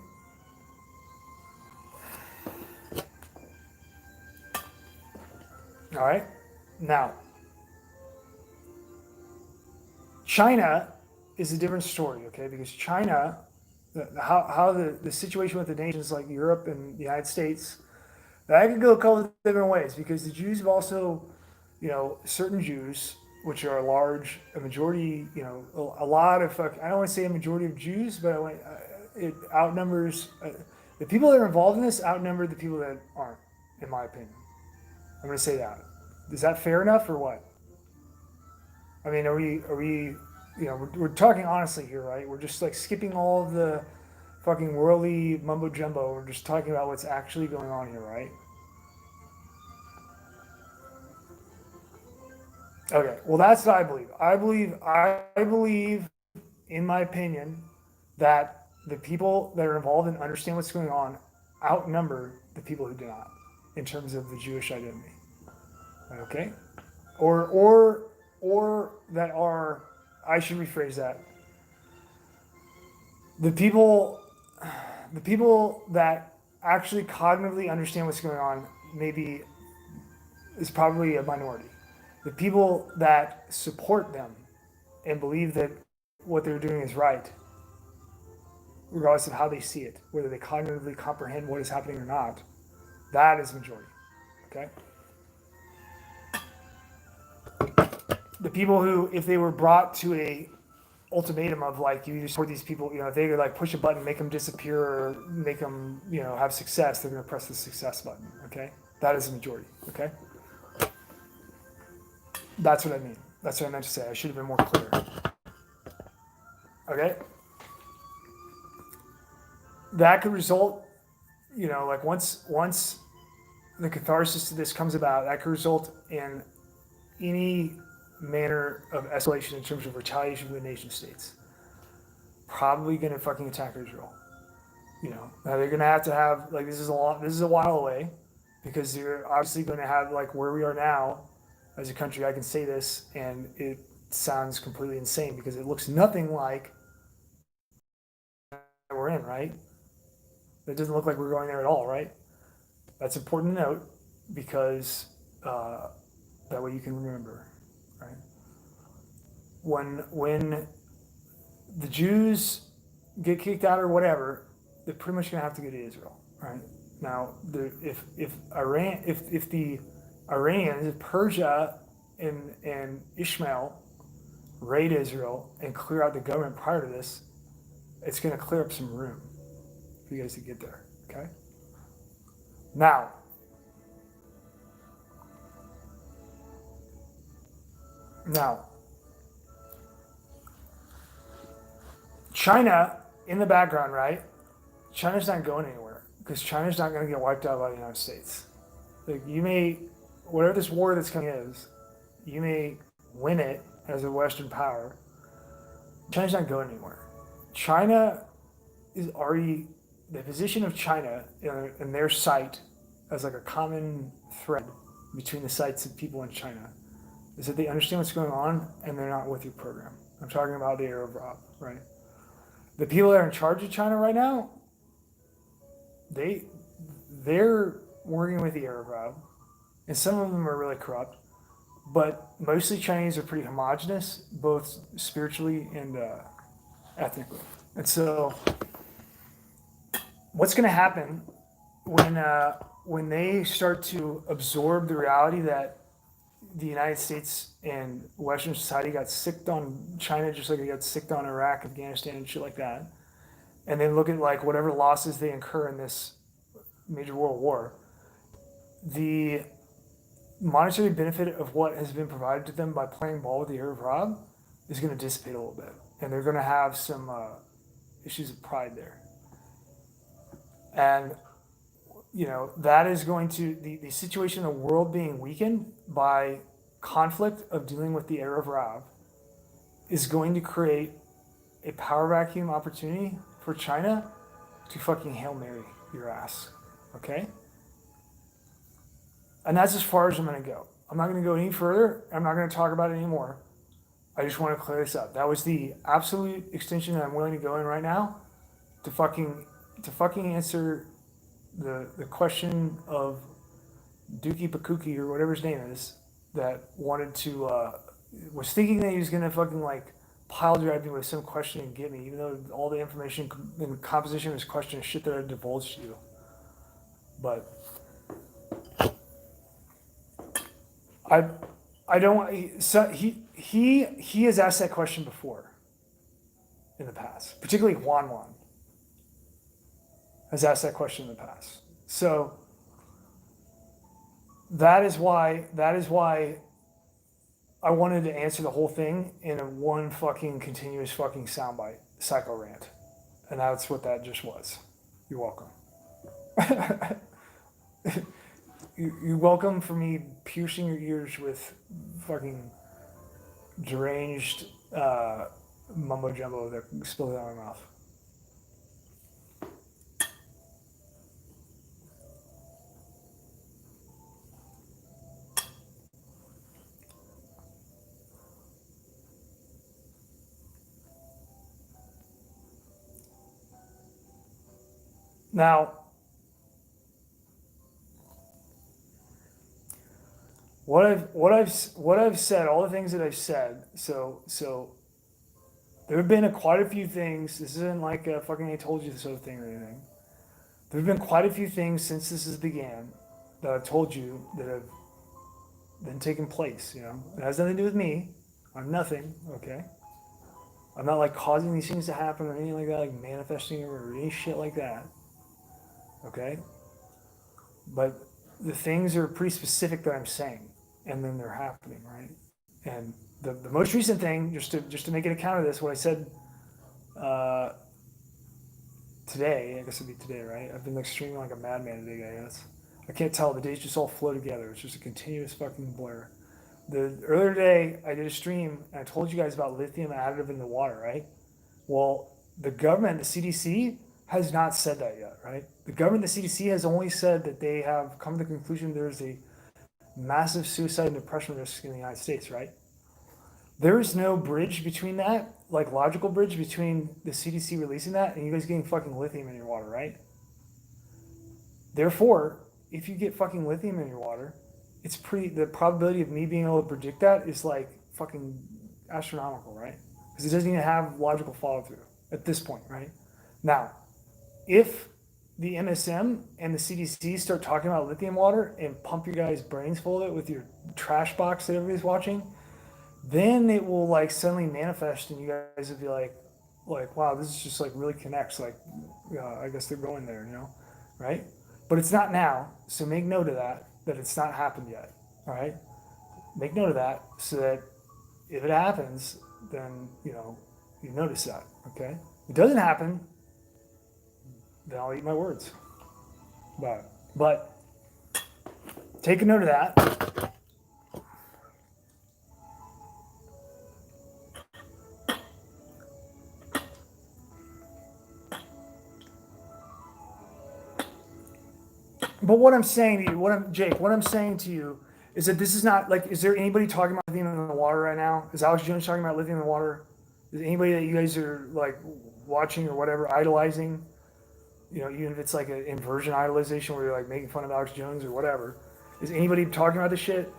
All right. Now. China is a different story, okay? Because China, how the situation with the nations like Europe and the United States, that could go a couple of different ways. Because the Jews have also, certain Jews, which are a majority, a lot of, I don't want to say a majority of Jews, but it outnumbers, the people that are involved in this outnumber the people that aren't, in my opinion. I'm going to say that. Is that fair enough or what? I mean, are we, we're talking honestly here, right? We're just like skipping all of the fucking worldly mumbo jumbo. We're just talking about what's actually going on here, right? Okay, well, that's what I believe. I believe, in my opinion, that the people that are involved and understand what's going on outnumber the people who do not, in terms of the Jewish identity. Okay, or that are, I should rephrase that. The people that actually cognitively understand what's going on maybe is probably a minority. The people that support them and believe that what they're doing is right, regardless of how they see it, whether they cognitively comprehend what is happening or not, that is majority. Okay? The people who, if they were brought to a ultimatum of like, you either support these people, if they could like push a button, make them disappear, or make them, have success, they're going to press the success button. Okay, that is a majority. Okay, that's what I mean. That's what I meant to say. I should have been more clear. Okay, that could result, like once the catharsis of this comes about, that could result in any manner of escalation in terms of retaliation from the nation states. Probably going to fucking attack Israel. Now they're going to have like this is a while away, because you're obviously going to have like where we are now as a country. I can say this, and it sounds completely insane because it looks nothing like we're in, right? It doesn't look like we're going there at all, right? That's important to note because that way you can remember, right? When the Jews get kicked out or whatever, they're pretty much going to have to go to Israel, right? Now, if the Iranians, if Persia and Ishmael raid Israel and clear out the government prior to this, it's going to clear up some room for you guys to get there, okay? Now, China in the background, right? China's not going anywhere because China's not going to get wiped out by the United States. Like whatever this war that's coming is, you may win it as a Western power. China's not going anywhere. China is already, the position of China in their sight as like a common thread between the sites of people in China is that they understand what's going on and they're not with your program. I'm talking about the Arab Rob, right? The people that are in charge of China right now, they're working with the Arab Rob, and some of them are really corrupt, but mostly Chinese are pretty homogenous, both spiritually and ethnically. And so, what's going to happen when they start to absorb the reality that the United States and Western society got sicked on China just like they got sicked on Iraq, Afghanistan, and shit like that, and they look at like whatever losses they incur in this major world war, the monetary benefit of what has been provided to them by playing ball with the Arab Rob is going to dissipate a little bit, and they're going to have some issues of pride there, and that is going to the situation of the world being weakened by conflict of dealing with the Arab Rob is going to create a power vacuum opportunity for China to fucking Hail Mary your ass. Okay? And that's as far as I'm going to go. I'm not going to go any further. I'm not going to talk about it anymore. I just want to clear this up. That was the absolute extension that I'm willing to go in right now to fucking answer the question of Dookie Pakuki or whatever his name is that wanted to was thinking that he was gonna fucking like pile drive me with some question and get me, even though all the information in the composition of his question is shit that I divulged to you. But I don't. So he has asked that question before in the past, particularly Juan has asked that question in the past. So that is why I wanted to answer the whole thing in a one fucking continuous fucking soundbite psycho rant, and that's what that just was. You're welcome. You're welcome for me piercing your ears with fucking deranged mumbo jumbo that spilled out of my mouth. Now, what I've said, all the things that I've said. So there have been quite a few things. This isn't like a fucking I told you so thing or anything. There have been quite a few things since this has began that I've told you that have been taking place. It has nothing to do with me. I'm nothing. Okay. I'm not like causing these things to happen or anything like that, like manifesting or any shit like that. Okay? But the things are pretty specific that I'm saying, and then they're happening, right? And the most recent thing, just to make an account of this, what I said today, I guess it'd be today, right? I've been like streaming like a madman today, I guess. I can't tell. The days just all flow together. It's just a continuous fucking blur. The earlier today, I did a stream and I told you guys about lithium additive in the water, right? Well, the government, the CDC, has not said that yet, right? The government, the CDC, has only said that they have come to the conclusion there's a massive suicide and depression risk in the United States, right? There is no bridge between that, like logical bridge between the CDC releasing that and you guys getting fucking lithium in your water, right? Therefore, if you get fucking lithium in your water, the probability of me being able to predict that is like fucking astronomical, right? Because it doesn't even have logical follow through at this point, right? Now, if the MSM and the CDC start talking about lithium water and pump your guys' brains full of it with your trash box that everybody's watching, then it will like suddenly manifest and you guys will be like, wow, this is just like really connects. Like, I guess they're going there, right? But it's not now. So make note of that it's not happened yet. All right. Make note of that so that if it happens, then, you notice that. Okay. If it doesn't happen, then I'll eat my words. But take a note of that. But what I'm saying to you, Jake, what I'm saying to you is that this is not like, is there anybody talking about lithium in the water right now? Is Alex Jones talking about lithium in the water? Is anybody that you guys are like watching or whatever, idolizing? Even if it's like an inversion idolization where you're like making fun of Alex Jones or whatever. Is anybody talking about this shit?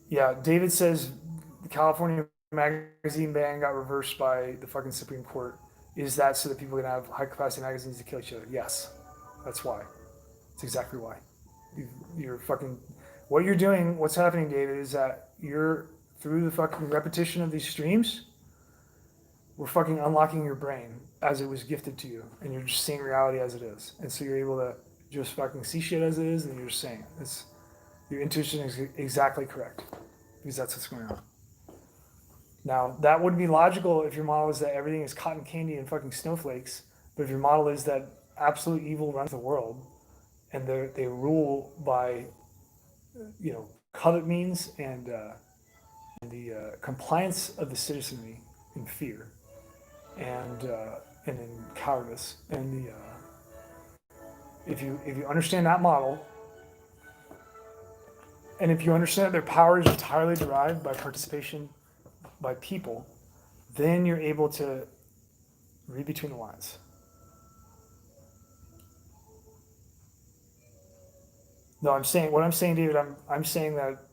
Yeah, David says the California magazine ban got reversed by the fucking Supreme Court. Is that so that people can have high capacity magazines to kill each other? Yes, that's why. That's exactly why. You're fucking. What you're doing, what's happening, David, is that you're through the fucking repetition of these streams. We're fucking unlocking your brain as it was gifted to you, and you're just seeing reality as it is, and so you're able to just fucking see shit as it is, and you're just saying it. Your intuition is exactly correct because that's what's going on. Now, that would be logical if your model is that everything is cotton candy and fucking snowflakes. But if your model is that absolute evil runs the world and they rule by, covet means and the compliance of the citizenry in fear and in cowardice. And if you understand that model, and if you understand that their power is entirely derived by participation by people, then you're able to read between the lines. No, what I'm saying, David, I'm saying that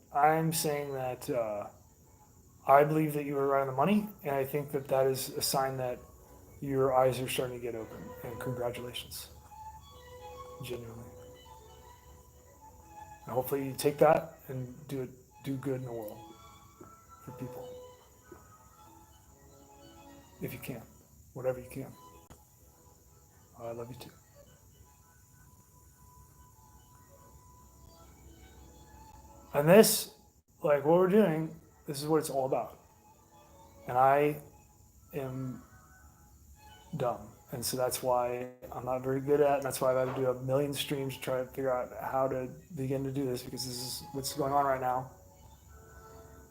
I believe that you were right on the money, and I think that is a sign that your eyes are starting to get open, and congratulations. Genuinely. And hopefully you take that and do good in the world for people. If you can, whatever you can. I love you too. And this, like what we're doing, this is what it's all about. And I am dumb. And so that's why I'm not very good at it. And that's why I've had to do a million streams to try to figure out how to begin to do this, because this is what's going on right now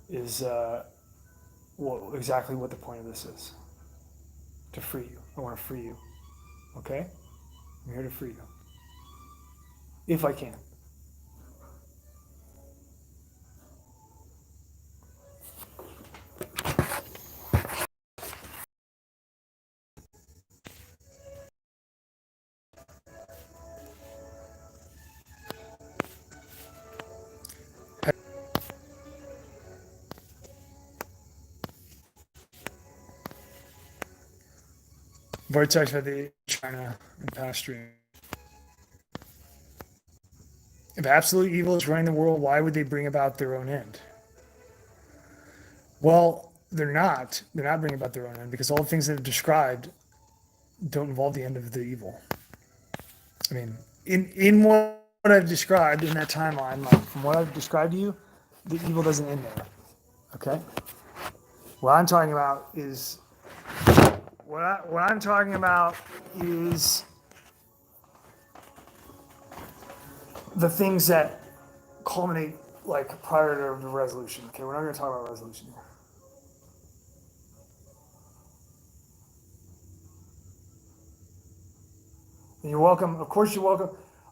is exactly what the point of this is. To free you. I want to free you. Okay? I'm here to free you. If I can. I've already talked about the China and past stream. If absolute evil is running the world, why would they bring about their own end? Well, they're not. They're not bringing about their own end because all the things that I've described don't involve the end of the evil. I mean, in what I've described in that timeline, like from what I've described to you, the evil doesn't end there. Okay? What I'm talking about is what I'm talking about is the things that culminate like prior to the resolution. Okay, we're not going to talk about resolution here. And you're welcome. Of course, you're welcome.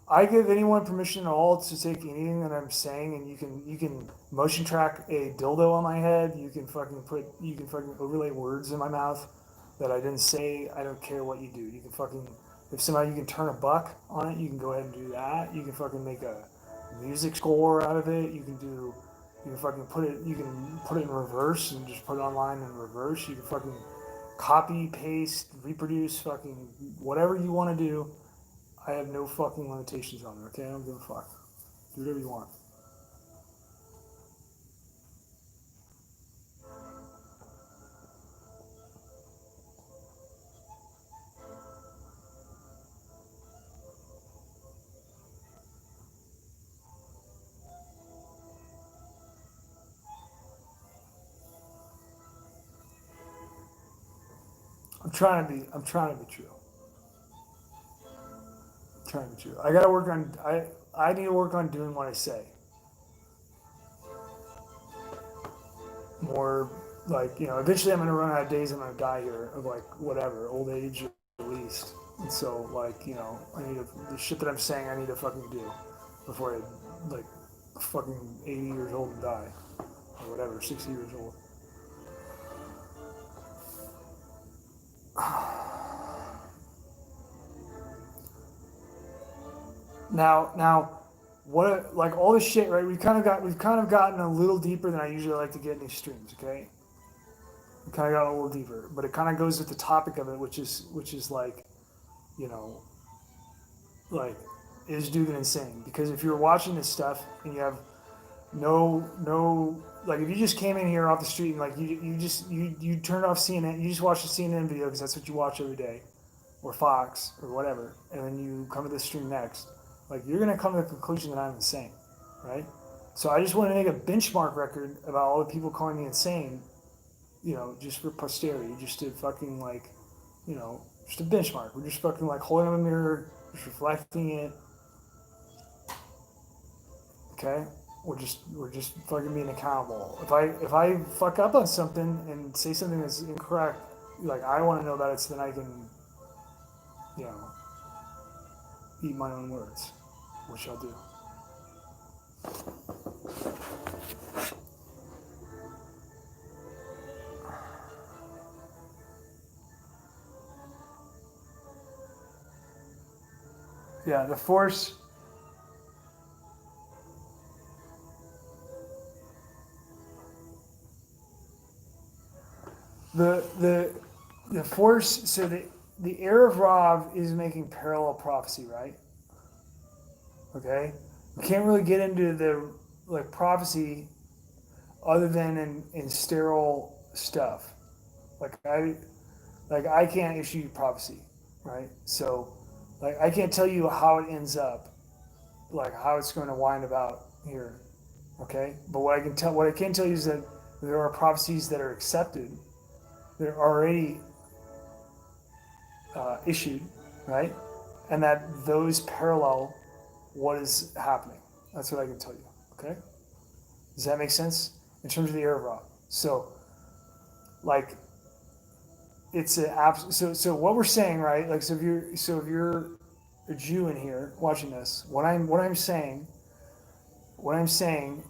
I give anyone permission at all to take anything that I'm saying, and you can motion track a dildo on my head. You can fucking overlay words in my mouth that I didn't say. I don't care what you do. You can fucking if somebody you can turn a buck on it, you can go ahead and do that. You can fucking make a music score out of it. You can fucking put it in reverse and just put it online in reverse. You can fucking copy, paste, reproduce, fucking whatever you want to do. I have no fucking limitations on it, okay? I don't give a fuck. Do whatever you want. I'm trying to be true. I'm trying to be true. I gotta work on I need to work on doing what I say. More like, eventually I'm gonna run out of days. I'm gonna die here of like whatever, old age at least. And so like, I need the shit that I'm saying I need to fucking do before I like fucking 80 years old and die. Or whatever, 60 years old. Now, what like all this shit, right? We've kind of gotten a little deeper than I usually like to get in these streams. Okay, we kind of got a little deeper, but it kind of goes with the topic of it, which is like, like, is Dugan insane? Because if you're watching this stuff and you have no like, if you just came in here off the street and like you turned off CNN, you just watched the CNN video because that's what you watch every day, or Fox or whatever, and then you come to this stream next. Like, you're going to come to the conclusion that I'm insane, right? So I just want to make a benchmark record about all the people calling me insane, just for posterity, just to fucking like, just a benchmark. We're just fucking like holding up a mirror, just reflecting it. Okay? We're just fucking being accountable. If I fuck up on something and say something that's incorrect, like, I want to know about it so then I can, eat my own words, which I'll do. Yeah, the force. The force. So the heir of Rav is making parallel prophecy, right? Okay, we can't really get into the like prophecy other than in sterile stuff. Like I can't issue prophecy, right? So like I can't tell you how it ends up, like how it's going to wind about here. Okay, but what I can tell you is that there are prophecies that are accepted, they're already issued, right? And that those parallel what is happening. That's what I can tell you. Okay, does that make sense in terms of the heir of Ra? So, like, it's so what we're saying, right? Like, so if you're a Jew in here watching this, what I'm saying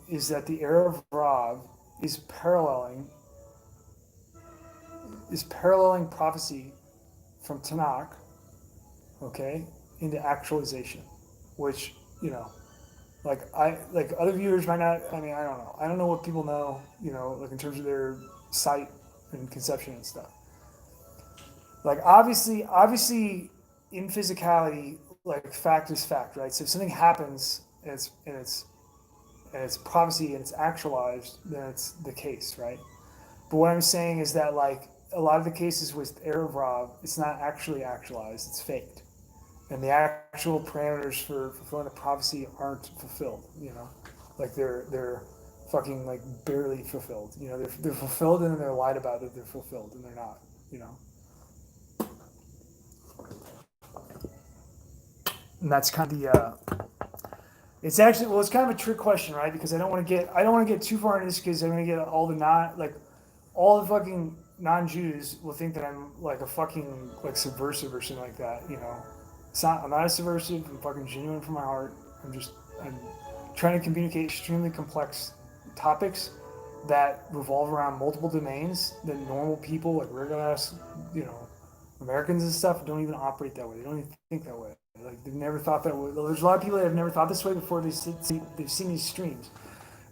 is that the heir of Rav is paralleling prophecy from Tanakh, okay, into actualization, which, like other viewers might not. I mean, I don't know. I don't know what people know, like in terms of their sight and conception and stuff. Like, obviously, in physicality, like, fact is fact, right? So if something happens and it's prophecy and it's actualized, then it's the case, right? But what I'm saying is that, like, a lot of the cases with Erev Rav, it's not actually actualized, it's faked. And the actual parameters for fulfilling the prophecy aren't fulfilled, Like, they're fucking, like, barely fulfilled. They're fulfilled and then they're lied about that they're fulfilled and they're not, And that's kind of the. It's actually it's kind of a trick question, right? Because I don't want to get too far into this because I'm gonna get all the fucking non-Jews will think that I'm like a fucking like subversive or something like that. You know, it's not. I'm not a subversive. I'm fucking genuine from my heart. I'm trying to communicate extremely complex topics that revolve around multiple domains that normal people, like regular ass, you know, Americans and stuff, don't even operate that way. They don't even think that way. Like they've never thought that way. There's a lot of people that have never thought this way before they've seen these streams.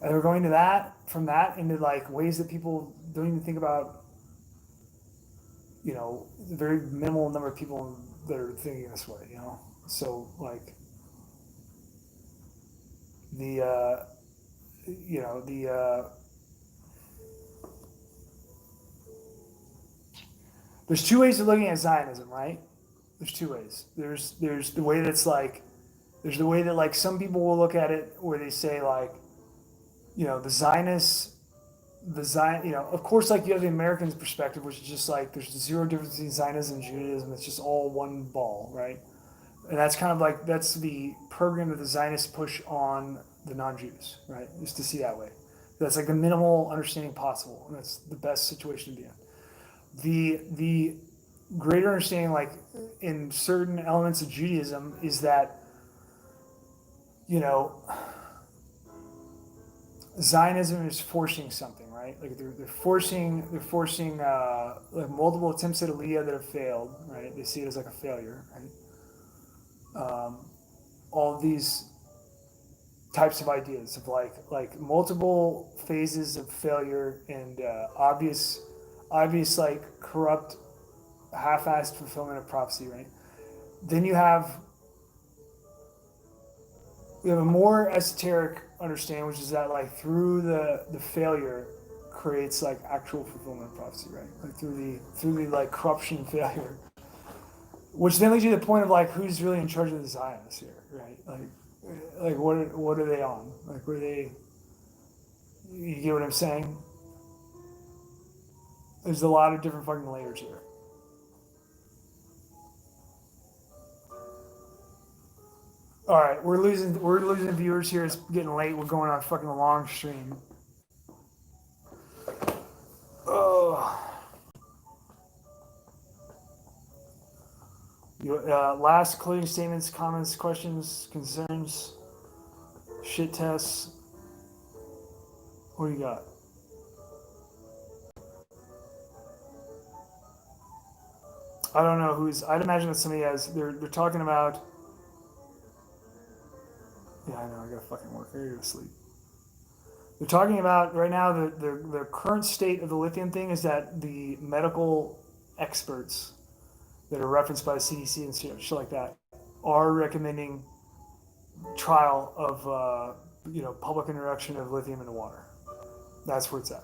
And they're going to that from that into like ways that people don't even think about. You know, the very minimal number of people that are thinking this way. You know, so like the you know the there's two ways of looking at Zionism, right? There's two ways. There's the way that's like there's the way that like some people will look at it where they say like, you know, you know, of course, like you have the American's perspective, which is just like there's zero difference between Zionism and Judaism. It's just all one ball, right? And that's kind of like that's the program that the Zionists push on the non-Jews, right? Just to see that way. That's like the minimal understanding possible, and that's the best situation to be in. The greater understanding, like in certain elements of Judaism, is that, you know, Zionism is forcing something, right? Like they're forcing like multiple attempts at Aliyah that have failed, right? They see it as like a failure, right? All of these types of ideas of like multiple phases of failure and obvious like corrupt, half-assed fulfillment of prophecy, right? Then you have a more esoteric understanding, which is that like through the failure creates like actual fulfillment of prophecy, right? Like through the like corruption failure, which then leads you to the point of like who's really in charge of the Zionists here, right? Like what are they on? Like what are they? You get what I'm saying? There's a lot of different fucking layers here. All right, we're losing viewers here. It's getting late. We're going on a fucking long stream. Oh. Last closing statements, comments, questions, concerns, shit tests. What do you got? I don't know who's. I'd imagine that somebody has. They're talking about. Yeah, I know. I gotta fucking work. I gotta go to sleep. They're talking about right now. The current state of the lithium thing is that the medical experts that are referenced by the CDC and shit like that are recommending trial of public introduction of lithium into water. That's where it's at.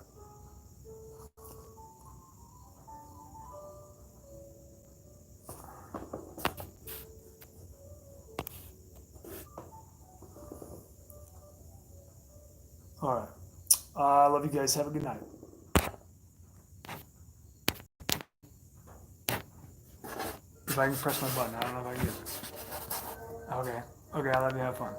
All right. I love you guys. Have a good night. If I can press my button, I don't know if I can get it. Okay. Okay, I love you. Have fun.